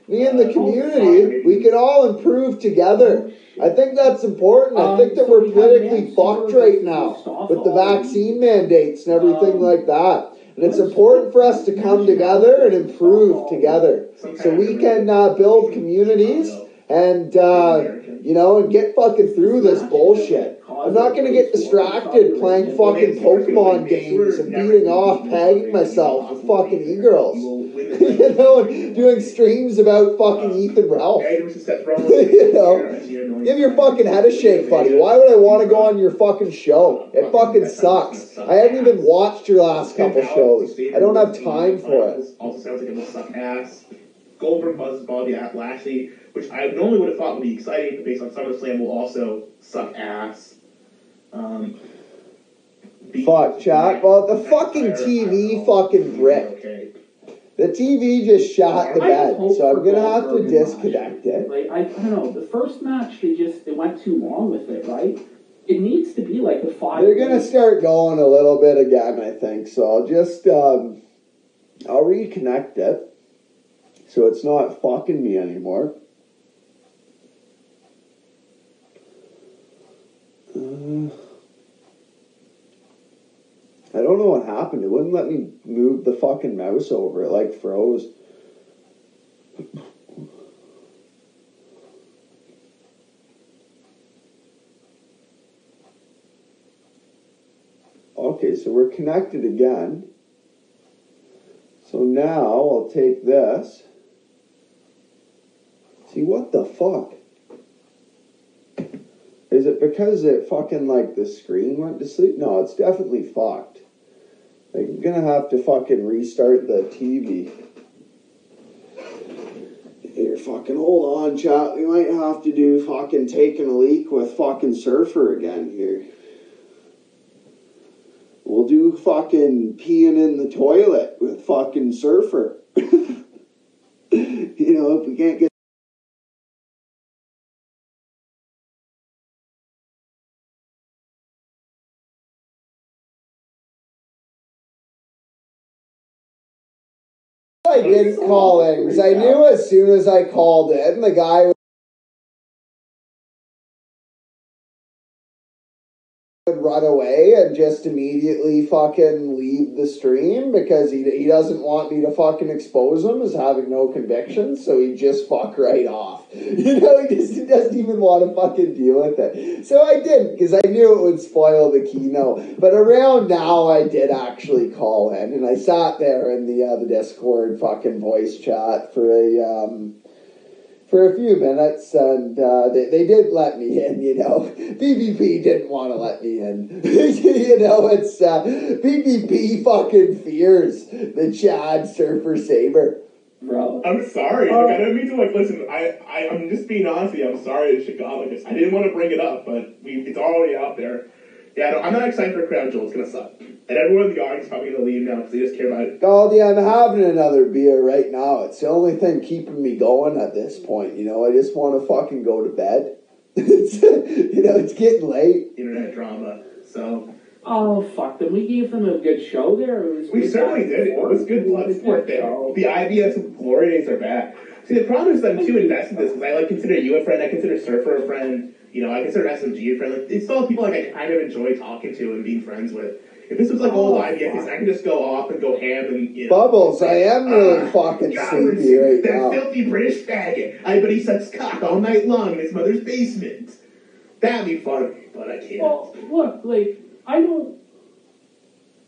me and the community, we can all improve together. I think that's important. I think that we're politically fucked right now with the vaccine mandates and everything like that. And it's important for us to come together and improve together. So we can build communities and, and get fucking through this bullshit. I'm not going to get distracted playing fucking Pokemon games and beating off, pegging myself with fucking e-girls. And doing streams about fucking Ethan Ralph. Give your fucking head a shake, buddy. Why would I want to go on your fucking show? It fucking sucks. I haven't even watched your last couple shows. I don't have time for it. Also sounds like it will suck ass. Goldberg versus Bobby Lashley, which I normally would have thought would be exciting based on SummerSlam, will also suck ass. Fuck, chat. Well, the fucking TV fucking brick. The TV just shot the bed, so I'm gonna have to disconnect it. Like, I don't know. The first match, they went too long with it, right? It needs to be like a 5. They're gonna start going a little bit again, I think. So I'll just I'll reconnect it, so it's not fucking me anymore. I don't know what happened. It wouldn't let me move the fucking mouse over. It like froze. Okay, so we're connected again. So now I'll take this. See, what the fuck? Is it because it fucking, like, the screen went to sleep? No, it's definitely fucked. Like, I'm gonna have to fucking restart the TV. Here, fucking hold on, chat. We might have to do fucking taking a leak with fucking Surfer again here. We'll do fucking peeing in the toilet with fucking Surfer. If we can't get I didn't call in because I knew as soon as I called in, the guy would run away and just immediately fucking leave the stream because he doesn't want me to fucking expose him as having no convictions, so he'd just fuck right off. You know, he doesn't even want to fucking deal with it. So I didn't, because I knew it would spoil the keynote. But around now, I did actually call in, and I sat there in the Discord fucking voice chat for a few minutes, and they did let me in, you know. PPP didn't want to let me in. You know, it's PPP fucking fears the Chad Surfer Saber. Bro, I'm sorry. Like, I don't mean to, like, listen, I'm just being honest with you. I'm sorry that shit got like this. I didn't want to bring it up, but it's already out there. Yeah, no, I'm not excited for Crown Jewel. It's going to suck. And everyone in the audience is probably going to leave now because they just care about it. Goldie, I'm having another beer right now. It's the only thing keeping me going at this point, you know. I just want to fucking go to bed. You know, it's getting late. Internet drama, so... Oh, fuck them. We gave them a good show there. We certainly did. It was good blood sport there. The IBS Glory Days are back. See, the problem is that I'm too invested in this because I, like, consider you a friend. I consider Surfer a friend. You know, I consider SMG a friend. Like, it's all people, like, I kind of enjoy talking to and being friends with. If this was like old IBS, I can just go off and go ham and, you know... Bubbles, I am really fucking sleepy right now. That filthy British faggot. I bet he sucks cock all night long in his mother's basement. That'd be fun, but I can't. Well, look, like, I don't...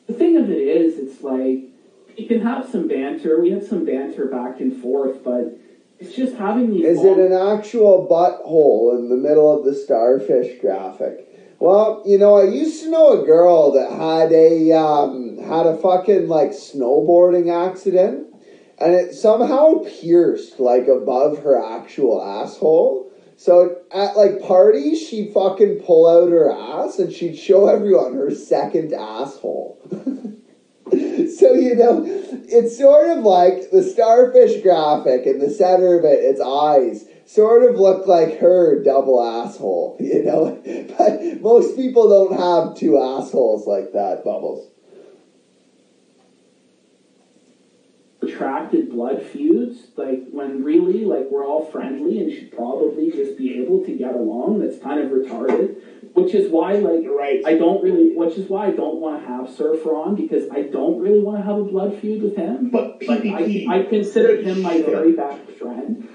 The thing of it is, it's like, you can have some banter. We had some banter back and forth, but it's just having these... Is it an actual butthole in the middle of the starfish graphic? Well, you know, I used to know a girl that had a fucking, like, snowboarding accident, and it somehow pierced, like, above her actual asshole. So at, like, parties, she'd fucking pull out her ass and she'd show everyone her second asshole. So, you know, it's sort of like the starfish graphic in the center of it, its eyes, sort of look like her double asshole, you know? But most people don't have two assholes like that, Bubbles. Protracted blood feuds, like, when really, like, we're all friendly and should probably just be able to get along. That's kind of retarded, which is why, like, right. which is why I don't want to have Surfer on, because I don't really want to have a blood feud with him. But PPP, like, I consider him my very best friend.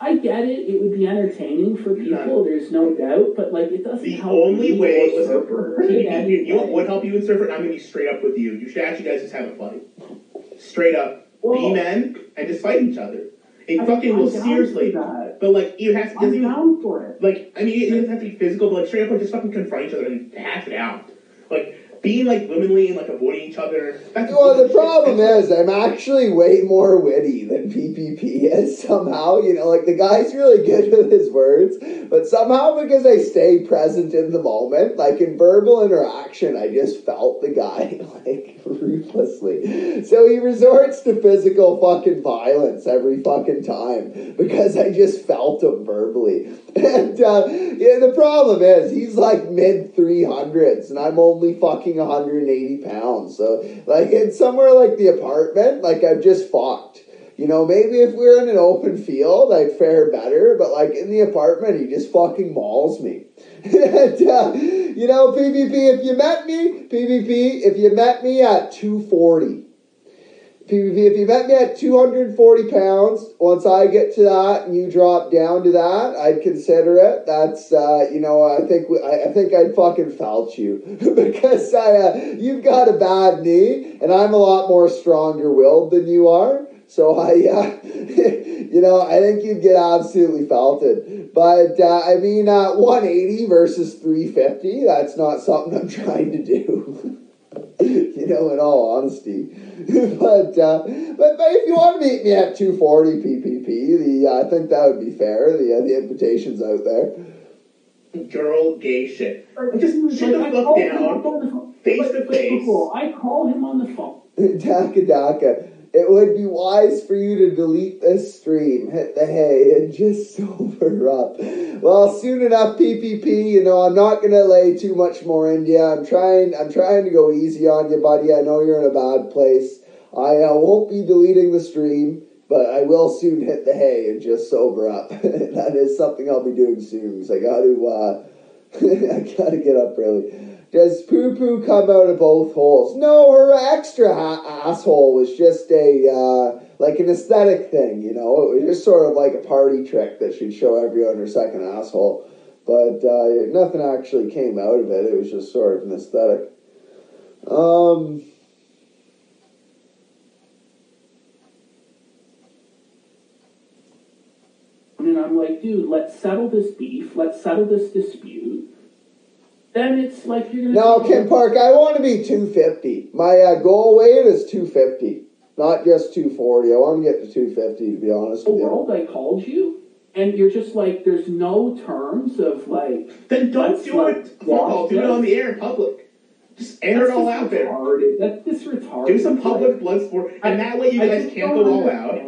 I get it. It would be entertaining for people. There's no doubt. But, like, it doesn't help. The only way was Surfer. You know what would help you in Surfer? I'm going to be straight up with you. You should actually guys just have a fight. Straight up. Be men and just fight each other. It fucking will seriously. But, like, you have to... I'm down for it. Like, I mean, it doesn't have to be physical, but, like, straight up, like, just fucking confront each other and hash it out. Like... Being, like, womanly and, like, avoiding each other. Well, the problem is, I'm actually way more witty than PPP is somehow. You know, like, the guy's really good with his words, but somehow because I stay present in the moment, like, in verbal interaction, I just felt the guy, like, ruthlessly. So he resorts to physical fucking violence every fucking time because I just felt him verbally. And, yeah, the problem is, he's, like, mid-300s, and I'm only fucking 180 pounds, so, like, in somewhere like the apartment, like, I've just fucked. You know, maybe if we were in an open field, I'd fare better, but, like, in the apartment, he just fucking mauls me. And, you know, PvP, if you met me at 240, PvP, if you met me at 240 pounds, once I get to that and you drop down to that, I'd consider it. That's, you know, I think I'd fucking felt you. Because you've got a bad knee, and I'm a lot more stronger-willed than you are. So you know, I think you'd get absolutely felted. But, I mean, 180 versus 350, that's not something I'm trying to do. You know, in all honesty. But if you want to meet me at 240 PPP, I think that would be fair. The invitation's out there. Girl, gay shit. Just sit the fuck down, face to face. I call him on the phone. Daka. It would be wise for you to delete this stream, hit the hay, and just sober up. Well, soon enough, PPP, you know, I'm not going to lay too much more into you. I'm trying to go easy on you, buddy. I know you're in a bad place. I won't be deleting the stream, but I will soon hit the hay and just sober up. That is something I'll be doing soon, because I got to get up early. Does poo-poo come out of both holes? No, her extra asshole was just a, like an aesthetic thing, you know? It was just sort of like a party trick that she'd show everyone her second asshole. But nothing actually came out of it. It was just sort of an aesthetic. And I'm like, dude, let's settle this beef. Let's settle this dispute. Then it's like you're gonna. No, Kim Park, I want to be 250. My goal weight is 250, not just 240. I want to get to 250, to be honest with you. The world I called you, and you're just like, there's no terms of like. Then don't do it. Do it on the air in public. Just air it all out there. That's just retarded. Do some public blood sport, and that way you guys can't go all out.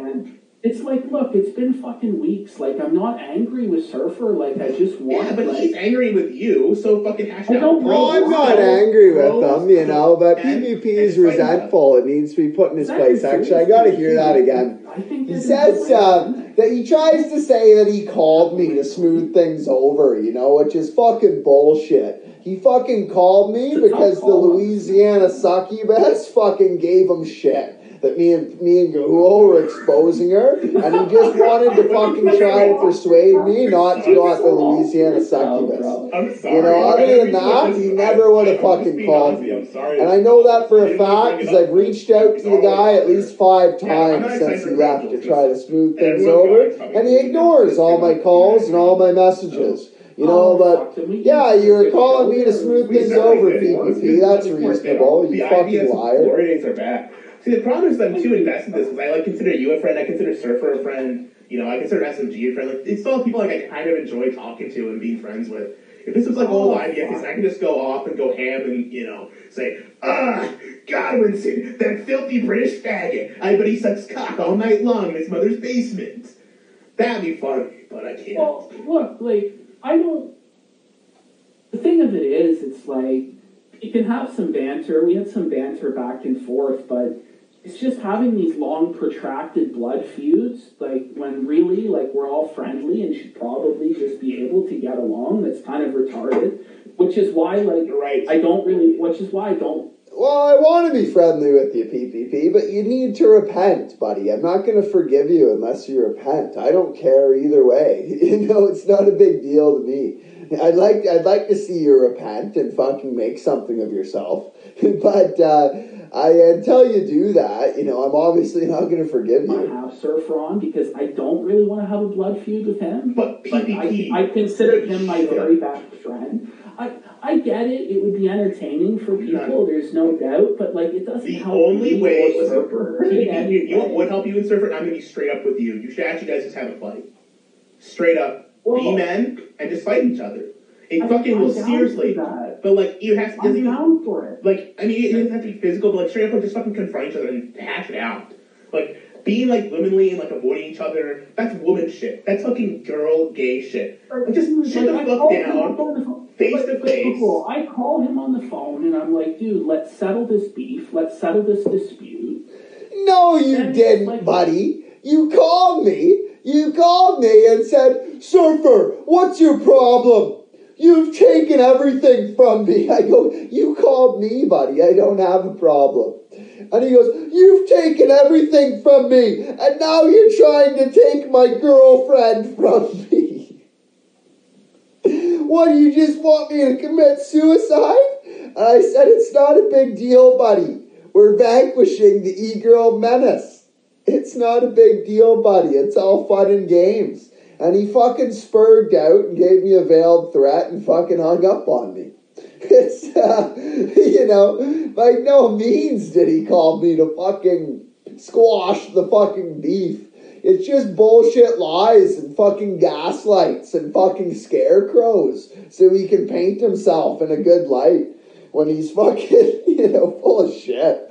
It's like, look, it's been fucking weeks. Like, I'm not angry with Surfer. Like, I just want. Yeah, but like, he's angry with you, so fucking hash it out. Well, I'm not angry with him, you know, but PPP is resentful. It needs to be put in his place. Actually, I gotta hear that again. He says that he tries to say that he called me to smooth things over, you know, which is fucking bullshit. He fucking called me because the Louisiana succubus fucking gave him shit. That me and Gahuo were exposing her, and he just wanted to fucking try to persuade me not to go at the Louisiana succubus. I'm sorry. You know, other than that, he never would have fucking called me. And I know that for a fact because I've reached out to the guy at least 5 times since he left to try to smooth things over, and he ignores all my calls and all my messages. You know, but yeah, you were calling me to smooth things over, PPP. That's reasonable. You fucking liar. Glory days are back. See, the problem is I'm too invested in this because I like consider you a friend, I consider Surfer a friend, you know, I consider SMG a friend. Like, it's all people like I kind of enjoy talking to and being friends with. If this was like old IBS, I can just go off and go ham and, you know, say, Godwinson, that filthy British faggot. I bet he sucks cock all night long in his mother's basement. That'd be fun, but I can't. Well, look, like, I don't. The thing of it is, it's like, you can have some banter. We had some banter back and forth, but it's just having these long, protracted blood feuds, like, when really, like, we're all friendly and should probably just be able to get along. That's kind of retarded, which is why, like, which is why I don't. Well, I want to be friendly with you, PPP, but you need to repent, buddy. I'm not going to forgive you unless you repent. I don't care either way. You know, it's not a big deal to me. I'd like to see you repent and fucking make something of yourself. But until you do that, you know, I'm obviously not going to forgive you. I have Surfer on because I don't really want to have a blood feud with him. But PPP, I consider him my very best friend. I get it. It would be entertaining for people. There's no doubt. But, like, it doesn't help. The only way Surfer. You know what would help you in Surfer? I'm going to be straight up with you. You should actually guys just have a fight. Straight up. Be men and just fight each other. It fucking will seriously. But, like, you have to. I'm down for it. Like, I mean, it doesn't have to be physical, but, like, straight up, like, just fucking confront each other and hash it out. Like, being, like, womanly and, like, avoiding each other, that's woman shit. That's fucking girl gay shit. Like, just shut the fuck down. Face to face. I call him on the phone and I'm like, dude, let's settle this beef. Let's settle this dispute. No, you didn't, buddy. You called me. You called me and said, Surfer, what's your problem? You've taken everything from me. I go, you called me, buddy. I don't have a problem. And he goes, you've taken everything from me, and now you're trying to take my girlfriend from me. What, do you just want me to commit suicide? And I said, it's not a big deal, buddy. We're vanquishing the e-girl menace. It's not a big deal, buddy. It's all fun and games. And he fucking spurred out and gave me a veiled threat and fucking hung up on me. It's, you know, by no means did he call me to fucking squash the fucking beef. It's just bullshit lies and fucking gaslights and fucking scarecrows so he can paint himself in a good light when he's fucking, you know, full of shit.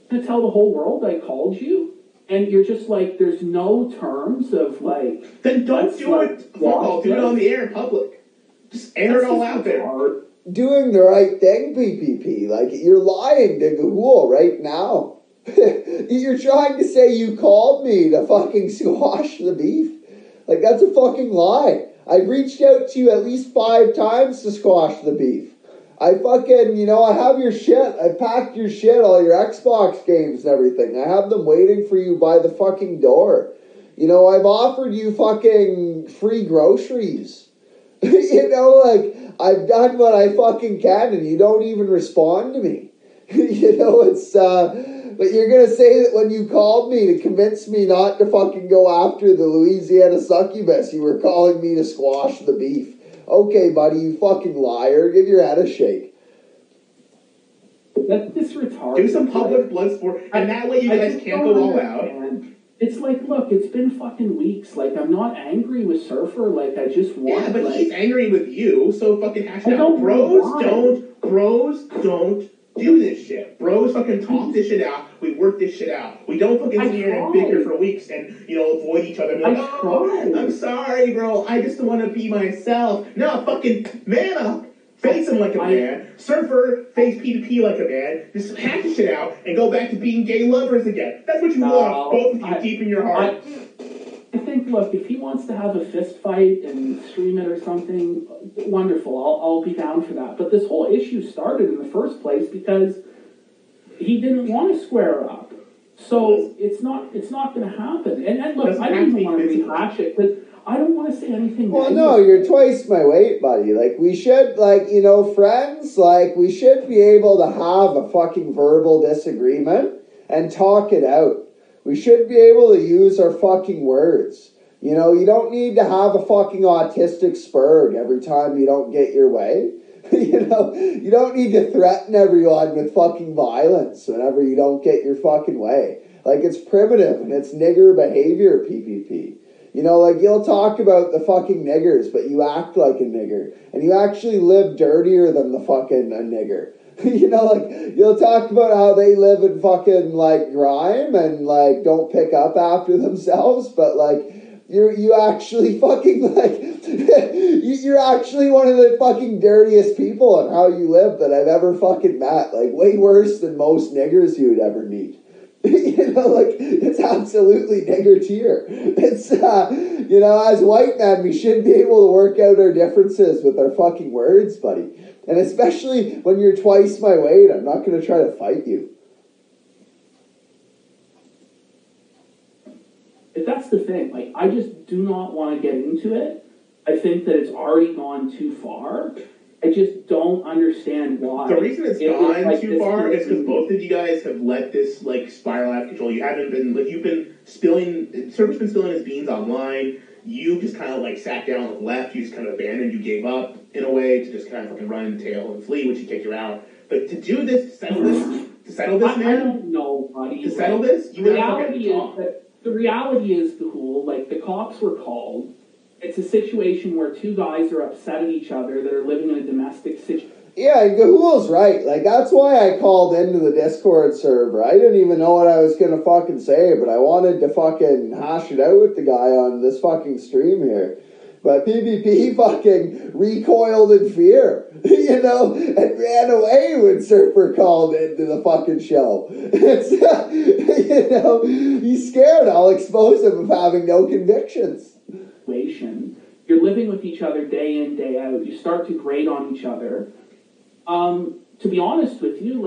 To tell the whole world I called you, and you're just like, there's no terms of like. Then don't do it. Do it on the air in public. Just air it all out there. Doing the right thing, PPP. Like, you're lying to Gahool right now. You're trying to say you called me to fucking squash the beef. Like, that's a fucking lie. I've reached out to you at least 5 times to squash the beef. I fucking, I have your shit. I packed your shit, all your Xbox games and everything. I have them waiting for you by the fucking door. I've offered you fucking free groceries. I've done what I fucking can and you don't even respond to me. But you're going to say that when you called me to convince me not to fucking go after the Louisiana succubus, you were calling me to squash the beef. Okay, buddy, you fucking liar. Give your head a shake. That's retarded. Do some public blood sport, and that way you guys can't go all out. It's like, look, it's been fucking weeks. Like, I'm not angry with Surfer. Like, I just want. Yeah, but he's angry with you, so fucking hash it out. Bros don't do this shit. Bros fucking talk this shit out. We work this shit out. We don't fucking sit here and bicker for weeks and, avoid each other. And like, I'm sorry, bro. I just want to be myself. No, fucking man up. Face him like a man. Surfer, face P2P like a man. Just hash this shit out and go back to being gay lovers again. That's what you want, both of you, deep in your heart. I think, look, if he wants to have a fist fight and stream it or something, wonderful. I'll be down for that. But this whole issue started in the first place because he didn't want to square up. So it's not going to happen. And look, I don't even want to rehash it, but I don't want to say anything. Well, no, you're twice my weight, buddy. Like, we should, friends, we should be able to have a fucking verbal disagreement and talk it out. We should be able to use our fucking words. You don't need to have a fucking autistic spurg every time you don't get your way. You don't need to threaten everyone with fucking violence whenever you don't get your fucking way. It's primitive and it's nigger behavior, PPP. You'll talk about the fucking niggers, but you act like a nigger. And you actually live dirtier than the fucking a nigger. You'll talk about how they live in fucking, grime and, don't pick up after themselves, but, you actually fucking, you're actually one of the fucking dirtiest people on how you live that I've ever fucking met. Way worse than most niggers you would ever meet. It's absolutely nigger tier. It's, as white men, we should be able to work out our differences with our fucking words, buddy. And especially when you're twice my weight, I'm not going to try to fight you. If that's the thing, I just do not want to get into it. I think that it's already gone too far. I just don't understand why. The reason it's gone too far is because both of you guys have let this spiral out of control. You haven't been you've been spilling. Surfer's been spilling his beans online. You just kind of sat down and left. You just kind of abandoned. You gave up in a way to just kind of fucking run, tail, and flee, which he kicked you out. But to do this, to settle this, man. I don't know, buddy. To settle this, you have to talk. The reality is, Gahul, the cops were called. It's a situation where two guys are upset at each other that are living in a domestic situation. Yeah, Gahul's right. That's why I called into the Discord server. I didn't even know what I was going to fucking say, but I wanted to fucking hash it out with the guy on this fucking stream here. But PvP fucking recoiled in fear, and ran away when Surfer called into the fucking show. It's, he's scared. I'll expose him of having no convictions. You're living with each other day in, day out. You start to grate on each other. To be honest with you,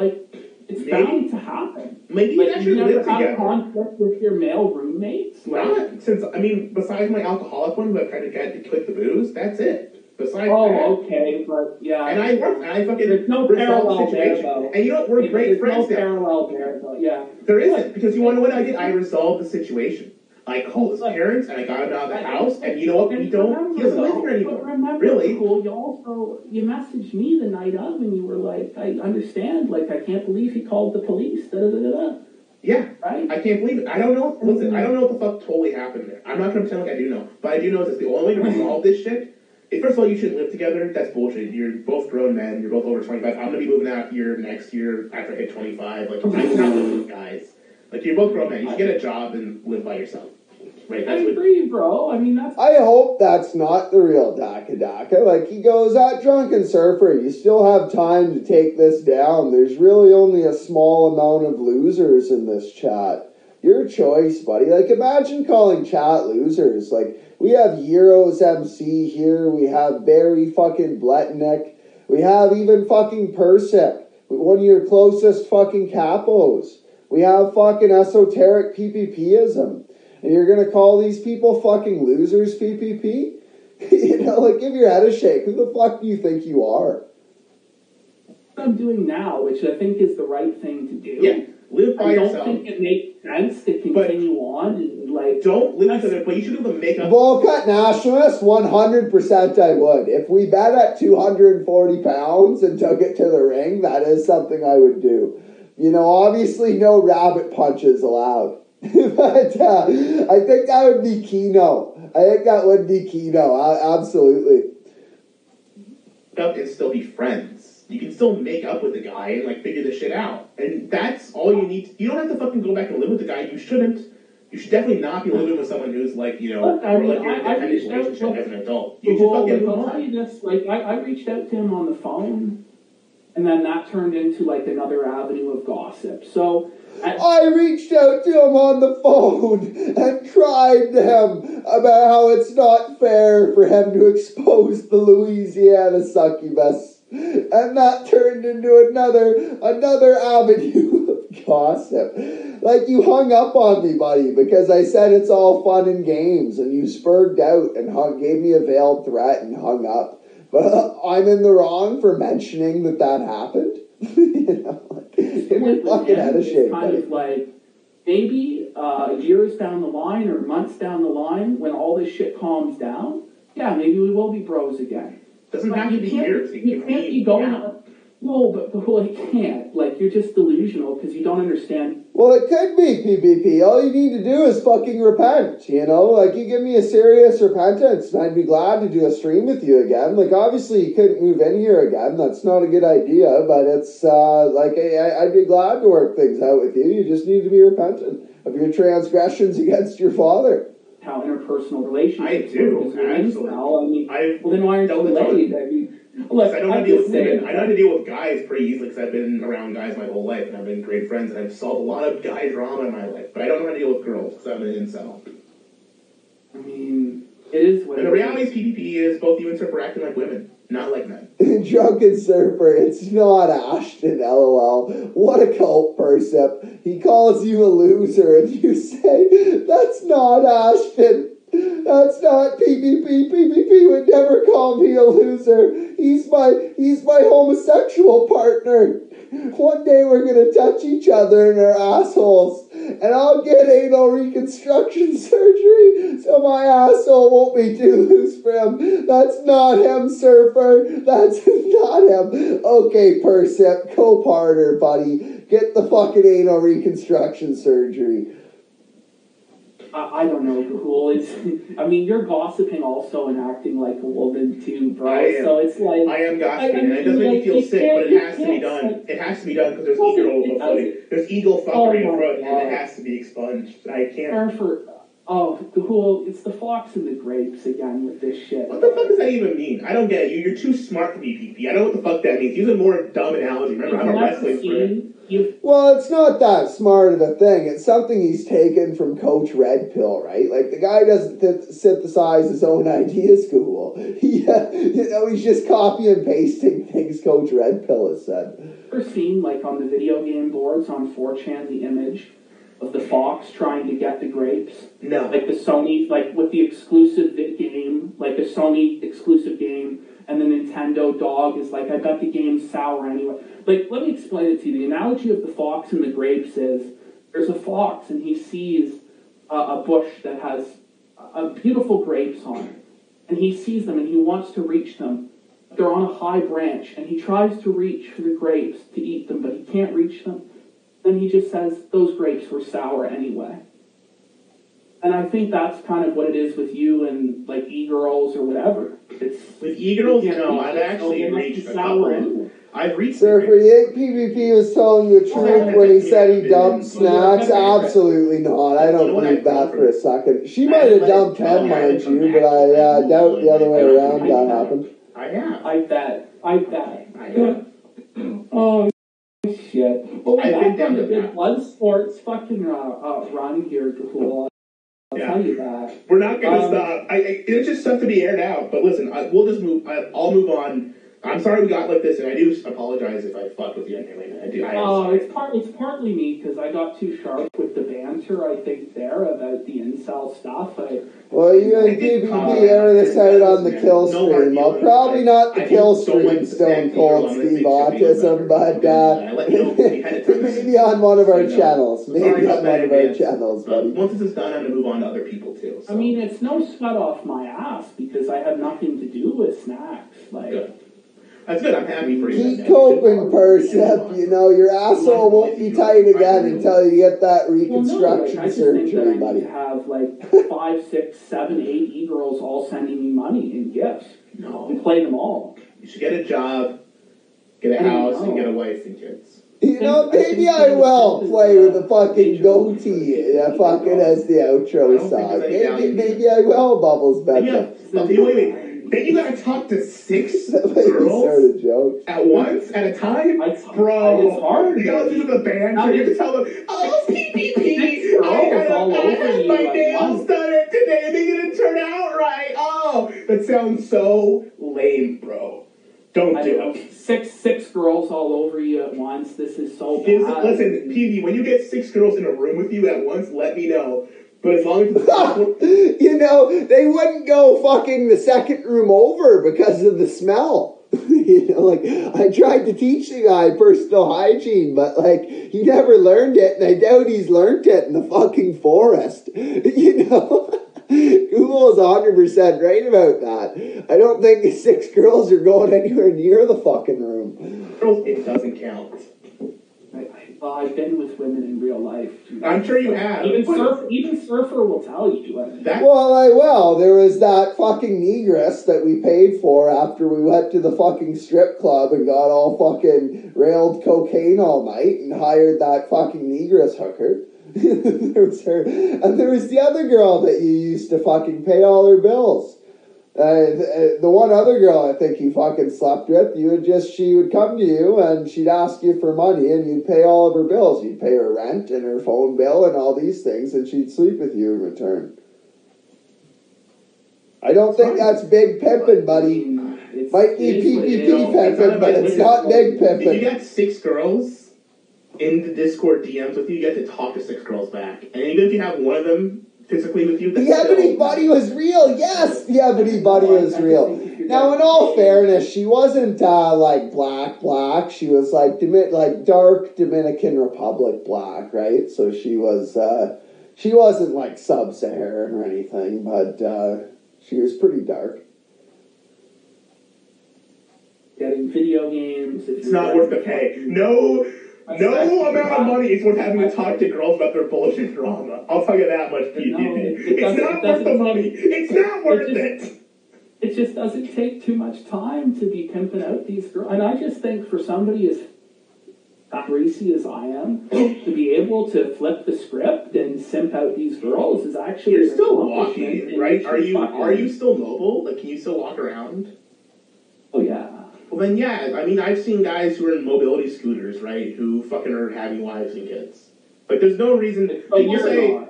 it's bound to happen. Maybe you actually never live have together. conflict with your male roommates. Not since besides my alcoholic one, who I tried to get to quit the booze. That's it. Besides that. Okay, but yeah. And I fucking there's no resolved parallel the situation. there, though. And you know what? We're great friends There's now. no parallel there, though. Yeah. There isn't, because you want to know what I did? I resolved the situation. I called his parents and I got him out of the house, and you know what? He doesn't live here anymore. But remember, really? You messaged me the night of, and you were like, I understand, I can't believe he called the police, da-da-da-da-da. Yeah, right? I can't believe it. I don't know. Listen, I don't know what the fuck totally happened there. I'm not going to pretend like I do know. But I do know that the only way to resolve this shit is, first of all, you shouldn't live together. That's bullshit. You're both grown men. You're both over 25. I'm going to be moving out here next year after I hit 25. I cannot live with guys. You're both grown men. You should get a job and live by yourself. Right, I agree, bro. That's... I hope that's not the real Daka Daka. He goes, at Drunken Surfer, you still have time to take this down. There's really only a small amount of losers in this chat. Your choice, buddy. Imagine calling chat losers. We have Euros MC here. We have Barry fucking Bletnick. We have even fucking Persip, one of your closest fucking capos. We have fucking esoteric PPPism. And you're going to call these people fucking losers, PPP? You know, like, give your head a shake. Who the fuck do you think you are? What I'm doing now, which I think is the right thing to do. Yeah, live by yourself. I don't think it makes sense to continue on and, like... Don't live to it, but you should be able to make up... Bowl cut nationalist, 100% I would. If we bet at 240 pounds and took it to the ring, that is something I would do. You know, obviously no rabbit punches allowed. But I think that would be Keno. Absolutely. And still be friends. You can still make up with the guy and, like, figure this shit out. And that's all you need. You don't have to fucking go back and live with the guy. You shouldn't. You should definitely not be living with someone who's, like, you know, I mean, like you're in a relationship as an adult. You should fucking move on. I reached out to him on the phone, and then that turned into, like, another avenue of gossip. So... I reached out to him on the phone and cried to him about how it's not fair for him to expose the Louisiana succubus. And that turned into another avenue of gossip. Like, you hung up on me, buddy, because I said it's all fun and games, and you spurred out and gave me a veiled threat and hung up. But I'm in the wrong for mentioning that happened? You know, like, give your fucking head a shake. Kind of like, maybe years down the line or months down the line, when all this shit calms down, yeah, maybe we will be bros again. Doesn't have to be years. You can't be going on. No, but it can't. Like, you're just delusional because you don't understand. Well, it could be, PPP. All you need to do is fucking repent, you know? Like, you give me a serious repentance, and I'd be glad to do a stream with you again. Like, obviously, you couldn't move in here again. That's not a good idea, but it's, I'd be glad to work things out with you. You just need to be repentant of your transgressions against your father. How interpersonal relationships I do, absolutely. Now. I mean, well, then why aren't you late? I mean... Look, I don't have to deal with women. I know how to deal with guys pretty easily because I've been around guys my whole life and I've been great friends and I've solved a lot of guy drama in my life. But I don't know how to deal with girls because I'm an incel. I mean, it is what. And the reality is, PPP is both you and Surfer acting like women, not like men. Drunken Surfer, it's not Ashton, LOL. What a cult person. He calls you a loser and you say, that's not Ashton. That's not PPP. PPP would never call me a loser. He's my homosexual partner. One day we're gonna touch each other in our assholes, and I'll get anal reconstruction surgery so my asshole won't be too loose for him. That's not him, Surfer. That's not him. Okay, Persip, co-partner, buddy. Get the fucking anal reconstruction surgery. I don't know, Gahul. I mean, you're gossiping also and acting like a woman too, bro. So it's like... I am gossiping, and it doesn't make me feel sick, but it has to be done. It has to be done because there's eagle fuckery in front, and it has to be expunged. I can't... Gahul, it's the fox and the grapes again with this shit. What the fuck does that even mean? I don't get it. You're too smart to be PPP. I don't know what the fuck that means. Use a more dumb analogy. Remember, I'm a wrestling fan. Well, it's not that smart of a thing. It's something he's taken from Coach Red Pill, right? Like, the guy doesn't synthesize his own ideas, cool. He's just copy and pasting things Coach Red Pill has said. Ever seen, like, on the video game boards on 4chan, the image of the fox trying to get the grapes? No. Like the Sony, like with the exclusive game, like the Sony exclusive game, and the Nintendo dog is like, I bet the game's sour anyway. Like, let me explain it to you. The analogy of the fox and the grapes is, there's a fox and he sees a bush that has beautiful grapes on it. And he sees them and he wants to reach them. They're on a high branch and he tries to reach for the grapes to eat them, but he can't reach them. Then he just says, those grapes were sour anyway. And I think that's kind of what it is with you and, like, e-girls or whatever. It's with e-girls, no, I've actually reached a couple. Anyway. I've reached... Surfer, you think PPP was telling the truth when he said he dumped snacks? Absolutely not. I don't believe that for a second. She might have dumped him, mind you, but I doubt the other way around that happened. I have. I bet. Oh, shit. Well, we're back on the big blood sports fucking run here, Gahul. I'll tell you that. We're not going to stop. It's just stuff to be aired out. But listen, we'll just move. I'll move on. I'm sorry we got like this, and I do apologize if I fucked with you anyway. I do. It's partly me because I got too sharp with the banter. I think there about the incel stuff. Well, you and PPP air this out on the kill stream. Well, probably not the kill stream, Stone Cold Steve Autism, but maybe on one of our channels. Maybe on one of our channels, buddy. Once this is done, I'm going to move on to other people too. So. I mean, it's no sweat off my ass because I have nothing to do with snacks. Like. Good. That's good. I'm happy for you. Keep coping, Percep. You know, your asshole won't be tight again until you get that reconstruction surgery, buddy. I have like 5, 6, 7, 8 e-girls all sending me money and gifts. No. And play them all. You should get a job, get a house, and get a wife and kids. You know, maybe I will play with a fucking goatee fucking as the outro song. Maybe I will, Bubbles Becca. Wait. Then you gotta talk to 6 girls at once, at a time? Bro, it's hard. You gotta listen to the band, you can tell them, oh, PPP, I had my nails done it today, they're gonna turn out right. Oh, that sounds so lame, bro. Don't do it. Six girls all over you at once. This is so bad. Listen, PV, when you get 6 girls in a room with you at once, let me know. But as long as you know, they wouldn't go fucking the second room over because of the smell. You know, like, I tried to teach the guy personal hygiene, but, like, he never learned it, and I doubt he's learned it in the fucking forest. You know? Google is 100% right about that. I don't think 6 girls are going anywhere near the fucking room. It doesn't count. I've been with women in real life. I'm sure you have. Even Surfer will tell you. Well, I will. There was that fucking negress that we paid for after we went to the fucking strip club and got all fucking railed cocaine all night and hired that fucking negress hooker. There was her. And there was the other girl that you used to fucking pay all her bills. The one other girl I think you fucking slept with, she would come to you and she'd ask you for money and you'd pay all of her bills. You'd pay her rent and her phone bill and all these things and she'd sleep with you in return. I don't think that's big pimping, buddy. Might be PPP pimping, but it's not big pimping. If you got 6 girls in the Discord DMs with you, you get to talk to 6 girls back. And even if you have one of them physically with you, the Ebony Buddy was real. Yes, the Ebony Buddy was real. Now, in all fairness, she wasn't like black. She was like dark Dominican Republic black, right? So she wasn't like sub-Saharan or anything, but she was pretty dark. Getting video games. It's not worth the pay. No amount of money is worth having to talk to girls about their bullshit drama. I'll tell you that much, PPP. It's not worth the money. It's not worth it. It just doesn't take too much time to be pimping out these girls. And I just think for somebody as greasy as I am, to be able to flip the script and simp out these girls is actually... You're still walking, right? Are you still mobile? Like, can you still walk around? Oh, yeah. Well, then, yeah. I mean, I've seen guys who are in mobility scooters, right, who fucking are having wives and kids. Like, there's no reason... People say...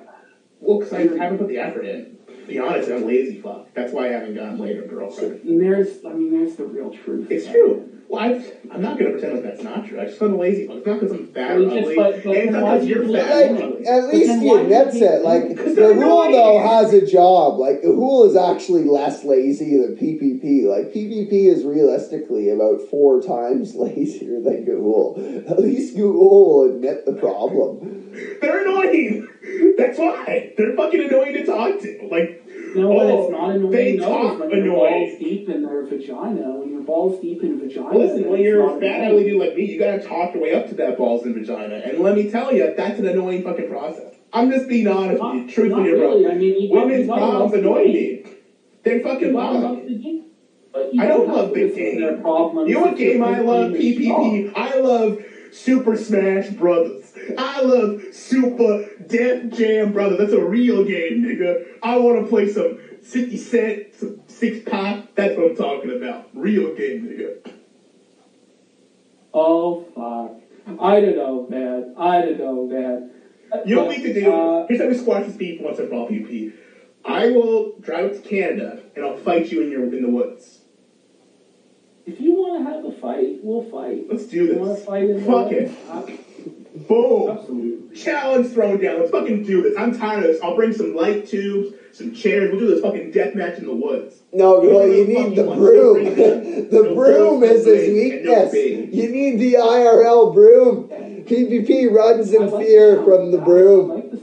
Well, because I haven't put the effort in. To be honest, I'm lazy fuck. That's why I haven't gotten laid or girlfriend. And there's the real truth. It's true. Well, I'm not going to pretend like that's not true. I just am lazy fuck. It's not because I'm fat or ugly. And it's not because you're fat. Like, at least he admits it. Like, Rahul, though, has a job. Like, Rahul is actually less lazy than PPP. Like, PPP is realistically about 4 times lazier than Rahul. At least Rahul will admit the problem. They're annoying. That's why. They're fucking annoying to talk to. Like, it's not annoying. They talk when annoying. You're balls deep in their vagina. When you're balls deep in vagina. Listen, when you're a fat ugly dude like me, you gotta talk your way up to that balls in vagina. And let me tell you, that's an annoying fucking process. I'm just being honest with you. Truthfully, really. bro. I mean, women's problems annoy me. They're fucking bother me. I don't love big game. You know what game I love? PPP. I love Super Smash Brothers. I love Super Def Jam Brothers. That's a real game, nigga. I want to play some 50 Cent, some 6-Pack. That's what I'm talking about. Real game, nigga. Oh, fuck. I don't know, man. You don't need to do. Here's how we squash this beef once and for all, PP. I will drive to Canada and I'll fight you in the woods. If you want to have a fight, we'll fight. Let's do this. You want to fight in Fuck the it. Boom. Absolutely. Challenge thrown down. Let's fucking do this. I'm tired of this. I'll bring some light tubes, some chairs. We'll do this fucking death match in the woods. No, well, you need the broom. The broom is his weakness. You need the IRL broom. PPP runs in fear from the broom.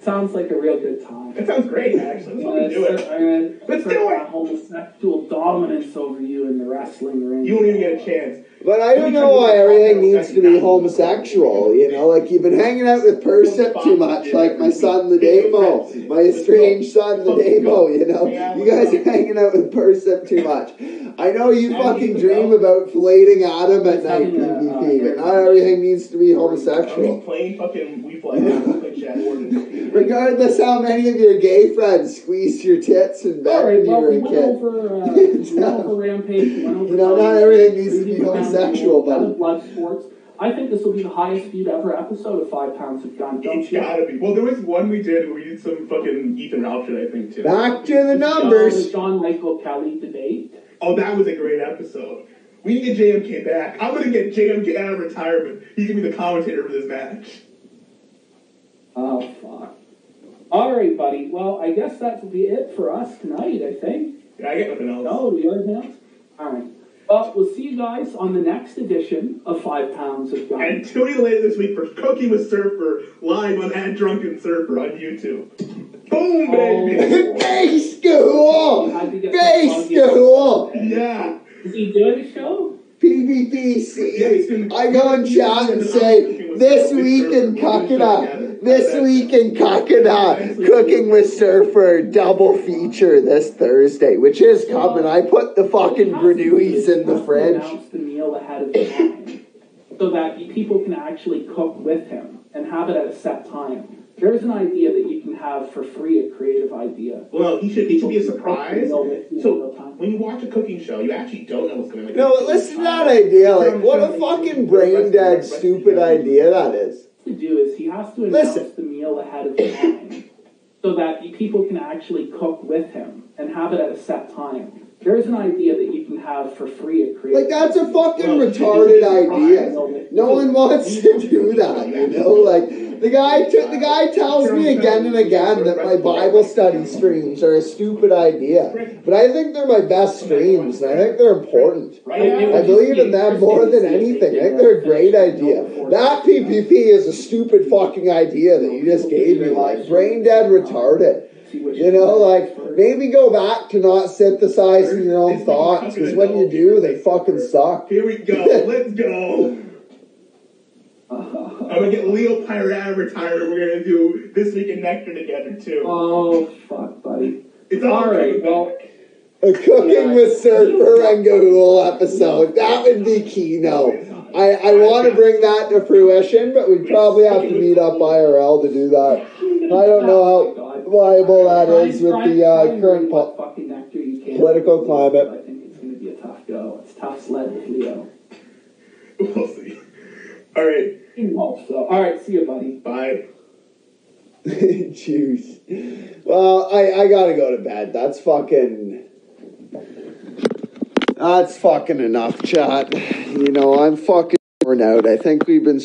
Sounds like a real good time. That sounds great, actually. Let's do it. Let's do it. Homosexual dominance over you in the wrestling ring. You won't even get a chance. But I don't know why everything needs to be homosexual, you know? Like, you've been hanging out with Percep too much, like my son, the Demo, my estranged son, the Demo, you know? You guys are hanging out with Percep too much. I know you fucking dream about filleting Adam at night, PvP, but not everything needs to be homosexual. Playing fucking We Fly. Regardless how many of your gay friends squeezed your tits in bed when you were a kid. We went over Rampage. You know, not everything needs to be homosexual, but blood sports. I think this will be the highest viewed ever episode of 5 Pounds of Gun. Don't It's you? gotta be. Well, there was one we did where we did some fucking Ethan Ralph shit, I think, too. back to the numbers. John Michael Kelly debate. Oh, that was a great episode. We need to get JMK back. I'm gonna get JMK out of retirement. He's gonna be the commentator for this match. Oh, fuck. All right, buddy. Well, I guess that will be it for us tonight, I think. Yeah, I get nothing else. No, do you have anything else? All right. Well, we'll see you guys on the next edition of 5 Pounds of Gun. And tune in later this week for Cooking with Surfer live on @Drunken Surfer on YouTube. Boom, baby! Bay School! Bay School! Yeah! Is he doing a show? PvPC. I go in chat and say, this week in Kakada, this week in Kakada, Cooking with Surfer double feature this Thursday, which is coming. I put the fucking grenouilles in the fridge. Announce the meal ahead of time so that people can actually cook with him and have it at a set time. There's an idea that you can have for free, a creative idea. Well, he should be a surprise. So, when you watch a cooking show, you actually don't know what's going on. No, listen to that idea. Like, what a fucking brain dead, stupid idea that is. What to do is he has to announce the meal ahead of time so that people can actually cook with him and have it at a set time. There's an idea that you can have for free, a creative. Like, that's a fucking retarded idea. No one wants to do that, you know? Like, the guy tells me again and again that my Bible study streams are a stupid idea. But I think they're my best streams, and I think they're important. I believe in them more than anything. I think they're a great idea. That PPP is a stupid fucking idea that you just gave me. Like, brain dead retarded. You know, like, maybe go back to not synthesizing your own thoughts, because when you do, they fucking suck. Here we go. Let's go. I'm gonna get Leo Pirate out of retirement. We're gonna do This Week in Nectar together, too. Oh, fuck, buddy. It's all right, well... A Cooking with Surfer and Gahul episode. That would be keynote. I want to bring that to fruition, but we'd probably have to meet up IRL to do that. I don't know how viable that is with the current political climate. I think it's going to be a tough go. It's tough sled with Leo. We'll see. All right. So, all right, see you, buddy. Bye. Jeez. Well, I gotta go to bed. That's fucking enough, chat. You know, I'm fucking worn out. I think we've been